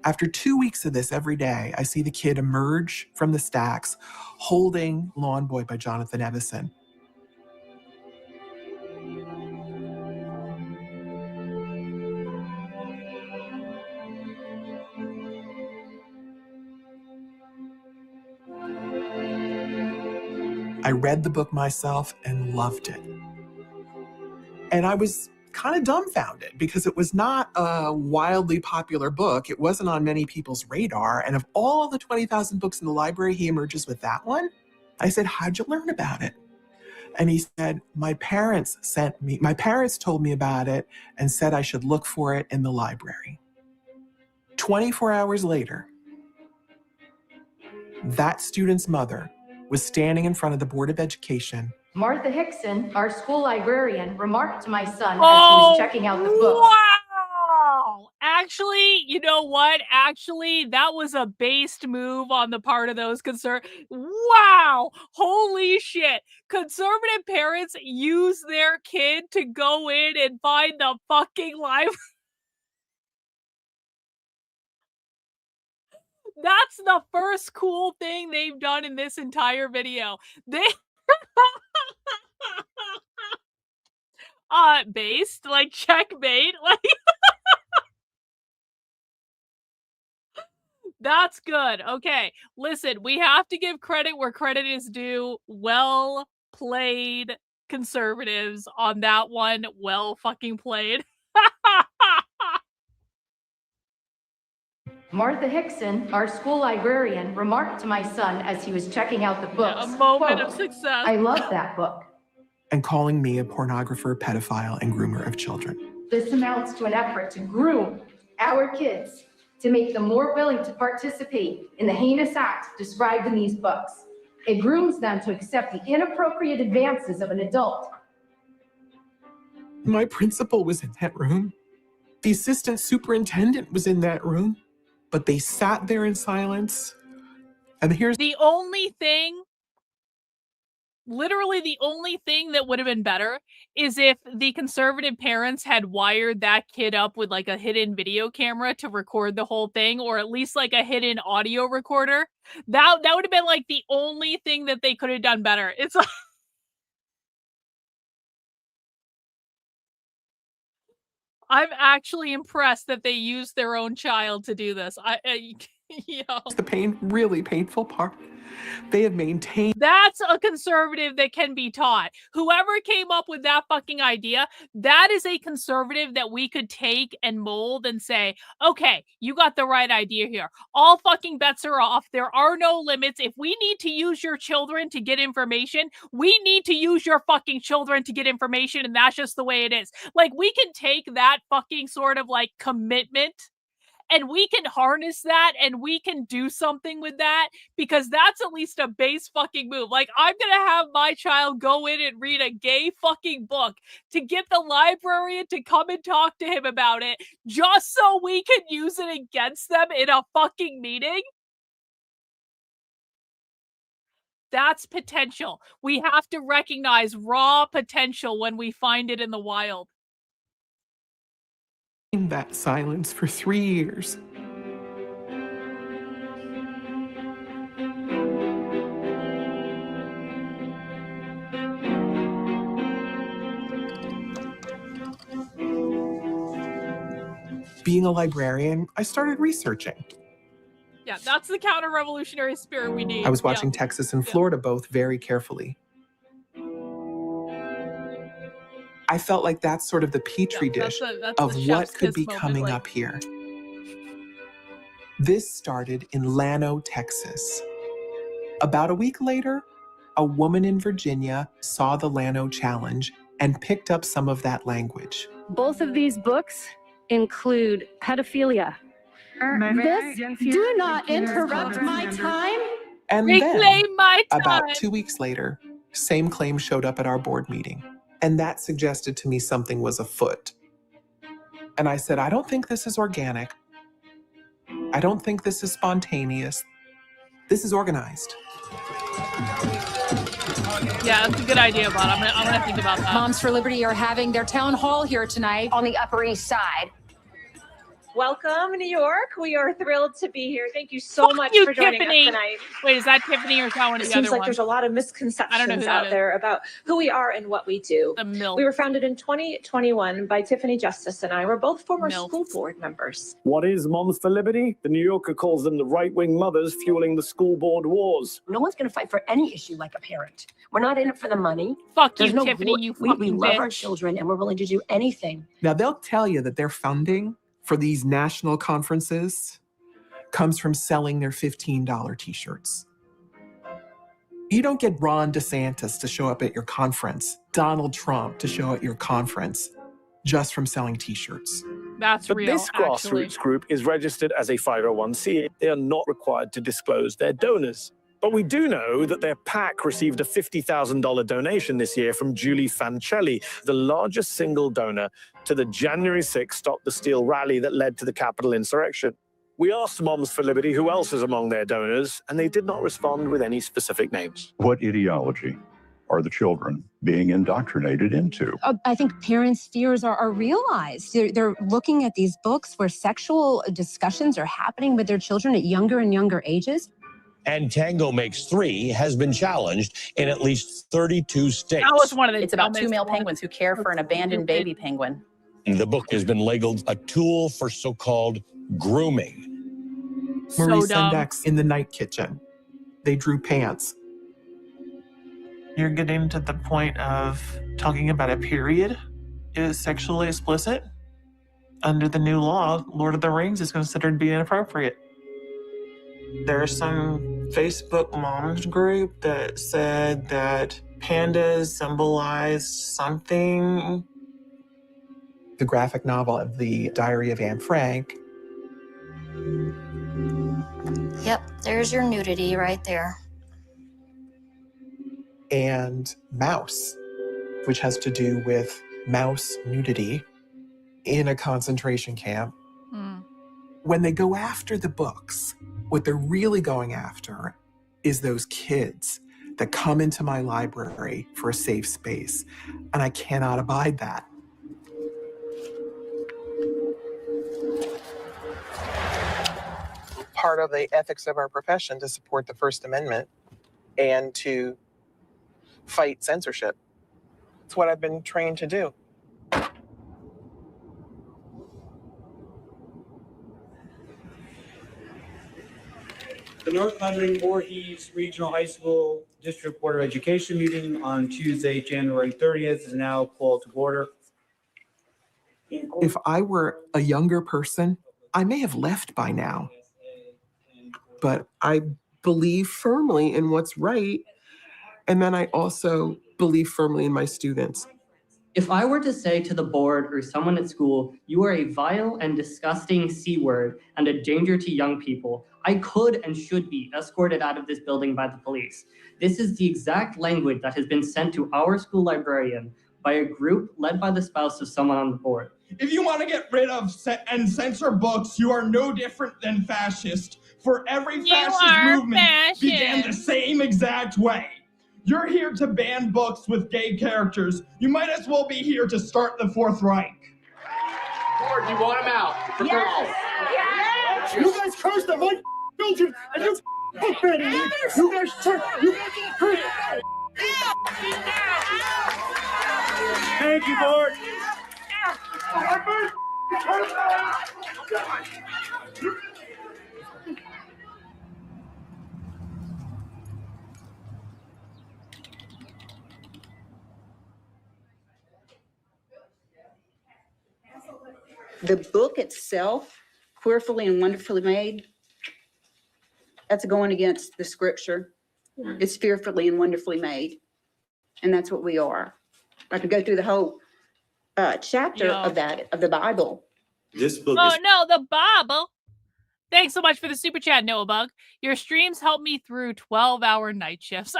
After 2 weeks of this every day, I see the kid emerge from the stacks holding Lawn Boy by Jonathan Evison. I read the book myself and loved it. And I was kind of dumbfounded because it was not a wildly popular book. It wasn't on many people's radar. And of all the 20,000 books in the library, he emerges with that one. I said, "How'd you learn about it?" And he said, my parents told me about it and said I should look for it in the library. 24 hours later, that student's mother was standing in front of the Board of Education. Martha Hickson, our school librarian, remarked to my son as he was checking out the books. Wow! Actually, you know what? Actually, that was a based move on the part of those Wow! Holy shit! Conservative parents use their kid to go in and find the fucking library. That's the first cool thing they've done in this entire video. They based, like checkmate, like that's good. Okay, listen, we have to give credit where credit is due. Well played, conservatives, on that one. Well fucking played. Martha Hickson, our school librarian, remarked to my son as he was checking out the books. A moment quote, of success. I love that book. And calling me a pornographer, pedophile, and groomer of children. This amounts to an effort to groom our kids to make them more willing to participate in the heinous acts described in these books. It grooms them to accept the inappropriate advances of an adult. My principal was in that room. The assistant superintendent was in that room. But they sat there in silence. And here's the only thing, literally the only thing that would have been better is if the conservative parents had wired that kid up with like a hidden video camera to record the whole thing, or at least like a hidden audio recorder. That would have been like the only thing that they could have done better. It's like I'm actually impressed that they used their own child to do this. the pain, really painful part. They have maintained. That's a conservative that can be taught. Whoever came up with that fucking idea, that is a conservative that we could take and mold and say, okay, you got the right idea here. All fucking bets are off. There are no limits. If we need to use your children to get information, we need to use your fucking children to get information, and that's just the way it is. Like, we can take that fucking sort of like commitment and we can harness that and we can do something with that, because that's at least a base fucking move. Like, I'm gonna have my child go in and read a gay fucking book to get the librarian to come and talk to him about it just so we can use it against them in a fucking meeting. That's potential. We have to recognize raw potential when we find it in the wild. In that silence for 3 years. Being a librarian, I started researching. Yeah, that's the counter-revolutionary spirit we need. I was watching Texas and Florida both very carefully. I felt like that's sort of the petri dish of what could be coming up here. This started in Llano, Texas. About a week later, a woman in Virginia saw the Llano Challenge and picked up some of that language. Both of these books include pedophilia. Do not interrupt my time. And Reclaim my time. About 2 weeks later, same claim showed up at our board meeting. And that suggested to me something was afoot. And I said, I don't think this is organic. I don't think this is spontaneous. This is organized. Yeah, that's a good idea, Bob. I'm gonna think about that. Moms for Liberty are having their town hall here tonight on the Upper East Side. Welcome, New York. We are thrilled to be here. Thank you so much for joining Tiffany. us tonight. Wait, is that Tiffany or is that one of It the seems other like ones? there's a lot of misconceptions out there about who we are and what we do. We were founded in 2021 by Tiffany Justice and I. We're both former school board members. What is Moms for Liberty? The New Yorker calls them the right-wing mothers fueling the school board wars. No one's going to fight for any issue like a parent. We're not in it for the money. Fuck There's you, no Tiffany, you we fucking love our bitch. children and we're willing to do anything. Now, they'll tell you that their funding for these national conferences comes from selling their $15 t-shirts. You don't get Ron DeSantis to show up at your conference, Donald Trump to show at your conference, just from selling t-shirts. That's But real, this actually. grassroots group is registered as a 501c. They are not required to disclose their donors. But we do know that their PAC received a $50,000 donation this year from Julie Fancelli, the largest single donor to the January 6th Stop the Steal rally that led to the Capitol insurrection. We asked Moms for Liberty who else is among their donors, and they did not respond with any specific names. What ideology are the children being indoctrinated into? I think parents' fears are realized. They're looking at these books where sexual discussions are happening with their children at younger and younger ages. And Tango Makes Three has been challenged in at least 32 states. That was one of the It's about two male penguins who care for an abandoned baby penguin. The book has been labeled a tool for so-called grooming. Marie Sendex in the night kitchen. They drew pants. You're getting to the point of talking about a period is sexually explicit. Under the new law, Lord of the Rings is considered to be inappropriate. There's some Facebook moms group that said that pandas symbolize something. The graphic novel of the Diary of Anne Frank. Yep, there's your nudity right there. And Mouse, which has to do with mouse nudity in a concentration camp. When they go after the books, what they're really going after is those kids that come into my library for a safe space, and I cannot abide that. Part of the ethics of our profession to support the First Amendment and to fight censorship. It's what I've been trained to do. The North Conway Voorhees Regional High School District Board of Education meeting on Tuesday, January 30th is now called to order. If I were a younger person, I may have left by now. But I believe firmly in what's right. And then I also believe firmly in my students. If I were to say to the board or someone at school, you are a vile and disgusting C word and a danger to young people, I could and should be escorted out of this building by the police. This is the exact language that has been sent to our school librarian by a group led by the spouse of someone on the board. If you want to get rid of and censor books, you are no different than fascist. For every fascist movement began the same exact way. You're here to ban books with gay characters. You might as well be here to start the Fourth Reich. Board, you want him out. Yes! Yes! You guys cursed the white children and you book banning. You guys cursed. Thank you, board. The book itself, Queerfully and Wonderfully Made, that's going against the scripture. It's fearfully and wonderfully made. And that's what we are. I could go through the whole chapter of the Bible. This book Oh no, the Bible. Thanks so much for the super chat, Noah Bug. Your streams help me through 12-hour night shifts.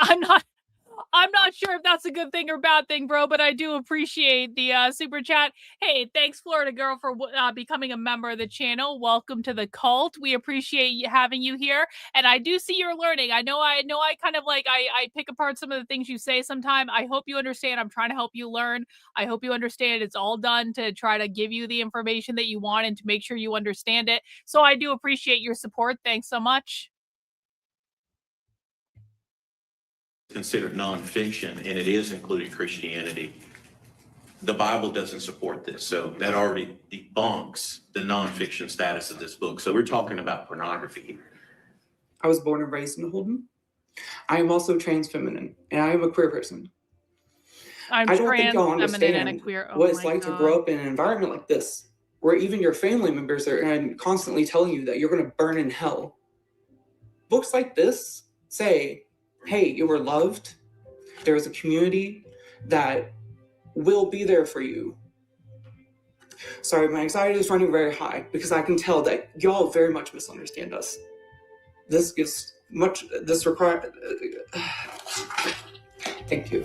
I'm not sure if that's a good thing or bad thing, bro, but I do appreciate the super chat. Hey, thanks, Florida Girl, for becoming a member of the channel. Welcome to the cult. We appreciate having you here, and I do see you're learning. I know I kind of like I pick apart some of the things you say sometime. I hope you understand. I'm trying to help you learn. I hope you understand it's all done to try to give you the information that you want and to make sure you understand it. So I do appreciate your support. Thanks so much. Considered nonfiction, and it is including Christianity. The Bible doesn't support this, so that already debunks the nonfiction status of this book. So we're talking about pornography here. I was born and raised in Holden. I am also trans feminine, and I am a queer person. I don't think y'all trans, feminine, and a understand queer. Oh what it's my like God. to grow up in an environment like this, where even your family members are constantly telling you that you're going to burn in hell. Books like this say, hey, you were loved. There's a community that will be there for you. Sorry, my anxiety is running very high because I can tell that y'all very much misunderstand us. This gives much, this require, thank you.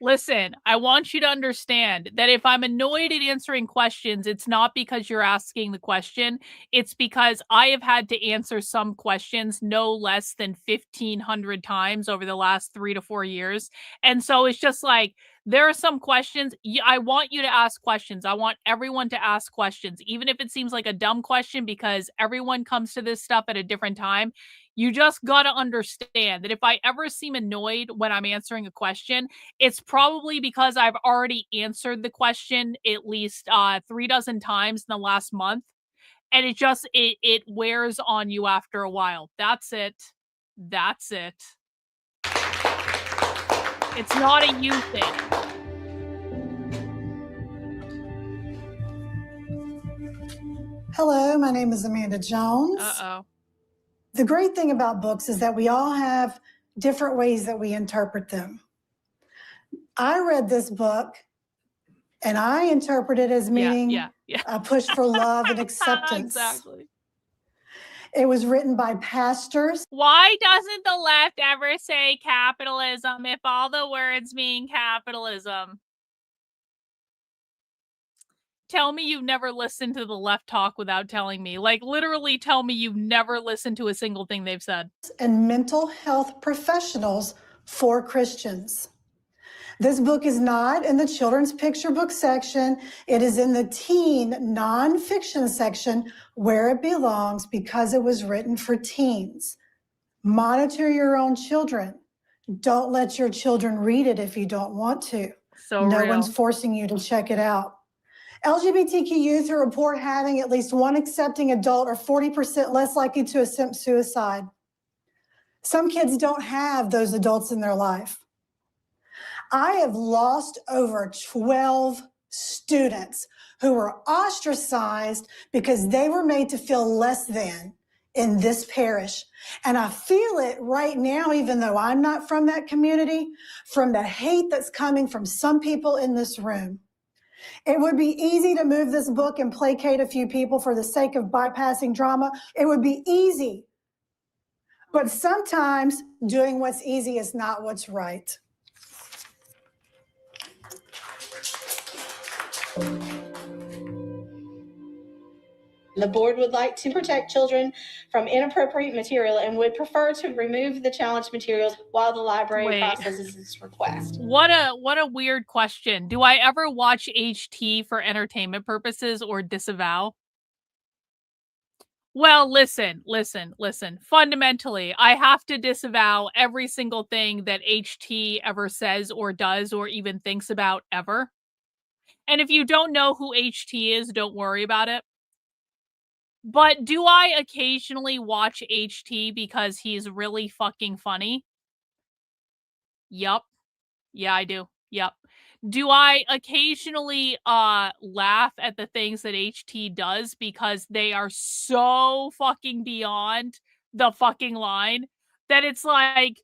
Listen, I want you to understand that if I'm annoyed at answering questions, it's not because you're asking the question. It's because I have had to answer some questions no less than 1,500 times over the last 3 to 4 years. And so it's just like, there are some questions. I want you to ask questions. I want everyone to ask questions, even if it seems like a dumb question, because everyone comes to this stuff at a different time. You just got to understand that if I ever seem annoyed when I'm answering a question, it's probably because I've already answered the question at least 3 dozen times in the last month. And it just, it wears on you after a while. That's it. That's it. It's not a you thing. Hello, my name is Amanda Jones. Uh-oh. The great thing about books is that we all have different ways that we interpret them. I read this book and I interpret it as meaning a push for love and acceptance. Exactly. It was written by pastors. Why doesn't the left ever say capitalism if all the words mean capitalism? Tell me you've never listened to the left talk without telling me. Like, literally tell me you've never listened to a single thing they've said. And mental health professionals for Christians. This book is not in the children's picture book section. It is in the teen nonfiction section where it belongs because it was written for teens. Monitor your own children. Don't let your children read it if you don't want to. No one's forcing you to check it out. LGBTQ youth who report having at least one accepting adult are 40% less likely to attempt suicide. Some kids don't have those adults in their life. I have lost over 12 students who were ostracized because they were made to feel less than in this parish. And I feel it right now, even though I'm not from that community, from the hate that's coming from some people in this room. It would be easy to move this book and placate a few people for the sake of bypassing drama. It would be easy. But sometimes doing what's easy is not what's right. The board would like to protect children from inappropriate material and would prefer to remove the challenged materials while the library processes this request. What a weird question. Do I ever watch HT for entertainment purposes or disavow? Well, listen. Fundamentally, I have to disavow every single thing that HT ever says or does or even thinks about ever. And if you don't know who HT is, don't worry about it. But do I occasionally watch HT because he's really fucking funny? Yup. Yeah, I do. Yup. Do I occasionally laugh at the things that HT does because they are so fucking beyond the fucking line that it's like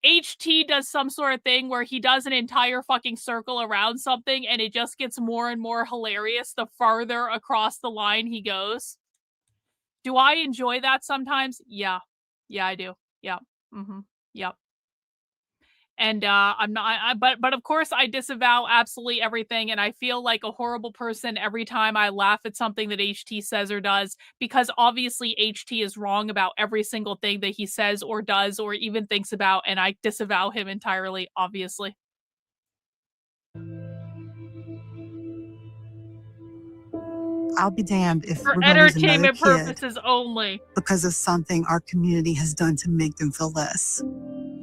HT does some sort of thing where he does an entire fucking circle around something and it just gets more and more hilarious the farther across the line he goes? Do I enjoy that sometimes? Yeah. Yeah, I do. Yeah. Mm-hmm. Yep. And I'm not, but of course I disavow absolutely everything. And I feel like a horrible person every time I laugh at something that HT says or does, because obviously HT is wrong about every single thing that he says or does or even thinks about. And I disavow him entirely, obviously. I'll be damned if for we're going to lose another entertainment kid purposes only. because of something our community has done to make them feel less.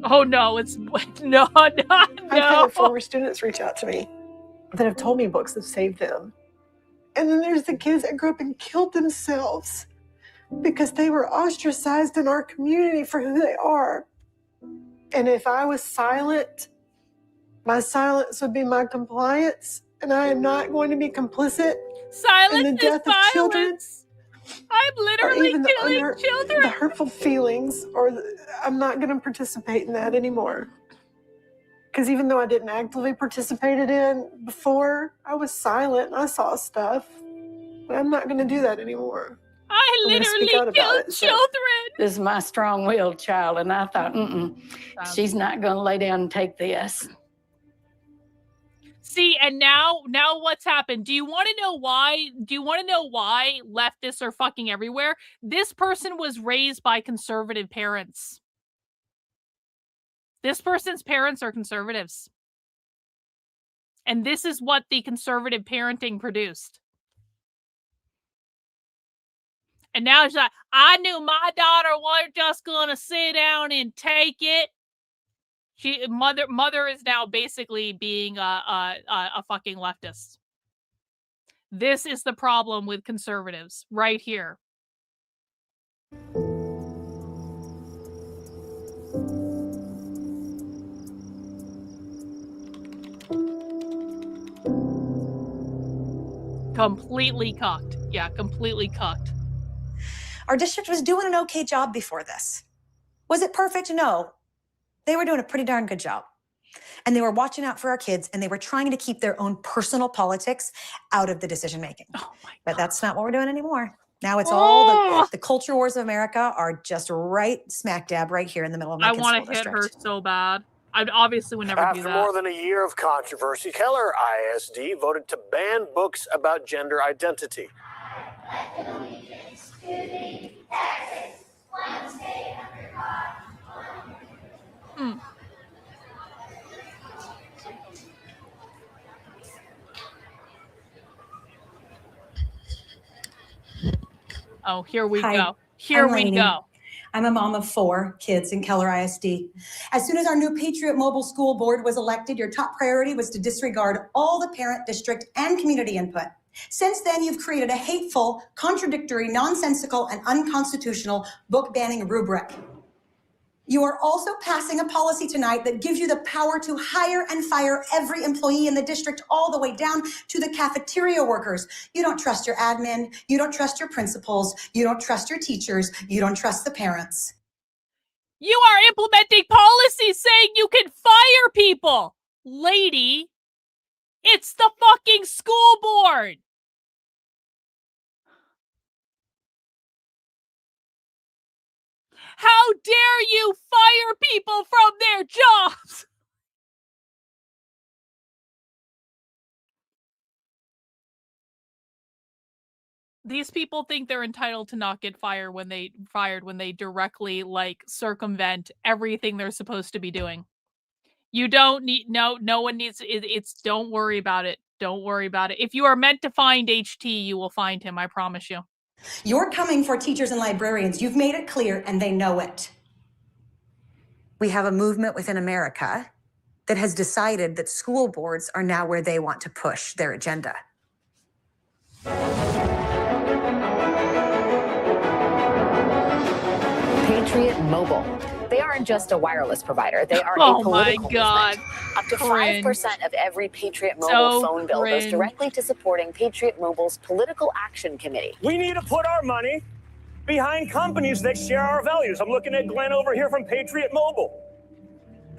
Oh no, it's no. I've had former students reach out to me that have told me books have saved them. And then there's the kids that grew up and killed themselves because they were ostracized in our community for who they are. And if I was silent, my silence would be my compliance, and I am not going to be complicit in the death of children. I'm literally killing children. The hurtful feelings, I'm not going to participate in that anymore. Because even though I didn't actively participate in before, I was silent and I saw stuff. But I'm not going to do that anymore. I literally killed children. This is my strong-willed child, and I thought, she's not going to lay down and take this. See, and now what's happened? Do you want to know why? Do you want to know why leftists are fucking everywhere? This person was raised by conservative parents. This person's parents are conservatives. And this is what the conservative parenting produced. And now she's like, I knew my daughter wasn't just going to sit down and take it. Mother is now basically being a fucking leftist. This is the problem with conservatives right here. Completely cucked. Yeah, completely cucked. Our district was doing an okay job before this. Was it perfect? No. They were doing a pretty darn good job. And they were watching out for our kids, and they were trying to keep their own personal politics out of the decision making. Oh my God. But that's not what we're doing anymore. Now it's all the culture wars of America are just right smack dab right here in the middle of Lincoln School I want to hit her so bad. I obviously would never do that. After more than a year of controversy, Keller ISD voted to ban books about gender identity. Oh, here we Hi, go. Here I'm we Lainey. go. I'm a mom of 4 kids in Keller ISD. As soon as our new Patriot Mobile School Board was elected, your top priority was to disregard all the parent, district, and community input. Since then, you've created a hateful, contradictory, nonsensical, and unconstitutional book banning rubric. You are also passing a policy tonight that gives you the power to hire and fire every employee in the district all the way down to the cafeteria workers. You don't trust your admin. You don't trust your principals. You don't trust your teachers. You don't trust the parents. You are implementing policies saying you can fire people. Lady, it's the fucking school board. How dare you fire people from their jobs? These people think they're entitled to not get fired when they directly circumvent everything they're supposed to be doing. You don't need no one needs it's don't worry about it. Don't worry about it. If you are meant to find HT, you will find him, I promise you. You're coming for teachers and librarians. You've made it clear, and they know it. We have a movement within America that has decided that school boards are now where they want to push their agenda. Patriot Mobile. They aren't just a wireless provider. They are Oh a political my God. movement. Up to Cringe. 5% of every Patriot Mobile So phone bill goes cringe. directly to supporting Patriot Mobile's Political Action Committee. We need to put our money behind companies that share our values. I'm looking at Glenn over here from Patriot Mobile.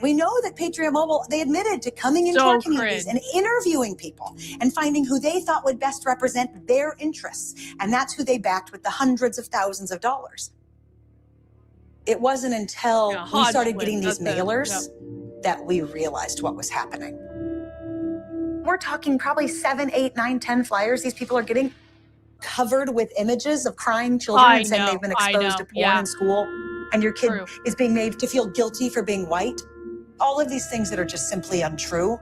We know that Patriot Mobile, they admitted to coming into So our communities cringe. and interviewing people and finding who they thought would best represent their interests. And that's who they backed with the hundreds of thousands of dollars. It wasn't until we Hodgkin, started getting these that's it. mailers that we realized what was happening. We're talking probably 7, 8, 9, 10 flyers these people are getting covered with images of crying children I and saying know, they've been I exposed know, to porn yeah. in school, and your kid True. is being made to feel guilty for being white. All of these things that are just simply untrue.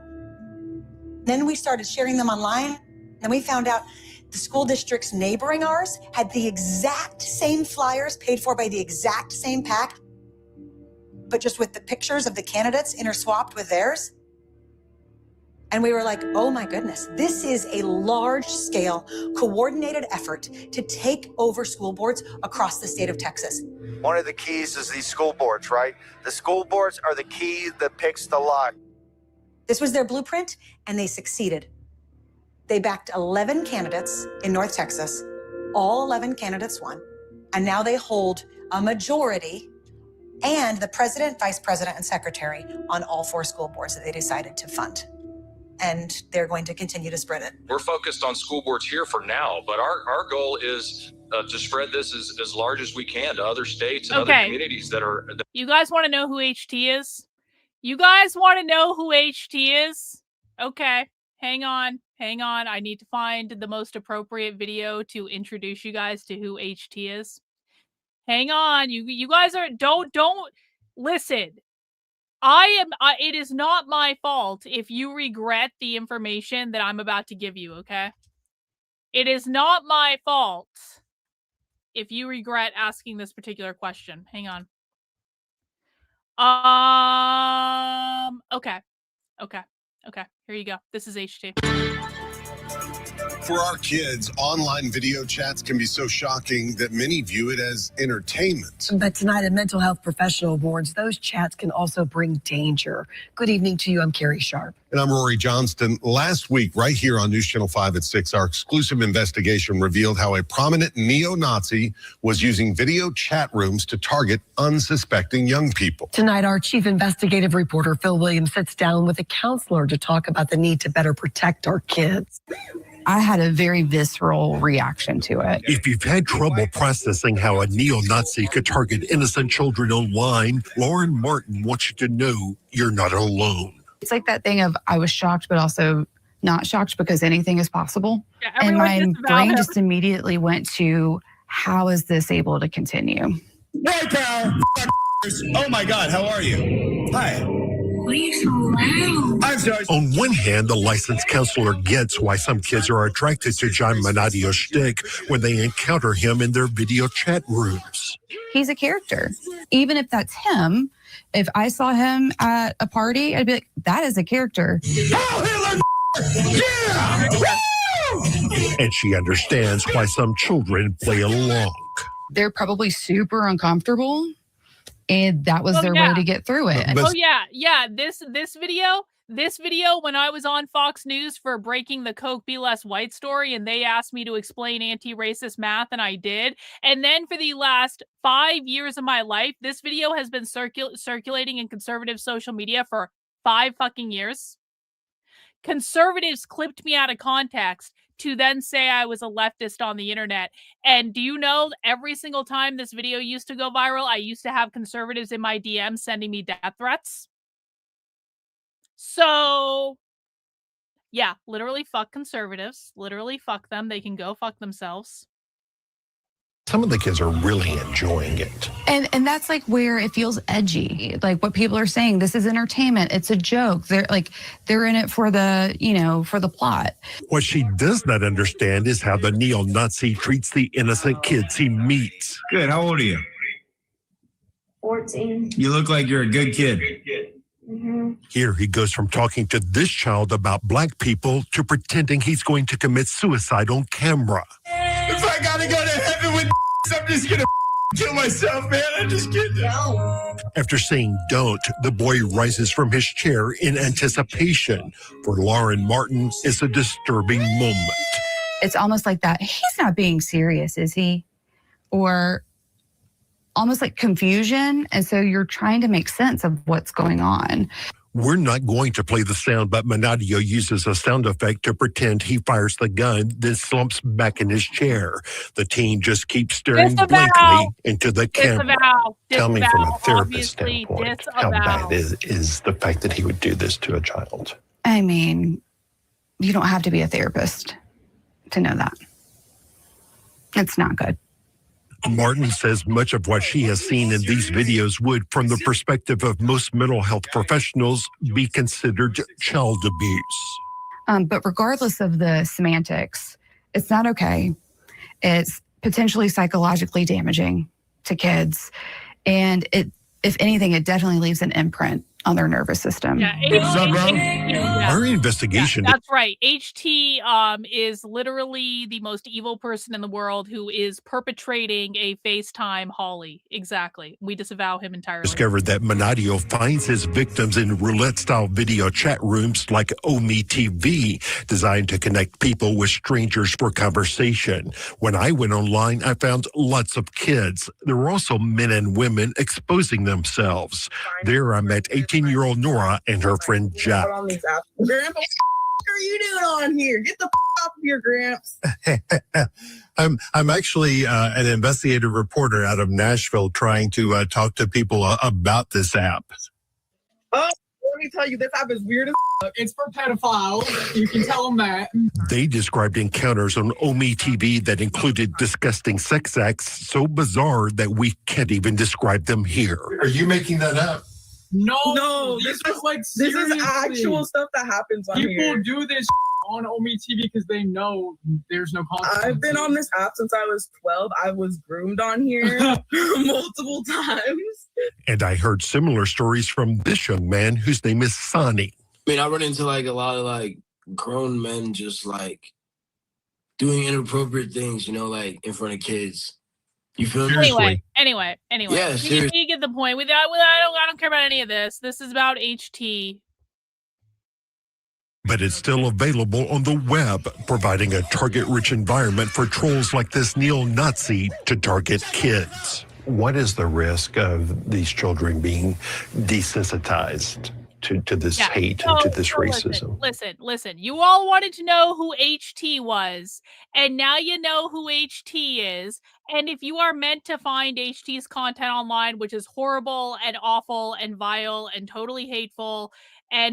Then we started sharing them online, and we found out the school districts neighboring ours had the exact same flyers paid for by the exact same PAC, but just with the pictures of the candidates interswapped with theirs. And we were like, oh my goodness, this is a large-scale, coordinated effort to take over school boards across the state of Texas. One of the keys is these school boards, right? The school boards are the key that picks the lock. This was their blueprint, and they succeeded. They backed 11 candidates in North Texas. All 11 candidates won. And now they hold a majority and the president, vice president, and secretary on all 4 school boards that they decided to fund. And they're going to continue to spread it. We're focused on school boards here for now, but our goal is to spread this as large as we can to other states and other communities that are... You guys want to know who HT is? You guys want to know who HT is? Okay, hang on. I need to find the most appropriate video to introduce you guys to who HT is. Hang on. You guys are... Don't... Listen. It is not my fault if you regret the information that I'm about to give you, okay? It is not my fault if you regret asking this particular question. Hang on. Okay. Here you go. This is HT. For our kids, online video chats can be so shocking that many view it as entertainment. But tonight at Mental Health Professional Awards, those chats can also bring danger. Good evening to you. I'm Carrie Sharp. And I'm Rory Johnston. Last week, right here on News Channel 5 at 6, our exclusive investigation revealed how a prominent neo-Nazi was using video chat rooms to target unsuspecting young people. Tonight, our chief investigative reporter, Phil Williams, sits down with a counselor to talk about the need to better protect our kids. I had a very visceral reaction to it. If you've had trouble processing how a neo-Nazi could target innocent children online, Lauren Martin wants you to know you're not alone. It's like that thing of I was shocked, but also not shocked because anything is possible. Yeah, and my brain just immediately went to, how is this able to continue? White power! Oh my God, how are you? Hi. Why are you so loud? I'm sorry. On one hand, the licensed counselor gets why some kids are attracted to John Manadio's shtick when they encounter him in their video chat rooms. He's a character. Even if that's him, if I saw him at a party, I'd be like, that is a character. Yeah! And she understands why some children play along. They're probably super uncomfortable. And that was their way to get through it. This video, when I was on Fox News for Breaking the Coke Be Less White story, and they asked me to explain anti-racist math, and I did. And then for the last 5 years of my life, this video has been circulating in conservative social media for 5 fucking years. Conservatives clipped me out of context to then say I was a leftist on the internet. And do you know, every single time this video used to go viral, I used to have conservatives in my DMs sending me death threats. So, yeah, literally fuck conservatives. Literally fuck them. They can go fuck themselves. Some of the kids are really enjoying it. And that's like where it feels edgy. Like what people are saying, this is entertainment. It's a joke. They're in it for for the plot. What she does not understand is how the neo-Nazi treats the innocent kids he meets. Good. How old are you? 14. You look like you're a good kid. Mm-hmm. Here he goes from talking to this child about black people to pretending he's going to commit suicide on camera. If I gotta go to heaven with I'm just gonna kill myself, man. I'm just kidding. No. After saying don't, the boy rises from his chair in anticipation. For Lauren Martin, it's a disturbing moment. It's almost like that. He's not being serious, is he? Or almost like confusion. And so you're trying to make sense of what's going on. We're not going to play the sound, but Manadio uses a sound effect to pretend he fires the gun, then slumps back in his chair. The teen just keeps staring blankly into the camera. Tell me from a therapist standpoint, how bad is the fact that he would do this to a child? I mean, you don't have to be a therapist to know that. It's not good. Martin says much of what she has seen in these videos would, from the perspective of most mental health professionals, be considered child abuse. But regardless of the semantics, it's not okay. It's potentially psychologically damaging to kids. And if anything, it definitely leaves an imprint on their nervous system. Yeah, Our investigation. That's right. HT is literally the most evil person in the world who is perpetrating a FaceTime Holly. Exactly. We disavow him entirely. Discovered that Manadio finds his victims in roulette-style video chat rooms like Omi TV, designed to connect people with strangers for conversation. When I went online, I found lots of kids. There were also men and women exposing themselves. There I met 18-year-old Nora and her friend Jack. Grandpa, what are you doing on here? Get the off of your Gramps. I'm actually an investigative reporter out of Nashville trying to talk to people about this app. Oh, let me tell you, this app is weird as It's for pedophiles. You can tell them that. They described encounters on Omi TV that included disgusting sex acts so bizarre that we can't even describe them here. Are you making that up? No, this is actual stuff that happens on here. People do this on Omi TV because they know there's no consequences. I've been on this app since I was 12. I was groomed on here multiple times. And I heard similar stories from this young man whose name is Sonny. I mean, I run into a lot of grown men just doing inappropriate things, in front of kids. You feel me? Anyway. Yeah, you get the point. I don't care about any of this. This is about HT. But it's still available on the web, providing a target-rich environment for trolls like this neo-Nazi to target kids. What is the risk of these children being desensitized to this hate and to this racism? Listen. You all wanted to know who HT was, and now you know who HT is. And if you are meant to find HT's content online, which is horrible and awful and vile and totally hateful,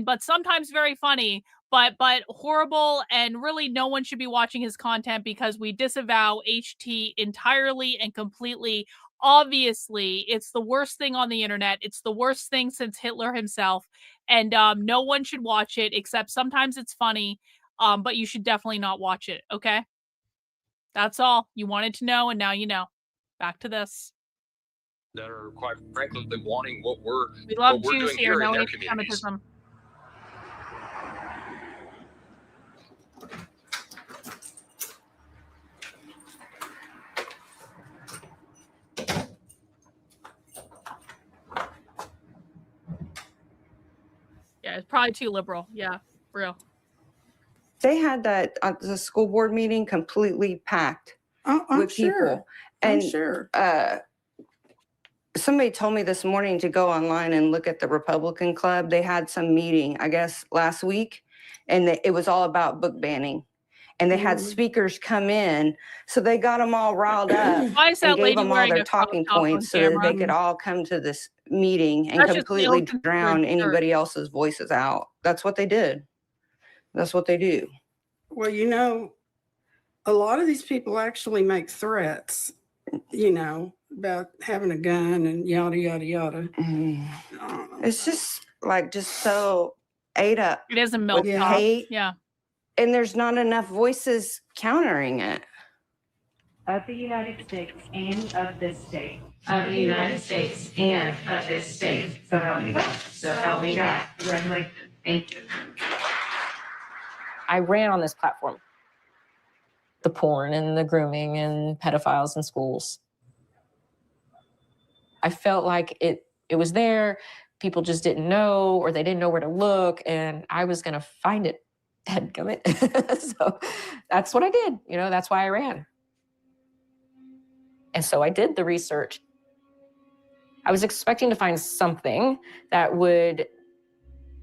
but sometimes very funny, but horrible, and really no one should be watching his content because we disavow HT entirely and completely. Obviously, it's the worst thing on the internet. It's the worst thing since Hitler himself. And no one should watch it, except sometimes it's funny. But you should definitely not watch it, okay? That's all. You wanted to know, and now you know. Back to this. That are, quite frankly, wanting what we're Jews doing here in their anti-Semitism. communities. Yeah, it's probably too liberal. Yeah, for real. They had that the school board meeting completely packed with people. And somebody told me this morning to go online and look at the Republican Club. They had some meeting, I guess, last week, and it was all about book banning. And they had speakers come in, so they got them all riled up Why is that and gave lady them all wearing their a crop talking top on points so that camera? they could all come to this meeting and That's just completely the ultimate drown jerk. anybody else's voices out. That's what they did. That's what they do. Well, a lot of these people actually make threats, about having a gun and yada, yada, yada. It's just so ate up. It is a milk with top. hate. Yeah. And there's not enough voices countering it. Of the United States and of this state. Of the United States and of this state. So help me God. So help me God. Congratulations. Thank you. I ran on this platform. The porn and the grooming and pedophiles in schools. I felt like it was there. People just didn't know, or they didn't know where to look, and I was going to find it. So that's what I did. That's why I ran. And so I did the research. I was expecting to find something that would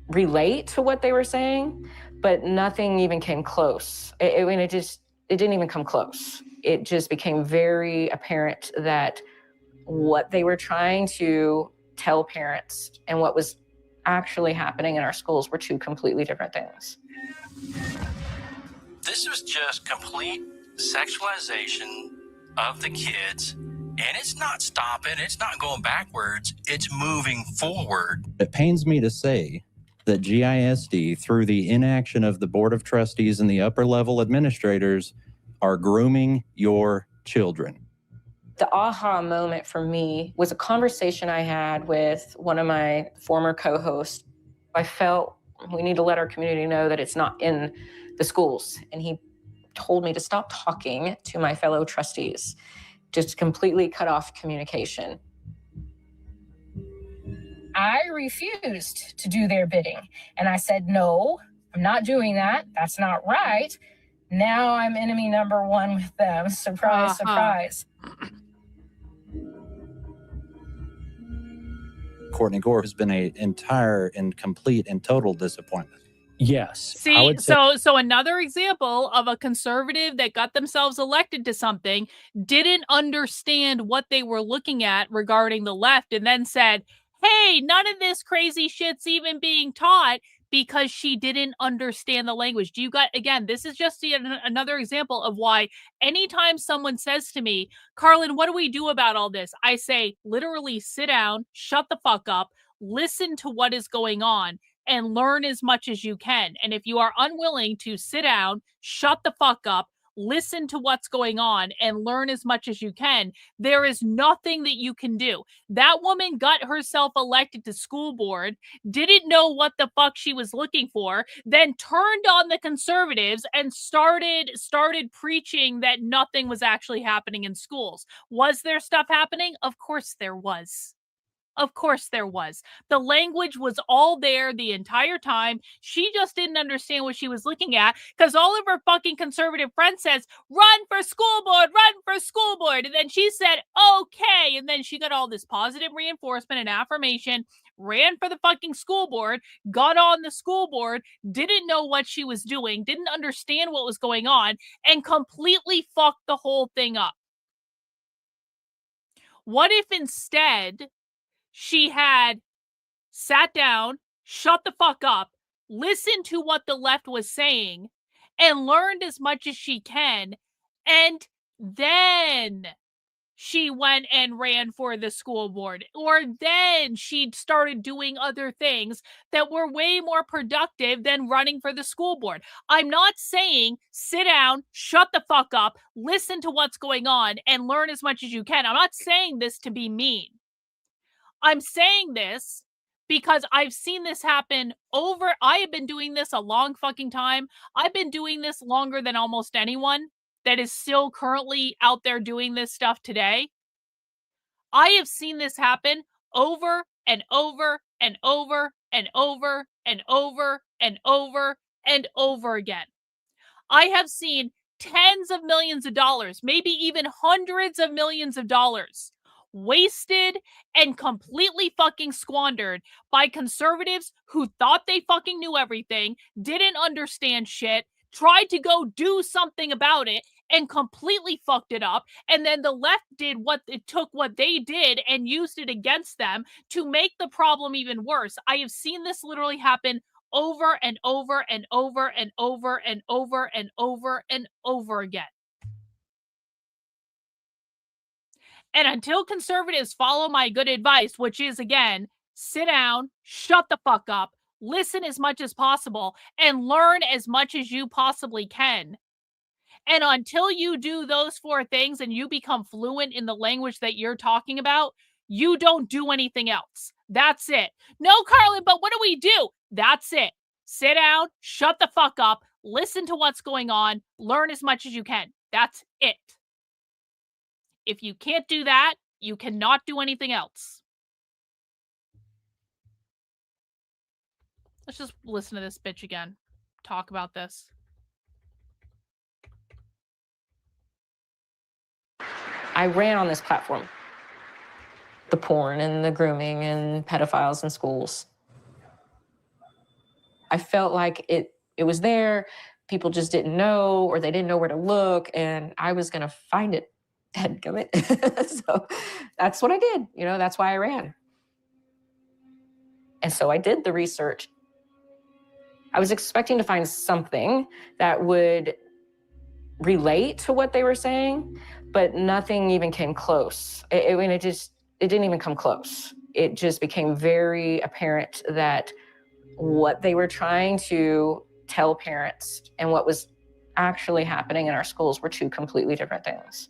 relate to what they were saying, but nothing even came close. It didn't even come close. It just became very apparent that what they were trying to tell parents and what was actually happening in our schools were two completely different things. This was just complete sexualization of the kids, and it's not stopping, it's not going backwards, it's moving forward. It pains me to say that GISD, through the inaction of the Board of Trustees and the upper level administrators, are grooming your children. The aha moment for me was a conversation I had with one of my former co-hosts. I felt we need to let our community know that it's not in the schools. And he told me to stop talking to my fellow trustees, just completely cut off communication. I refused to do their bidding. And I said, no, I'm not doing that. That's not right. Now I'm enemy number one with them. Surprise, surprise. Courtney Gore has been an entire and complete and total disappointment. Yes. See, so another example of a conservative that got themselves elected to something, didn't understand what they were looking at regarding the left, and then said, hey, none of this crazy shit's even being taught, because she didn't understand the language. Do you got, again, this is just another example of why anytime someone says to me, Karlyn, what do we do about all this? I say, literally sit down, shut the fuck up, listen to what is going on, and learn as much as you can. And if you are unwilling to sit down, shut the fuck up, listen to what's going on, and learn as much as you can, there is nothing that you can do. That woman got herself elected to school board, didn't know what the fuck she was looking for, then turned on the conservatives and started preaching that nothing was actually happening in schools. Was there stuff happening? Of course there was. Of course there was. The language was all there the entire time. She just didn't understand what she was looking at, because all of her fucking conservative friends says, run for school board, run for school board. And then she said, okay. And then she got all this positive reinforcement and affirmation, ran for the fucking school board, got on the school board, didn't know what she was doing, didn't understand what was going on, and completely fucked the whole thing up. What if instead she had sat down, shut the fuck up, listened to what the left was saying, and learned as much as she can, and then she went and ran for the school board, or then she started doing other things that were way more productive than running for the school board. I'm not saying sit down, shut the fuck up, listen to what's going on, and learn as much as you can. I'm not saying this to be mean. I'm saying this because I've seen this happen I have been doing this a long fucking time. I've been doing this longer than almost anyone that is still currently out there doing this stuff today. I have seen this happen over and over and over and over and over and over and over again. I have seen tens of millions of dollars, maybe even hundreds of millions of dollars, wasted and completely fucking squandered by conservatives who thought they fucking knew everything, didn't understand shit, tried to go do something about it, and completely fucked it up. And then the left took what they did and used it against them to make the problem even worse. I have seen this literally happen over and over and over and over and over and over and over again. And until conservatives follow my good advice, which is, again, sit down, shut the fuck up, listen as much as possible, and learn as much as you possibly can. And until you do those four things and you become fluent in the language that you're talking about, you don't do anything else. That's it. No, Karlyn, but what do we do? That's it. Sit down, shut the fuck up, listen to what's going on, learn as much as you can. That's it. If you can't do that, you cannot do anything else. Let's just listen to this bitch again. Talk about this. I ran on this platform. The porn and the grooming and pedophiles in schools. I felt like it was there. People just didn't know, or they didn't know where to look, and I was going to find it. So that's what I did. That's why I ran. And so I did the research. I was expecting to find something that would relate to what they were saying, but nothing even came close. It didn't even come close. It just became very apparent that what they were trying to tell parents and what was actually happening in our schools were two completely different things.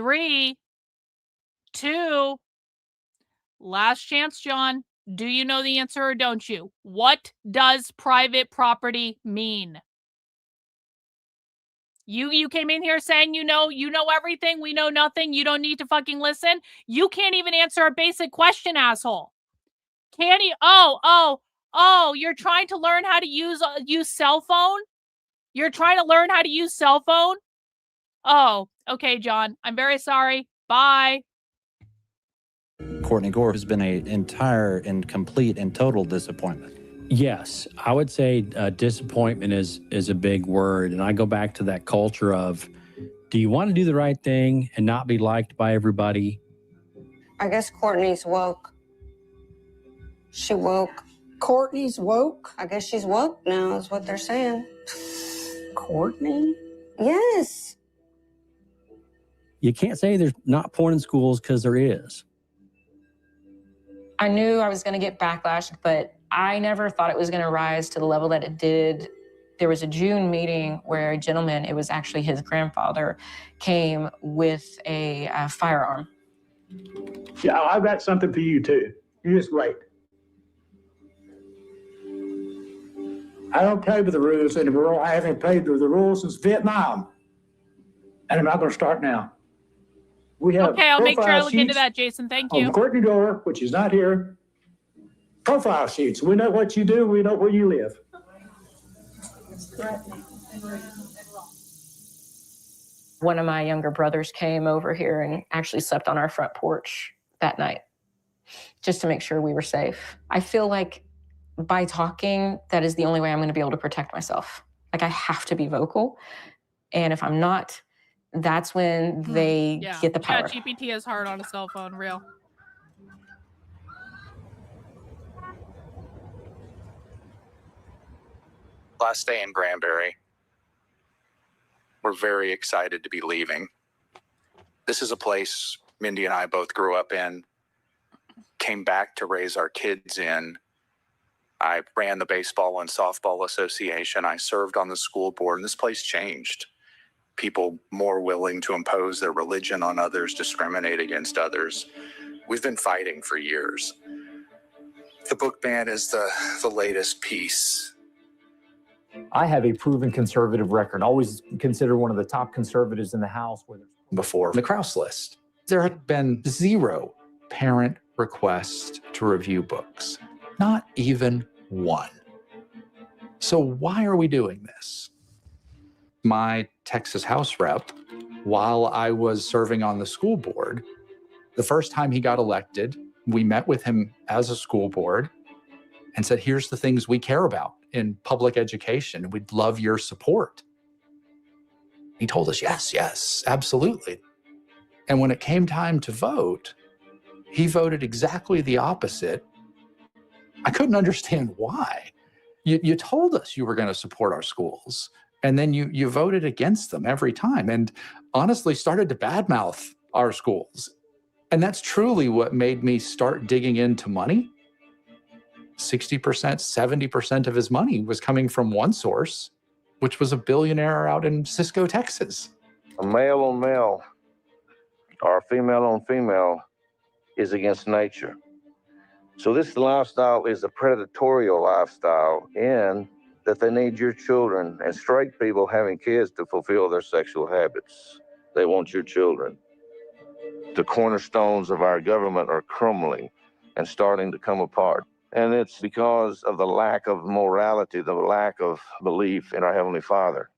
3, 2. Last chance, John. Do you know the answer or don't you? What does private property mean? You came in here saying you know everything, we know nothing, you don't need to fucking listen. You can't even answer a basic question, asshole. Can you? Oh, you're trying to learn how to use cell phone? You're trying to learn how to use cell phone? Oh, okay, John. I'm very sorry. Bye. Courtney Gore has been an entire and complete and total disappointment. Yes, I would say disappointment is a big word. And I go back to that culture of, do you want to do the right thing and not be liked by everybody? I guess Courtney's woke. She woke. Courtney's woke? I guess she's woke now, is what they're saying. Courtney? Yes. You can't say there's not porn in schools because there is. I knew I was going to get backlash, but I never thought it was going to rise to the level that it did. There was a June meeting where a gentleman, it was actually his grandfather, came with a firearm. Yeah, I've got something for you too. You just wait. I don't play with the rules anymore. I haven't played with the rules since Vietnam. And I'm not going to start now. We have okay, I'll make sure I look into sheets that, Jason. Thank you. on Courtney Gore, which is not here. Profile sheets. We know what you do. We know where you live. One of my younger brothers came over here and actually slept on our front porch that night, just to make sure we were safe. I feel like by talking, that is the only way I'm going to be able to protect myself. Like, I have to be vocal. And if I'm not, that's when they get the power. ChatGPT is hard on a cell phone, real. Last day in Granbury. We're very excited to be leaving. This is a place Mindy and I both grew up in, came back to raise our kids in. I ran the baseball and softball association. I served on the school board, and this place changed. People more willing to impose their religion on others, discriminate against others. We've been fighting for years. The book ban is the latest piece. I have a proven conservative record, always considered one of the top conservatives in the House. Before the Krauss list, there had been 0 parent requests to review books, not even 1. So why are we doing this? My Texas House rep, while I was serving on the school board, the first time he got elected, we met with him as a school board and said, here's the things we care about in public education. We'd love your support. He told us, yes, absolutely. And when it came time to vote, he voted exactly the opposite. I couldn't understand why. You told us you were going to support our schools, and then you voted against them every time, and honestly started to badmouth our schools. And that's truly what made me start digging into money. 60%, 70% of his money was coming from one source, which was a billionaire out in Cisco, Texas. A male on male or a female on female is against nature. So this lifestyle is a predatory lifestyle in that they need your children, and straight people having kids to fulfill their sexual habits. They want your children. The cornerstones of our government are crumbling and starting to come apart. And it's because of the lack of morality, the lack of belief in our Heavenly Father.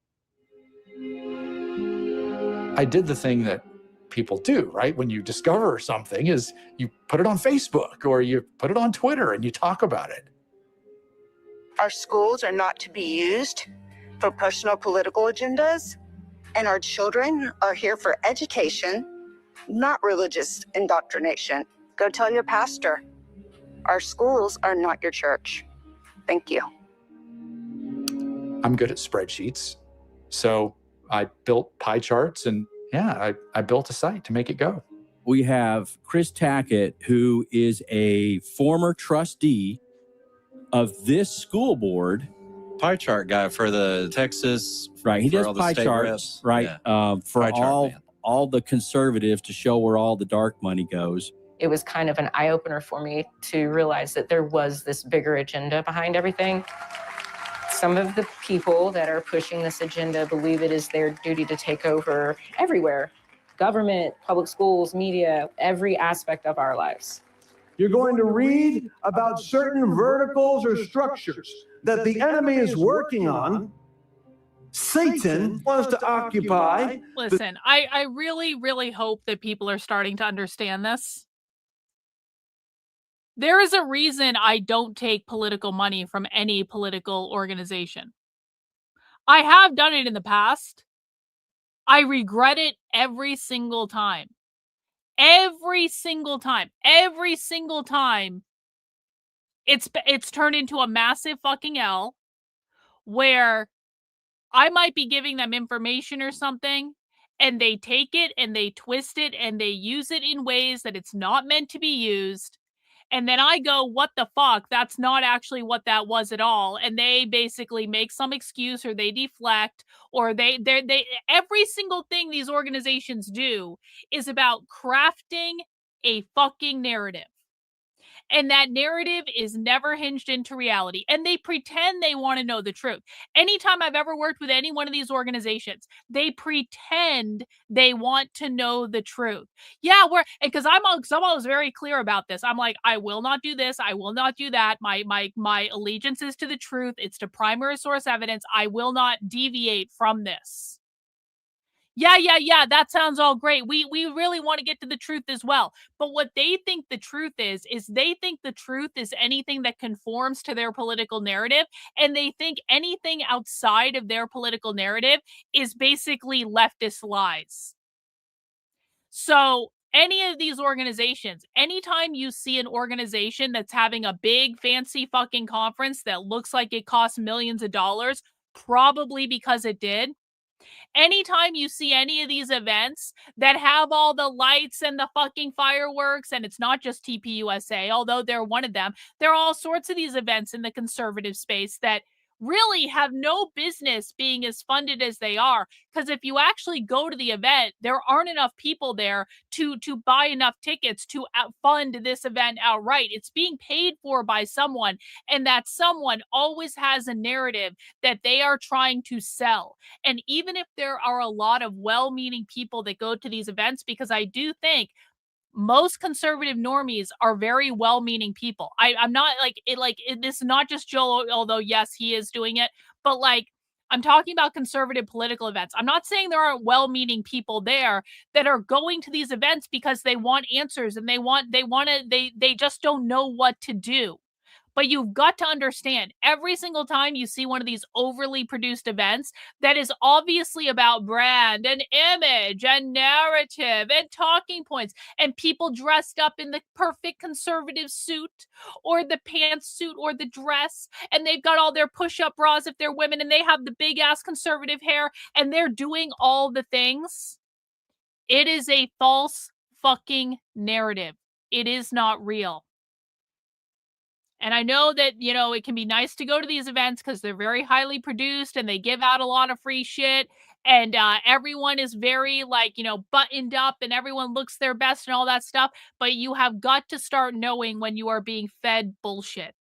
I did the thing that people do, right? When you discover something is you put it on Facebook or you put it on Twitter and you talk about it. Our schools are not to be used for personal political agendas, and our children are here for education, not religious indoctrination. Go tell your pastor. Our schools are not your church. Thank you. I'm good at spreadsheets. So I built pie charts and I built a site to make it go. We have Chris Tackett, who is a former trustee of this school board. Pie chart guy for the Texas. Right. He for does all the pie state charts, reps. right? Yeah. For Pie chart all man. all the conservatives to show where all the dark money goes. It was kind of an eye-opener for me to realize that there was this bigger agenda behind everything. Some of the people that are pushing this agenda believe it is their duty to take over everywhere. Government, public schools, media, every aspect of our lives. You're going to read about certain verticals or structures that the enemy is working on. Satan wants to occupy. Listen, I really, really hope that people are starting to understand this. There is a reason I don't take political money from any political organization. I have done it in the past. I regret it every single time. Every single time. Every single time. It's turned into a massive fucking L where I might be giving them information or something, and they take it and they twist it and they use it in ways that it's not meant to be used. And then I go, what the fuck? That's not actually what that was at all. And they basically make some excuse, or they deflect, or they every single thing these organizations do is about crafting a fucking narrative. And that narrative is never hinged into reality. And they pretend they want to know the truth. Anytime I've ever worked with any one of these organizations, they pretend they want to know the truth. Yeah, because I'm always very clear about this. I'm like, I will not do this. I will not do that. My allegiance is to the truth. It's to primary source evidence. I will not deviate from this. Yeah, that sounds all great. We really want to get to the truth as well. But what they think the truth is they think the truth is anything that conforms to their political narrative, and they think anything outside of their political narrative is basically leftist lies. So any of these organizations, anytime you see an organization that's having a big fancy fucking conference that looks like it costs millions of dollars, probably because it did. Anytime you see any of these events that have all the lights and the fucking fireworks, and it's not just TPUSA, although they're one of them, there are all sorts of these events in the conservative space that really have no business being as funded as they are. Because if you actually go to the event, there aren't enough people there to buy enough tickets to fund this event outright. It's being paid for by someone, and that someone always has a narrative that they are trying to sell. And even if there are a lot of well-meaning people that go to these events, because I do think most conservative normies are very well-meaning people. I'm not this is not just Joe, although yes, he is doing it, but like, I'm talking about conservative political events. I'm not saying there aren't well-meaning people there that are going to these events because they want answers and they just don't know what to do. But you've got to understand, every single time you see one of these overly produced events that is obviously about brand and image and narrative and talking points and people dressed up in the perfect conservative suit or the pantsuit or the dress, and they've got all their push-up bras if they're women, and they have the big-ass conservative hair, and they're doing all the things. It is a false fucking narrative. It is not real. And I know that, it can be nice to go to these events because they're very highly produced and they give out a lot of free shit. And everyone is very, buttoned up and everyone looks their best and all that stuff. But you have got to start knowing when you are being fed bullshit.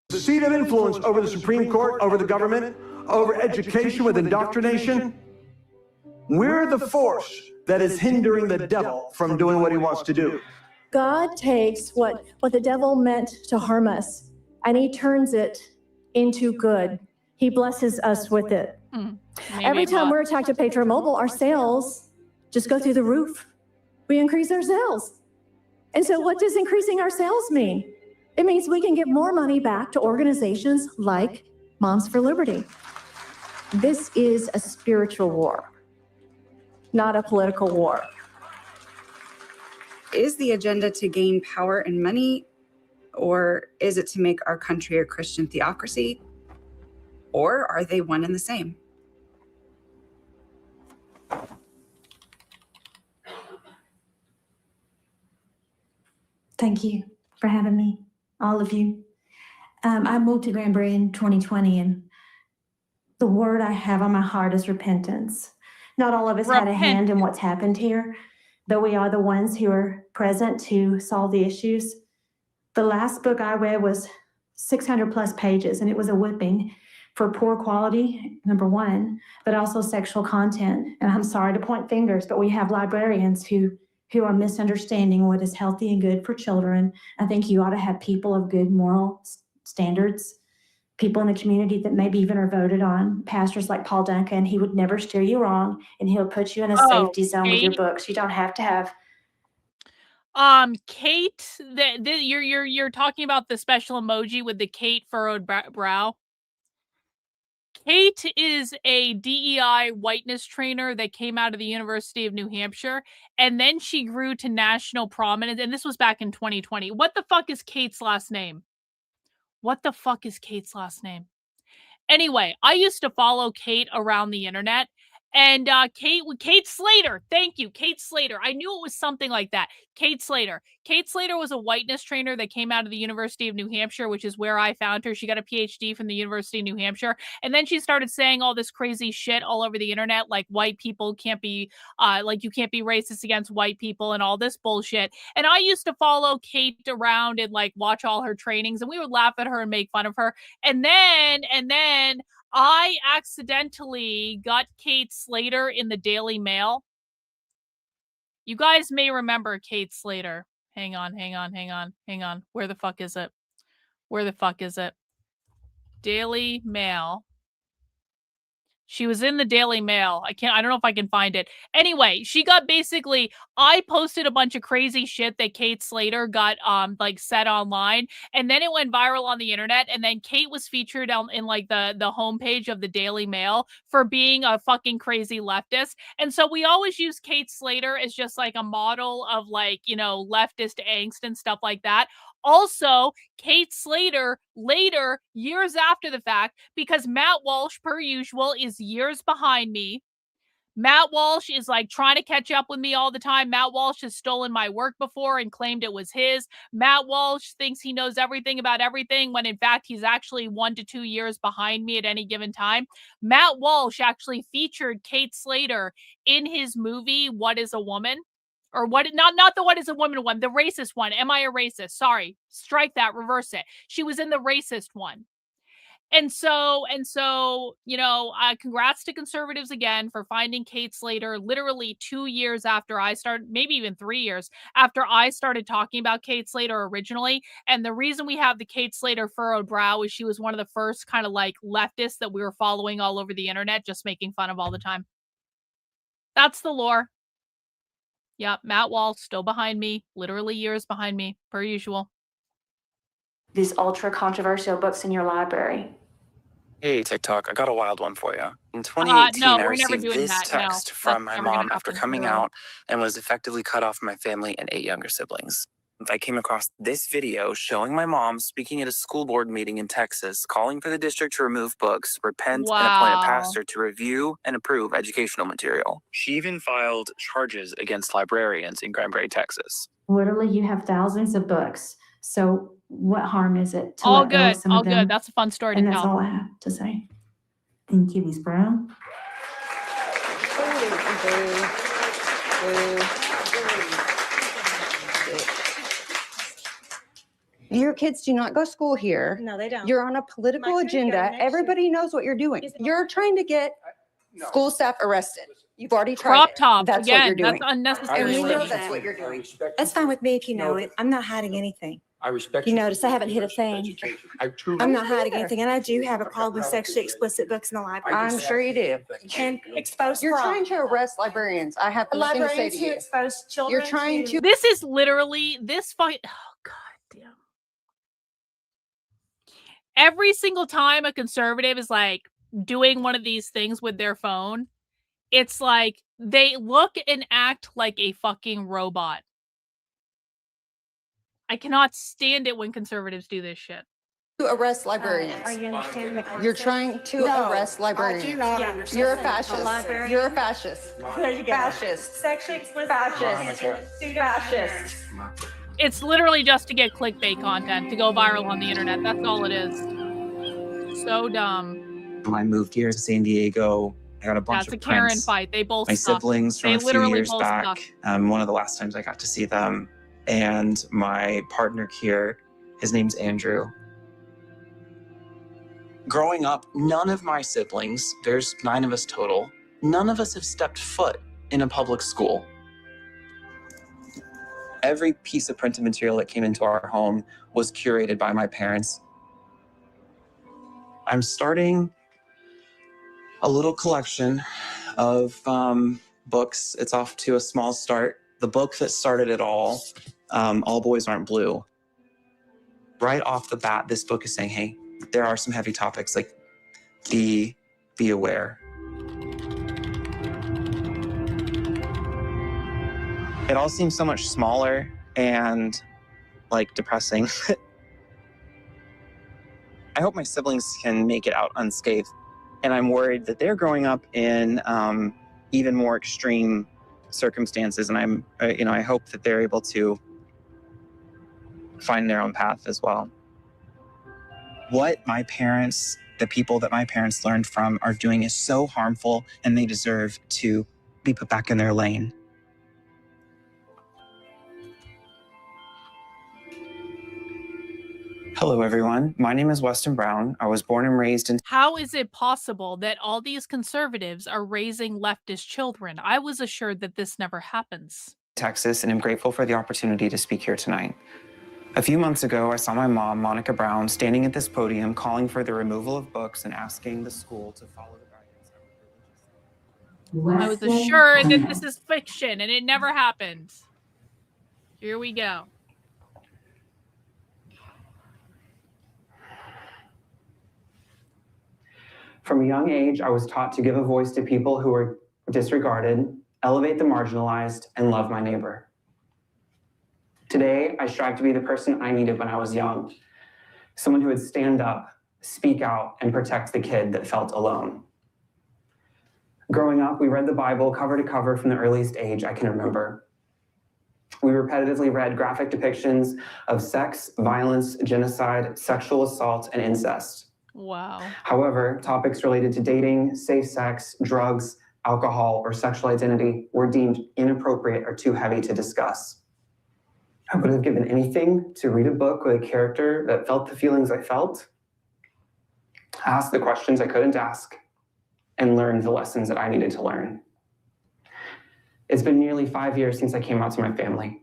The seat of influence over the Supreme Court, over the government, over education with indoctrination. We're the force that is hindering the devil from doing what he wants to do. God takes what the devil meant to harm us, and he turns it into good. He blesses us with it. Every time we're attacked at Patreon Mobile, our sales just go through the roof. We increase our sales. And so what does increasing our sales mean? It means we can give more money back to organizations like Moms for Liberty. This is a spiritual war, not a political war. Is the agenda to gain power and money, or is it to make our country a Christian theocracy, or are they one and the same? Thank you for having me, all of you. I moved to Granbury in 2020, and The word I have on my heart is repentance. Not all of us had a hand in what's happened here, though we are the ones who are present to solve the issues. The last book I read was 600 plus pages, and it was a whipping for poor quality, number one, but also sexual content. And I'm sorry to point fingers, but we have librarians who are misunderstanding what is healthy and good for children. I think you ought to have people of good moral standards, people in the community that maybe even are voted on, pastors like Paul Duncan. He would never steer you wrong, and he'll put you in a safety zone with your books. You don't have to have. Kate, you're talking about the special emoji with the Kate furrowed brow. Kate is a DEI whiteness trainer that came out of the University of New Hampshire, and then she grew to national prominence, and this was back in 2020. What the fuck is Kate's last name? What the fuck is Kate's last name? Anyway, I used to follow Kate around the internet, and Kate Slater. Thank you, Kate Slater. I knew it was something like that. Kate Slater. Kate Slater was a whiteness trainer that came out of the University of New Hampshire, which is where I found her. She got a PhD from the University of New Hampshire, and then she started saying all this crazy shit all over the internet, like white people can't be, like you can't be racist against white people and all this bullshit. And I used to follow Kate around and like watch all her trainings, and we would laugh at her and make fun of her. And then I accidentally got Kate Slater in the Daily Mail. You guys may remember Kate Slater. Hang on. Where the fuck is it? Daily Mail. She was in the Daily Mail. I don't know if I can find it. Anyway, she got I posted a bunch of crazy shit that Kate Slater got like said online, and then it went viral on the internet, and then Kate was featured in like the homepage of the Daily Mail for being a fucking crazy leftist. And so we always use Kate Slater as just like a model of like, you know, leftist angst and stuff like that. Also, Kate Slater later, years after the fact, because Matt Walsh, per usual, is years behind me. Matt Walsh is like trying to catch up with me all the time. Matt Walsh has stolen my work before and claimed it was his. Matt Walsh thinks he knows everything about everything when in fact he's actually 1 to 2 years behind me at any given time. Matt Walsh actually featured Kate Slater in his movie, What is a Woman? Or what? Not the What is a Woman one, the racist one. Am I a racist? Sorry, strike that, reverse it. She was in the racist one. And so, you know, congrats to conservatives again for finding Kate Slater literally 2 years after I started, maybe even 3 years after I started talking about Kate Slater originally. And the reason we have the Kate Slater furrowed brow is she was one of the first kind of like leftists that we were following all over the internet, just making fun of all the time. That's the lore. Yep, Matt Walsh still behind me, literally years behind me, per usual. These ultra controversial books in your library. Hey, TikTok, I got a wild one for you. In 2018, no, I we're never received doing this that. text No, from that's my never gonna mom after happen. coming Really. out and was effectively cut off from my family and 8 younger siblings. I came across this video showing my mom speaking at a school board meeting in Texas, calling for the district to remove books, repent, and appoint a pastor to review and approve educational material. She even filed charges against librarians in Granbury, Texas. Literally, you have thousands of books. So what harm is it to All let go of good, some all of them? good. That's a fun story to And that's tell. all I have to say. Thank you, Ms. Brown. Your kids do not go to school here. No, they don't. You're on a political agenda. Everybody knows what you're doing. You're trying to get school staff arrested. You've already tried Crop it. top. That's Again, what you're doing. that's unnecessary. And we know language. that's what you're doing. That's fine with me if you know it. I'm not hiding anything. I respect You notice I haven't hit a thing. I truly I'm not hiding anything, and I do have a problem with sexually explicit books in the library. I'm sure you do. And expose You're fraud. trying to arrest librarians. I have nothing to say Librarians to who you. expose children. You're trying to. This is literally this fight. Oh, God damn. Every single time a conservative is like doing one of these things with their phone, it's like they look and act like a fucking robot. I cannot stand it when conservatives do this shit. To arrest librarians. Are you understanding the concept? You're trying to arrest librarians. I do not understand. You're a A fascist. librarian? You're a fascist. There you go. Fascist. Sexually explicit. Fascist. Fascist. It's literally just to get clickbait content to go viral on the internet. That's all it is. So dumb. I moved here to San Diego. I got a bunch That's of a Karen prints. fight. They both My suck. siblings from They a few literally years both back. suck. One of the last times I got to see them. And my partner here, his name's Andrew. Growing up, none of my siblings, there's 9 of us total, none of us have stepped foot in a public school. Every piece of printed material that came into our home was curated by my parents. I'm starting a little collection of books. It's off to a small start. The book that started it all Boys Aren't Blue. Right off the bat, this book is saying, hey, there are some heavy topics, like be aware. It all seems so much smaller and like depressing. I hope my siblings can make it out unscathed. And I'm worried that they're growing up in even more extreme circumstances. And I hope that they're able to find their own path as well. What the people that my parents learned from are doing is so harmful, and they deserve to be put back in their lane. Hello, everyone. My name is Weston Brown. I was born and raised in... How is it possible that all these conservatives are raising leftist children? I was assured that this never happens. Texas, and I'm grateful for the opportunity to speak here tonight. A few months ago, I saw my mom, Monica Brown, standing at this podium calling for the removal of books and asking the school to follow the guidance. I was assured that this is fiction and it never happened. Here we go. From a young age, I was taught to give a voice to people who were disregarded, elevate the marginalized, and love my neighbor. Today, I strive to be the person I needed when I was young. Someone who would stand up, speak out, and protect the kid that felt alone. Growing up, we read the Bible cover to cover from the earliest age I can remember. We repetitively read graphic depictions of sex, violence, genocide, sexual assault, and incest. Wow. However, topics related to dating, safe sex, drugs, alcohol, or sexual identity were deemed inappropriate or too heavy to discuss. I would have given anything to read a book with a character that felt the feelings I felt, ask the questions I couldn't ask, and learn the lessons that I needed to learn. It's been nearly 5 years since I came out to my family.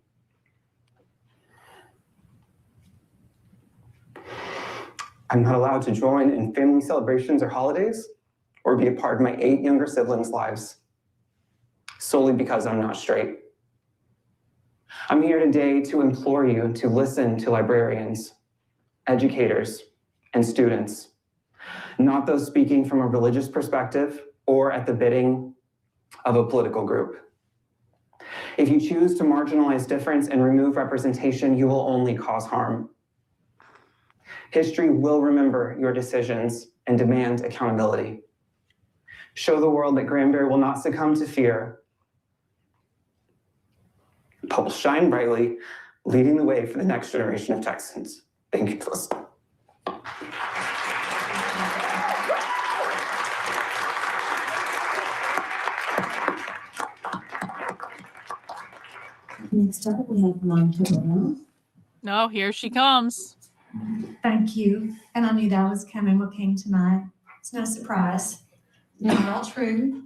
I'm not allowed to join in family celebrations or holidays, or be a part of my 8 younger siblings' lives, solely because I'm not straight. I'm here today to implore you to listen to librarians, educators, and students, not those speaking from a religious perspective or at the bidding of a political group. If you choose to marginalize difference and remove representation, you will only cause harm. History will remember your decisions and demand accountability. Show the world that Granbury will not succumb to fear, but will shine brightly, leading the way for the next generation of Texans. Thank you for listening. Next up, we have Monica. No, here she comes. Thank you. And I knew that was coming. What came tonight? It's no surprise. Not all true.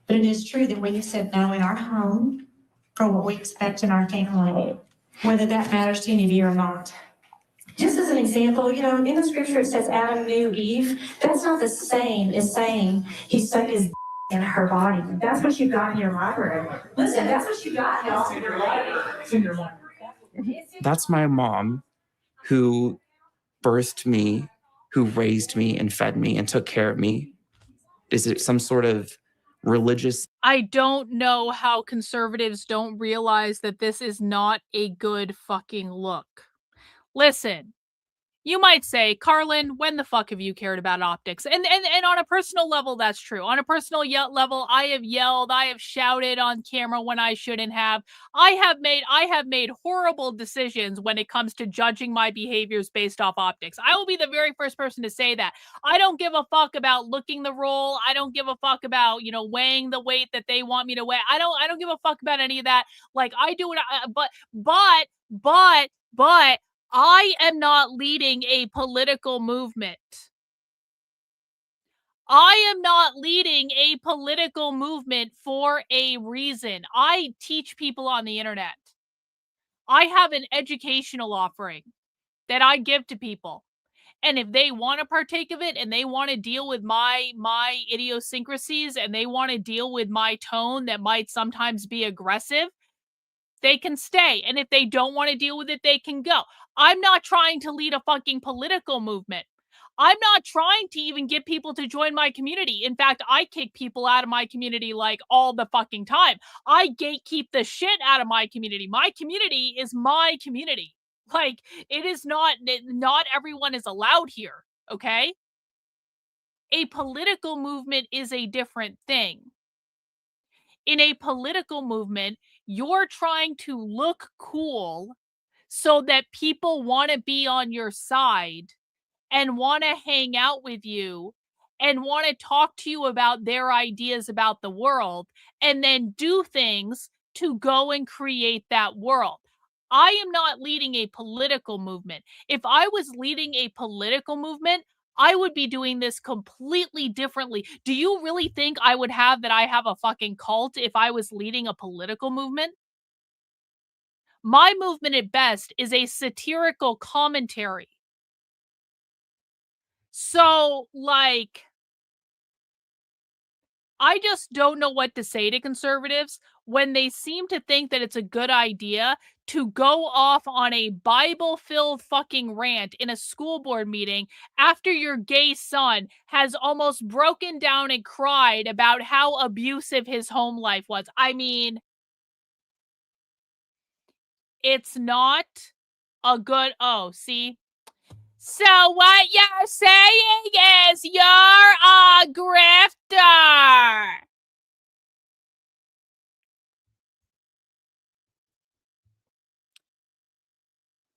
But it is true that we have said no in our home for what we expect in our family, whether that matters to any of you or not. Just as an example, in the scripture it says Adam knew Eve. That's not the same as saying he stuck his in her body. That's what you got in your library. Listen, that's what you got, y'all. It's in your library. That's my mom, who birthed me, who raised me and fed me and took care of me. Is it some sort of religious? I don't know how conservatives don't realize that this is not a good fucking look. Listen, You might say, Karlyn, when the fuck have you cared about optics? And on a personal level, that's true. On a personal level, I have yelled, I have shouted on camera when I shouldn't have. I have made horrible decisions when it comes to judging my behaviors based off optics. I will be the very first person to say that. I don't give a fuck about looking the role. I don't give a fuck about, weighing the weight that they want me to weigh. I don't give a fuck about any of that. Like, I do it, but I am not leading a political movement. I am not leading a political movement for a reason. I teach people on the internet. I have an educational offering that I give to people. And if they want to partake of it and they want to deal with my idiosyncrasies and they want to deal with my tone that might sometimes be aggressive, they can stay. And if they don't want to deal with it, they can go. I'm not trying to lead a fucking political movement. I'm not trying to even get people to join my community. In fact, I kick people out of my community like all the fucking time. I gatekeep the shit out of my community. My community is my community. Like, it is not everyone is allowed here, okay? A political movement is a different thing. In a political movement, you're trying to look cool so that people want to be on your side and want to hang out with you and want to talk to you about their ideas about the world and then do things to go and create that world. I am not leading a political movement. If I was leading a political movement, I would be doing this completely differently. Do you really think I would have a fucking cult if I was leading a political movement? My movement at best is a satirical commentary. So, like, I just don't know what to say to conservatives when they seem to think that it's a good idea to go off on a Bible-filled fucking rant in a school board meeting after your gay son has almost broken down and cried about how abusive his home life was. I mean, it's not a good... Oh, see? So what you're saying is you're a grifter.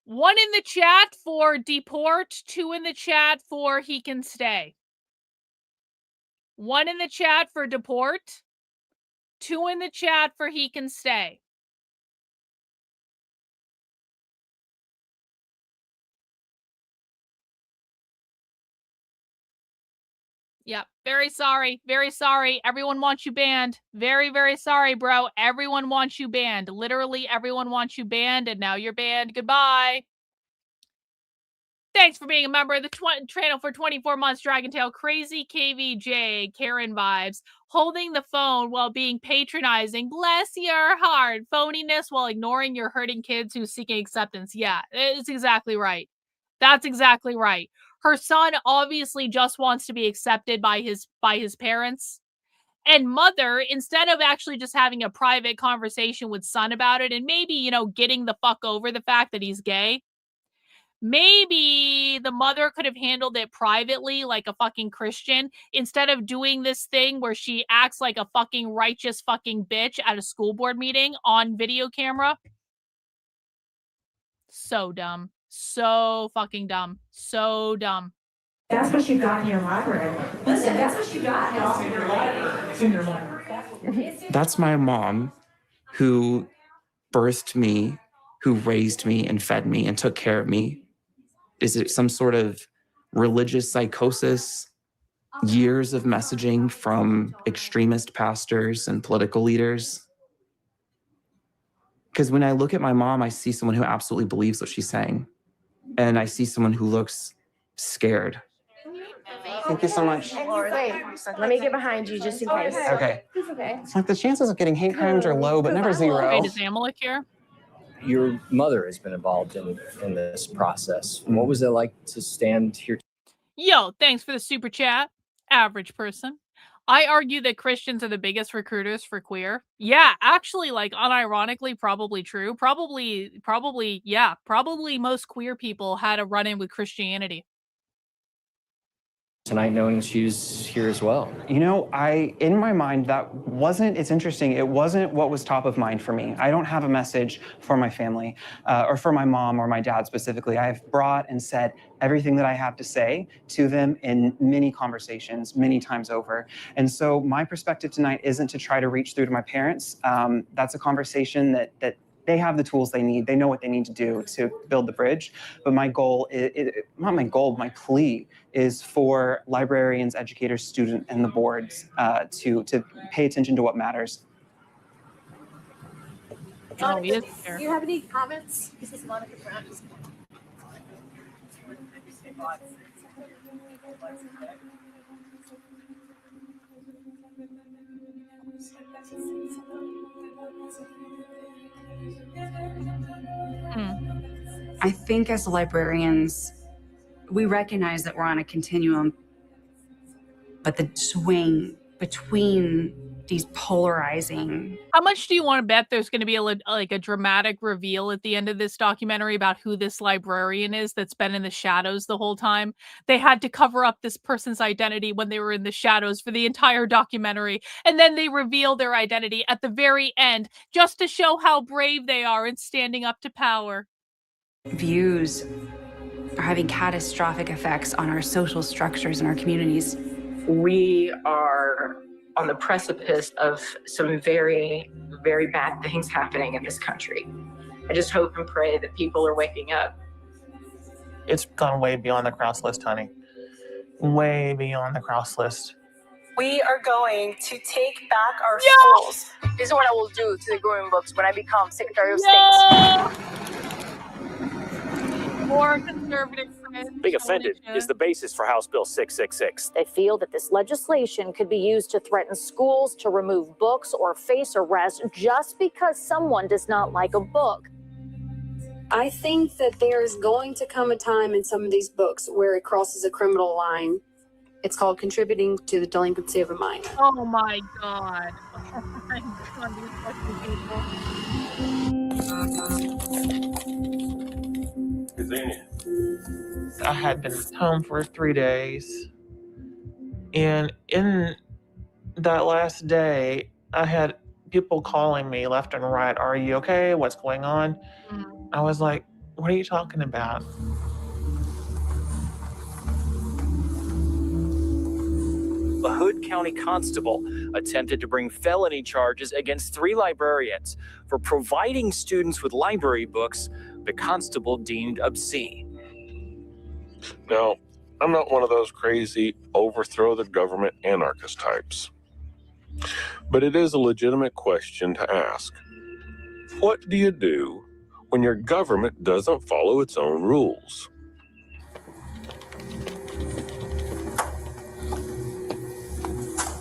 One in the chat for deport, 2 in the chat for he can stay. 1 in the chat for deport, 2 in the chat for he can stay. Yep. Very sorry. Very sorry. Everyone wants you banned. Very, very sorry, bro. Everyone wants you banned. Literally everyone wants you banned, and now you're banned. Goodbye. Thanks for being a member of the channel for 24 months, Dragontail. Crazy KVJ, Karen vibes. Holding the phone while being patronizing. Bless your heart. Phoniness while ignoring your hurting kids who's seeking acceptance. Yeah, it's exactly right. That's exactly right. Her son obviously just wants to be accepted by his parents. And mother, instead of actually just having a private conversation with son about it and maybe, getting the fuck over the fact that he's gay, maybe the mother could have handled it privately like a fucking Christian instead of doing this thing where she acts like a fucking righteous fucking bitch at a school board meeting on video camera. So dumb. So fucking dumb. So dumb. That's what you got in your library. Listen, that's what you got in your library. It's in your library. That's my mom who birthed me, who raised me and fed me and took care of me. Is it some sort of religious psychosis? Years of messaging from extremist pastors and political leaders? Because when I look at my mom, I see someone who absolutely believes what she's saying. And I see someone who looks scared. Thank you so much. Wait, let me get behind you just in case. Okay. It's okay. It's like the chances of getting hate crimes are low, but never zero. Wait, is Amalek here? Your mother has been involved in this process. What was it like to stand here? Yo, thanks for the super chat. Average person. I argue that Christians are the biggest recruiters for queer. Yeah, actually, like, unironically, probably true. Probably, yeah. Probably most queer people had a run-in with Christianity. Tonight, knowing she's here as well. You know, in my mind, it's interesting. It wasn't what was top of mind for me. I don't have a message for my family or for my mom or my dad specifically. I've brought and said everything that I have to say to them in many conversations, many times over. And so my perspective tonight isn't to try to reach through to my parents. That's a conversation that they have the tools they need. They know what they need to do to build the bridge. But my goal, not my goal, my plea is for librarians, educators, students, and the boards to pay attention to what matters. Oh, he is Do you have any comments? This is Monica Brown. I think as librarians, we recognize that we're on a continuum, but the swing between these polarizing. How much do you want to bet there's going to be a dramatic reveal at the end of this documentary about who this librarian is that's been in the shadows the whole time? They had to cover up this person's identity when they were in the shadows for the entire documentary, and then they reveal their identity at the very end just to show how brave they are in standing up to power. Views are having catastrophic effects on our social structures and our communities. We are on the precipice of some very, very bad things happening in this country. I just hope and pray that people are waking up. It's gone way beyond the Krauss list, honey. Way beyond the Krauss list. We are going to take back our schools. This is what I will do to the growing books when I become Secretary of State. More conservative friends. Being offended is the basis for House Bill 666. They feel that this legislation could be used to threaten schools, to remove books, or face arrest just because someone does not like a book. I think that there's going to come a time in some of these books where it crosses a criminal line. It's called contributing to the delinquency of a minor. Oh my God. Oh my God, these fucking people. I had been home for 3 days. And in that last day, I had people calling me left and right. Are you okay? What's going on? I was like, what are you talking about? A Hood County constable attempted to bring felony charges against 3 librarians for providing students with library books the constable deemed obscene. Now, I'm not one of those crazy overthrow the government anarchist types. But it is a legitimate question to ask. What do you do when your government doesn't follow its own rules?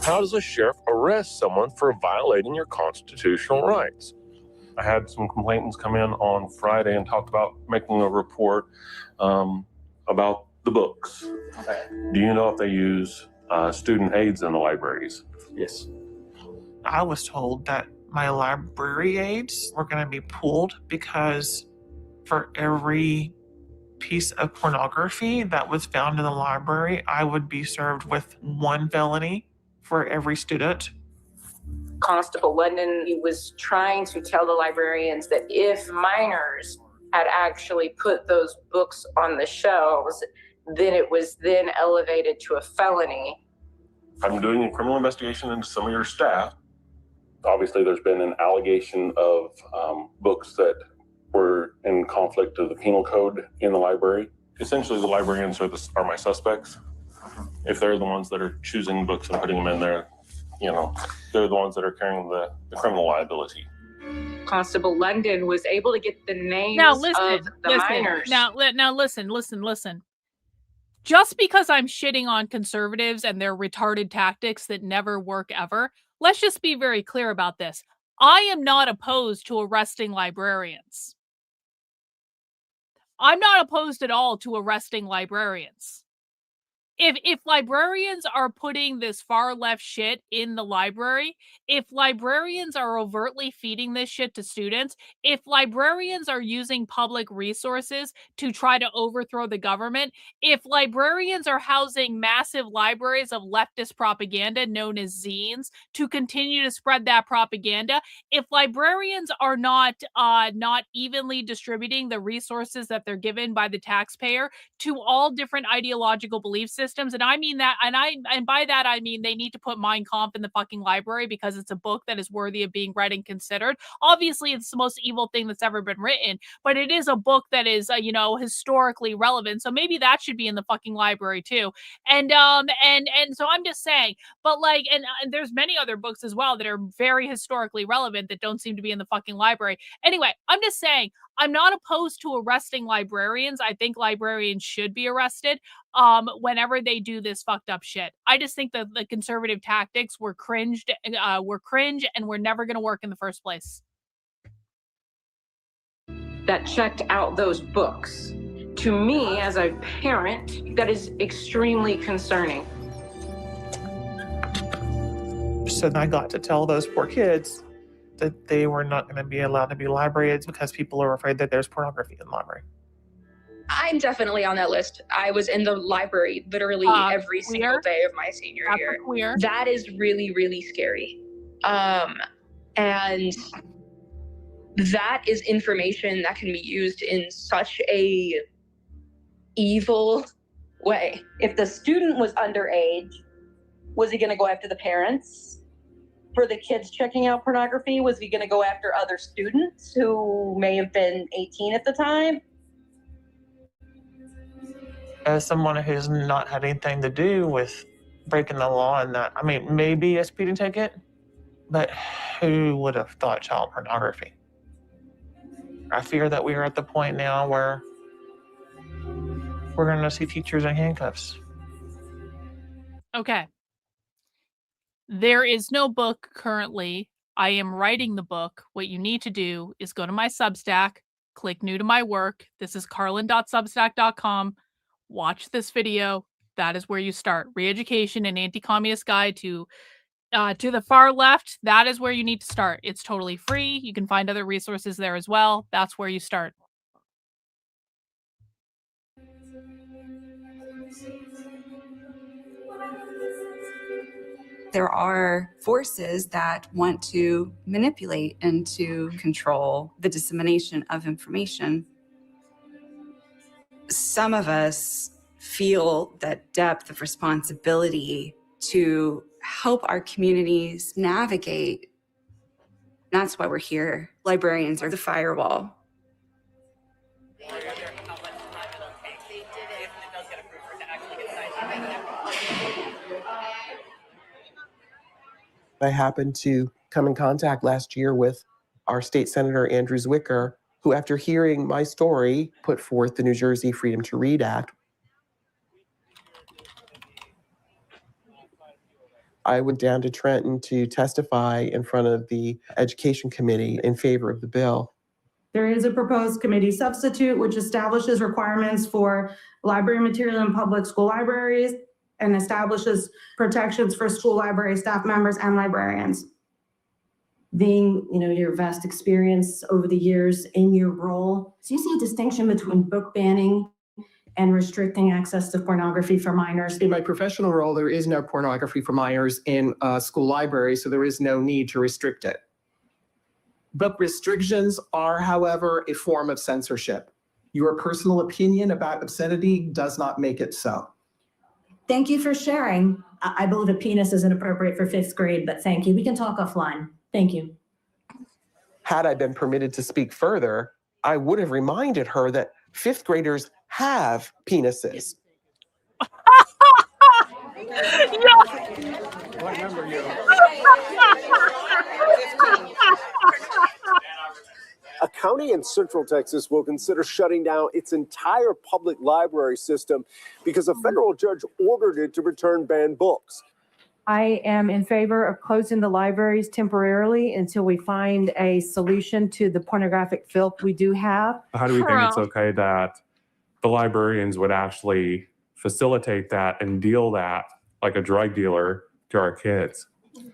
How does a sheriff arrest someone for violating your constitutional rights? I had some complainants come in on Friday and talked about making a report about the books. Okay. Do you know if they use student aids in the libraries? Yes. I was told that my library aids were going to be pulled because for every piece of pornography that was found in the library, I would be served with 1 felony for every student. Constable London, he was trying to tell the librarians that if minors had actually put those books on the shelves, then it was then elevated to a felony. I'm doing a criminal investigation into some of your staff. Obviously, there's been an allegation of books that were in conflict of the penal code in the library. Essentially, the librarians are my suspects. If they're the ones that are choosing books and putting them in there, you know, they're the ones that are carrying the criminal liability. Constable London was able to get the names Now of the minors. Now listen. Just because I'm shitting on conservatives and their retarded tactics that never work ever, let's just be very clear about this. I am not opposed to arresting librarians. I'm not opposed at all to arresting librarians. if librarians are putting this far left shit in the library, if librarians are overtly feeding this shit to students, if librarians are using public resources to try to overthrow the government, if librarians are housing massive libraries of leftist propaganda known as zines to continue to spread that propaganda, if librarians are not evenly distributing the resources that they're given by the taxpayer to all different ideological belief systems, and I mean that, and by that I mean they need to put Mein Kampf in the fucking library because it's a book that is worthy of being read and considered. Obviously, it's the most evil thing that's ever been written, but it is a book that is, historically relevant. So maybe that should be in the fucking library too. And so I'm just saying, but like, and there's many other books as well that are very historically relevant that don't seem to be in the fucking library. Anyway, I'm just saying, I'm not opposed to arresting librarians. I think librarians should be arrested whenever they do this fucked up shit. I just think that the conservative tactics were cringe and were never going to work in the first place. That checked out those books. To me, as a parent, that is extremely concerning. So I got to tell those poor kids that they were not going to be allowed to be librarians because people are afraid that there's pornography in the library. I'm definitely on that list. I was in the library literally every single day of my senior year. Queer. That is really, really scary. And that is information that can be used in such a evil way. If the student was underage, was he going to go after the parents? For the kids checking out pornography, was he going to go after other students who may have been 18 at the time? As someone who's not had anything to do with breaking the law and that, I mean, maybe a speeding ticket, but who would have thought child pornography? I fear that we are at the point now where we're going to see teachers in handcuffs. Okay. There is no book currently. I am writing the book. What you need to do is go to my Substack, click new to my work. This is karlyn.substack.com. Watch this video. That is where you start. Re-education and anti-communist guide to the far left. That is where you need to start. It's totally free. You can find other resources there as well. That's where you start. There are forces that want to manipulate and to control the dissemination of information. Some of us feel that depth of responsibility to help our communities navigate. That's why we're here. Librarians are the firewall. I happened to come in contact last year with our state senator, Andrew Zwicker, who, after hearing my story, put forth the New Jersey Freedom to Read Act. I went down to Trenton to testify in front of the Education Committee in favor of the bill. There is a proposed committee substitute which establishes requirements for library material in public school libraries and establishes protections for school library staff members and librarians. Being, your vast experience over the years in your role, do you see a distinction between book banning and restricting access to pornography for minors? In my professional role, there is no pornography for minors in school libraries, so there is no need to restrict it. Book restrictions are, however, a form of censorship. Your personal opinion about obscenity does not make it so. Thank you for sharing. I believe a penis isn't appropriate for 5th grade, but thank you. We can talk offline. Thank you. Had I been permitted to speak further, I would have reminded her that 5th graders have penises. What number are you? A county in Central Texas will consider shutting down its entire public library system because a federal judge ordered it to return banned books. I am in favor of closing the libraries temporarily until we find a solution to the pornographic filth we do have. How do we think it's okay that the librarians would actually facilitate that and deal that like a drug dealer to our kids.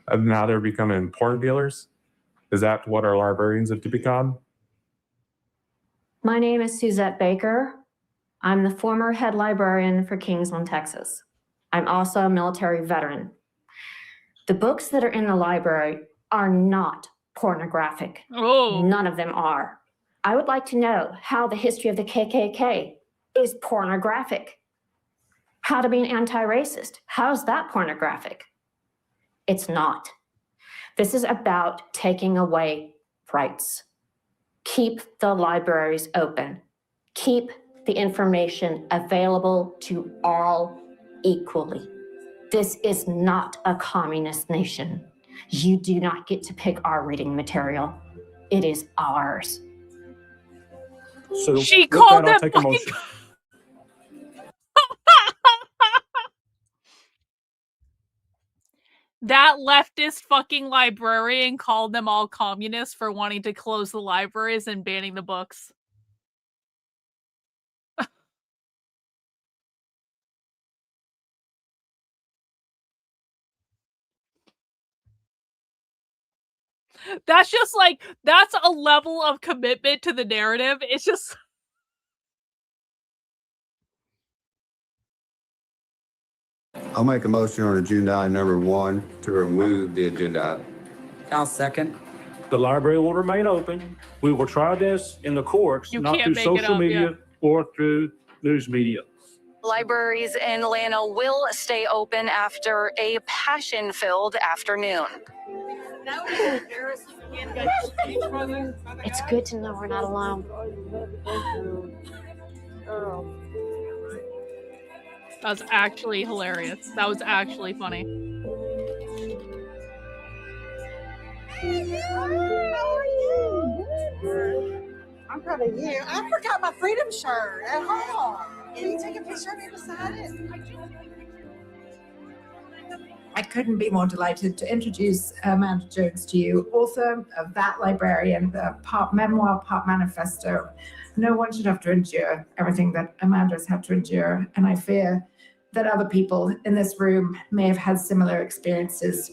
And now they're becoming porn dealers. Is that what our librarians have to become? My name is Suzette Baker. I'm the former head librarian for Kingsland, Texas. I'm also a military veteran. The books that are in the library are not pornographic. Oh. None of them are. I would like to know how the history of the KKK is pornographic. How to be an anti-racist. How's that pornographic? It's not. This is about taking away rights. Keep the libraries open. Keep the information available to all equally. This is not a communist nation. You do not get to pick our reading material. It is ours. So She with called that, I'll them take a fucking. motion. That leftist fucking librarian called them all communists for wanting to close the libraries and banning the books. That's just like, that's a level of commitment to the narrative. It's just. I'll make a motion on agenda item number 1 to remove the agenda item. I'll second. The library will remain open. We will try this in the courts, You not can't through make it social up, media yeah. or through news media. Libraries in Atlanta will stay open after a passion-filled afternoon. It's good to know we're not alone. That was actually hilarious. That was actually funny. I'm proud of you. I forgot my freedom shirt at home. Can you take a picture of me beside it? I couldn't be more delighted to introduce Amanda Jones to you, author of That Librarian, the Pop Memoir, Pop Manifesto. No one should have to endure everything that Amanda's had to endure, and I fear that other people in this room may have had similar experiences.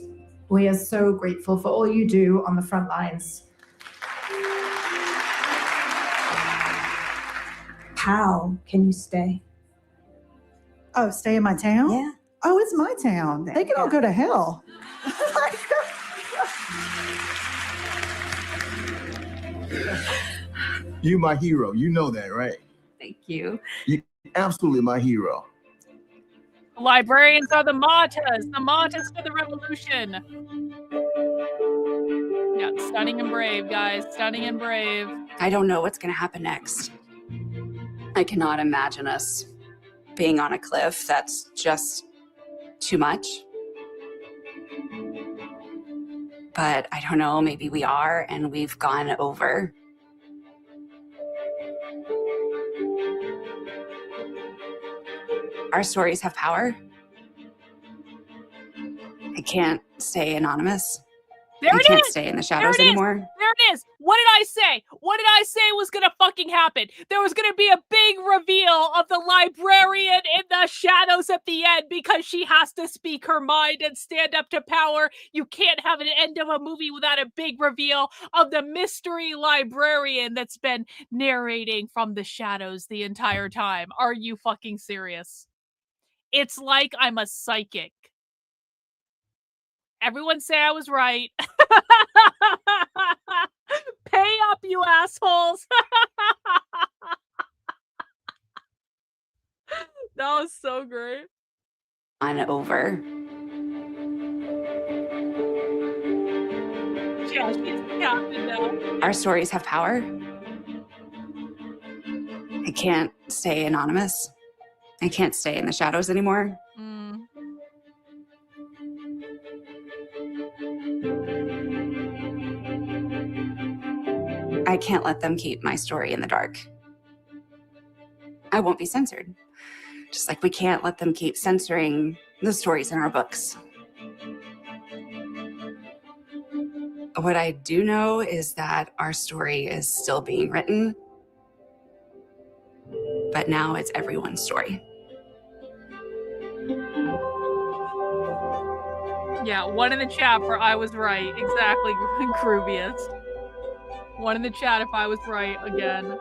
We are so grateful for all you do on the front lines. How can you stay? Oh, stay in my town? Yeah. Oh, it's my town. They can all go to hell. You my hero. You know that, right? Thank you. You absolutely my hero. Librarians are the martyrs for the revolution. Yeah, stunning and brave, guys. Stunning and brave. I don't know what's going to happen next. I cannot imagine us being on a cliff. That's just too much. But I don't know, maybe we are, and we've gone over. Our stories have power. I can't stay anonymous. There I it can't is. stay in the There shadows it is. anymore. There it is. What did I say? What did I say was gonna fucking happen? There was gonna be a big reveal of the librarian in the shadows at the end because she has to speak her mind and stand up to power. You can't have an end of a movie without a big reveal of the mystery librarian that's been narrating from the shadows the entire time. Are you fucking serious? It's like I'm a psychic. Everyone say I was right. Pay up, you assholes. That was so great. On over. Yeah, she's the captain now. Our stories have power. I can't stay anonymous. I can't stay in the shadows anymore. I can't let them keep my story in the dark. I won't be censored. Just like we can't let them keep censoring the stories in our books. What I do know is that our story is still being written, but now it's everyone's story. Yeah, one in the chat for I was right. Exactly, Grooviest. One in the chat if I was right again.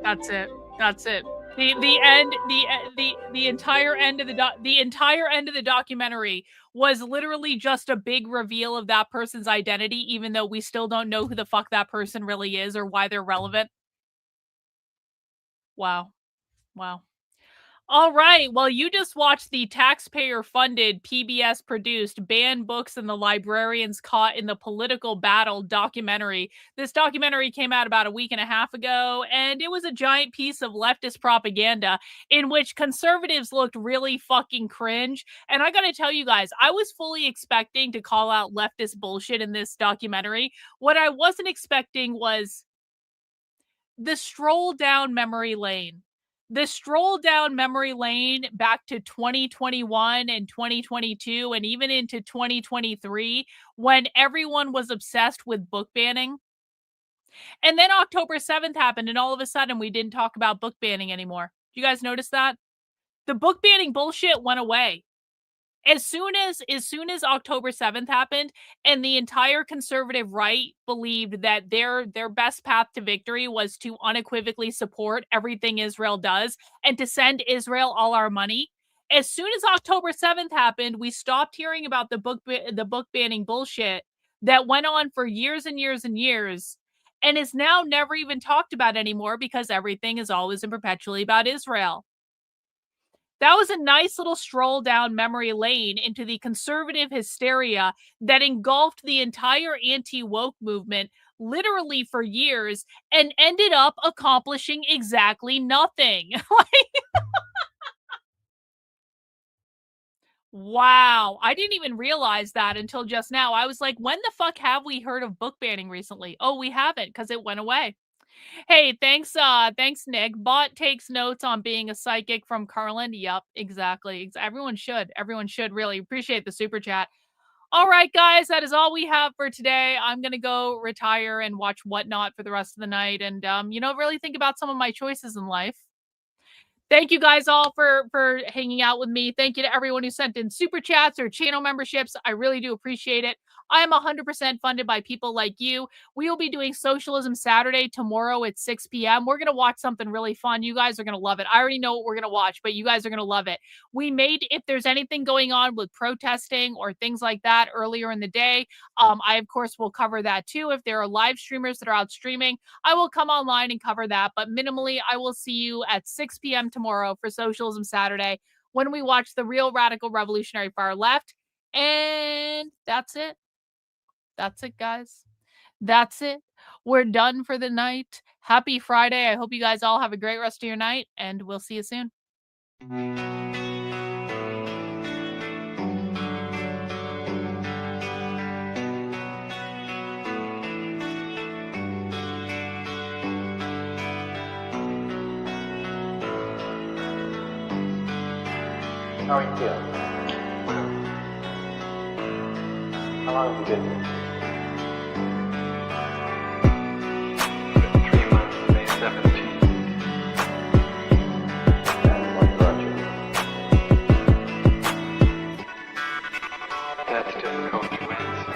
That's it. That's it. The entire end of the documentary was literally just a big reveal of that person's identity, even though we still don't know who the fuck that person really is or why they're relevant. Wow. Wow. All right. Well, you just watched the taxpayer-funded, PBS-produced Banned Books and the Librarians Caught in the Political Battle documentary. This documentary came out about a week and a half ago, and it was a giant piece of leftist propaganda in which conservatives looked really fucking cringe. And I gotta tell you guys, I was fully expecting to call out leftist bullshit in this documentary. What I wasn't expecting was the stroll down memory lane. The stroll down memory lane back to 2021 and 2022 and even into 2023 when everyone was obsessed with book banning. And then October 7th happened and all of a sudden we didn't talk about book banning anymore. Do you guys notice that? The book banning bullshit went away. As soon as October 7th happened and the entire conservative right believed that their best path to victory was to unequivocally support everything Israel does and to send Israel all our money, as soon as October 7th happened, we stopped hearing about the book banning bullshit that went on for years and years and years and is now never even talked about anymore because everything is always and perpetually about Israel. That was a nice little stroll down memory lane into the conservative hysteria that engulfed the entire anti-woke movement literally for years and ended up accomplishing exactly nothing. Wow. I didn't even realize that until just now. I was like, when the fuck have we heard of book banning recently? Oh, we haven't because it went away. Hey, thanks, Nick. Bot takes notes on being a psychic from Karlyn. Yep, exactly. Everyone should. Everyone should really appreciate the super chat. All right, guys, that is all we have for today. I'm going to go retire and watch Whatnot for the rest of the night and, really think about some of my choices in life. Thank you guys all for hanging out with me. Thank you to everyone who sent in super chats or channel memberships. I really do appreciate it. I am 100% funded by people like you. We will be doing Socialism Saturday tomorrow at 6 p.m. We're going to watch something really fun. You guys are going to love it. I already know what we're going to watch, but you guys are going to love it. If there's anything going on with protesting or things like that earlier in the day, I, of course, will cover that too. If there are live streamers that are out streaming, I will come online and cover that. But minimally, I will see you at 6 p.m. tomorrow for Socialism Saturday when we watch the real radical revolutionary far left. And that's it. That's it, guys. That's it. We're done for the night. Happy Friday. I hope you guys all have a great rest of your night, and we'll see you soon. How are you feeling? How long have you been here? 3 months, May 17th. And what brought you? That's difficult to answer.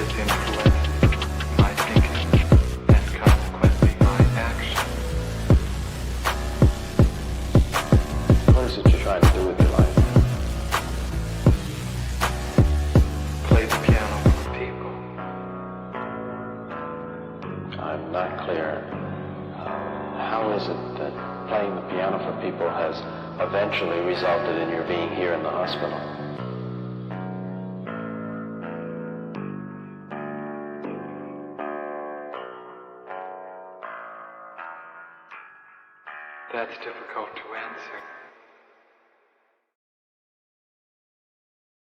is influencing my thinking and consequently my action. What is it you're trying to do with your life? Play the piano for people. I'm not clear. How is it that playing the piano for people has eventually resulted in your being here in the hospital? That's difficult to answer.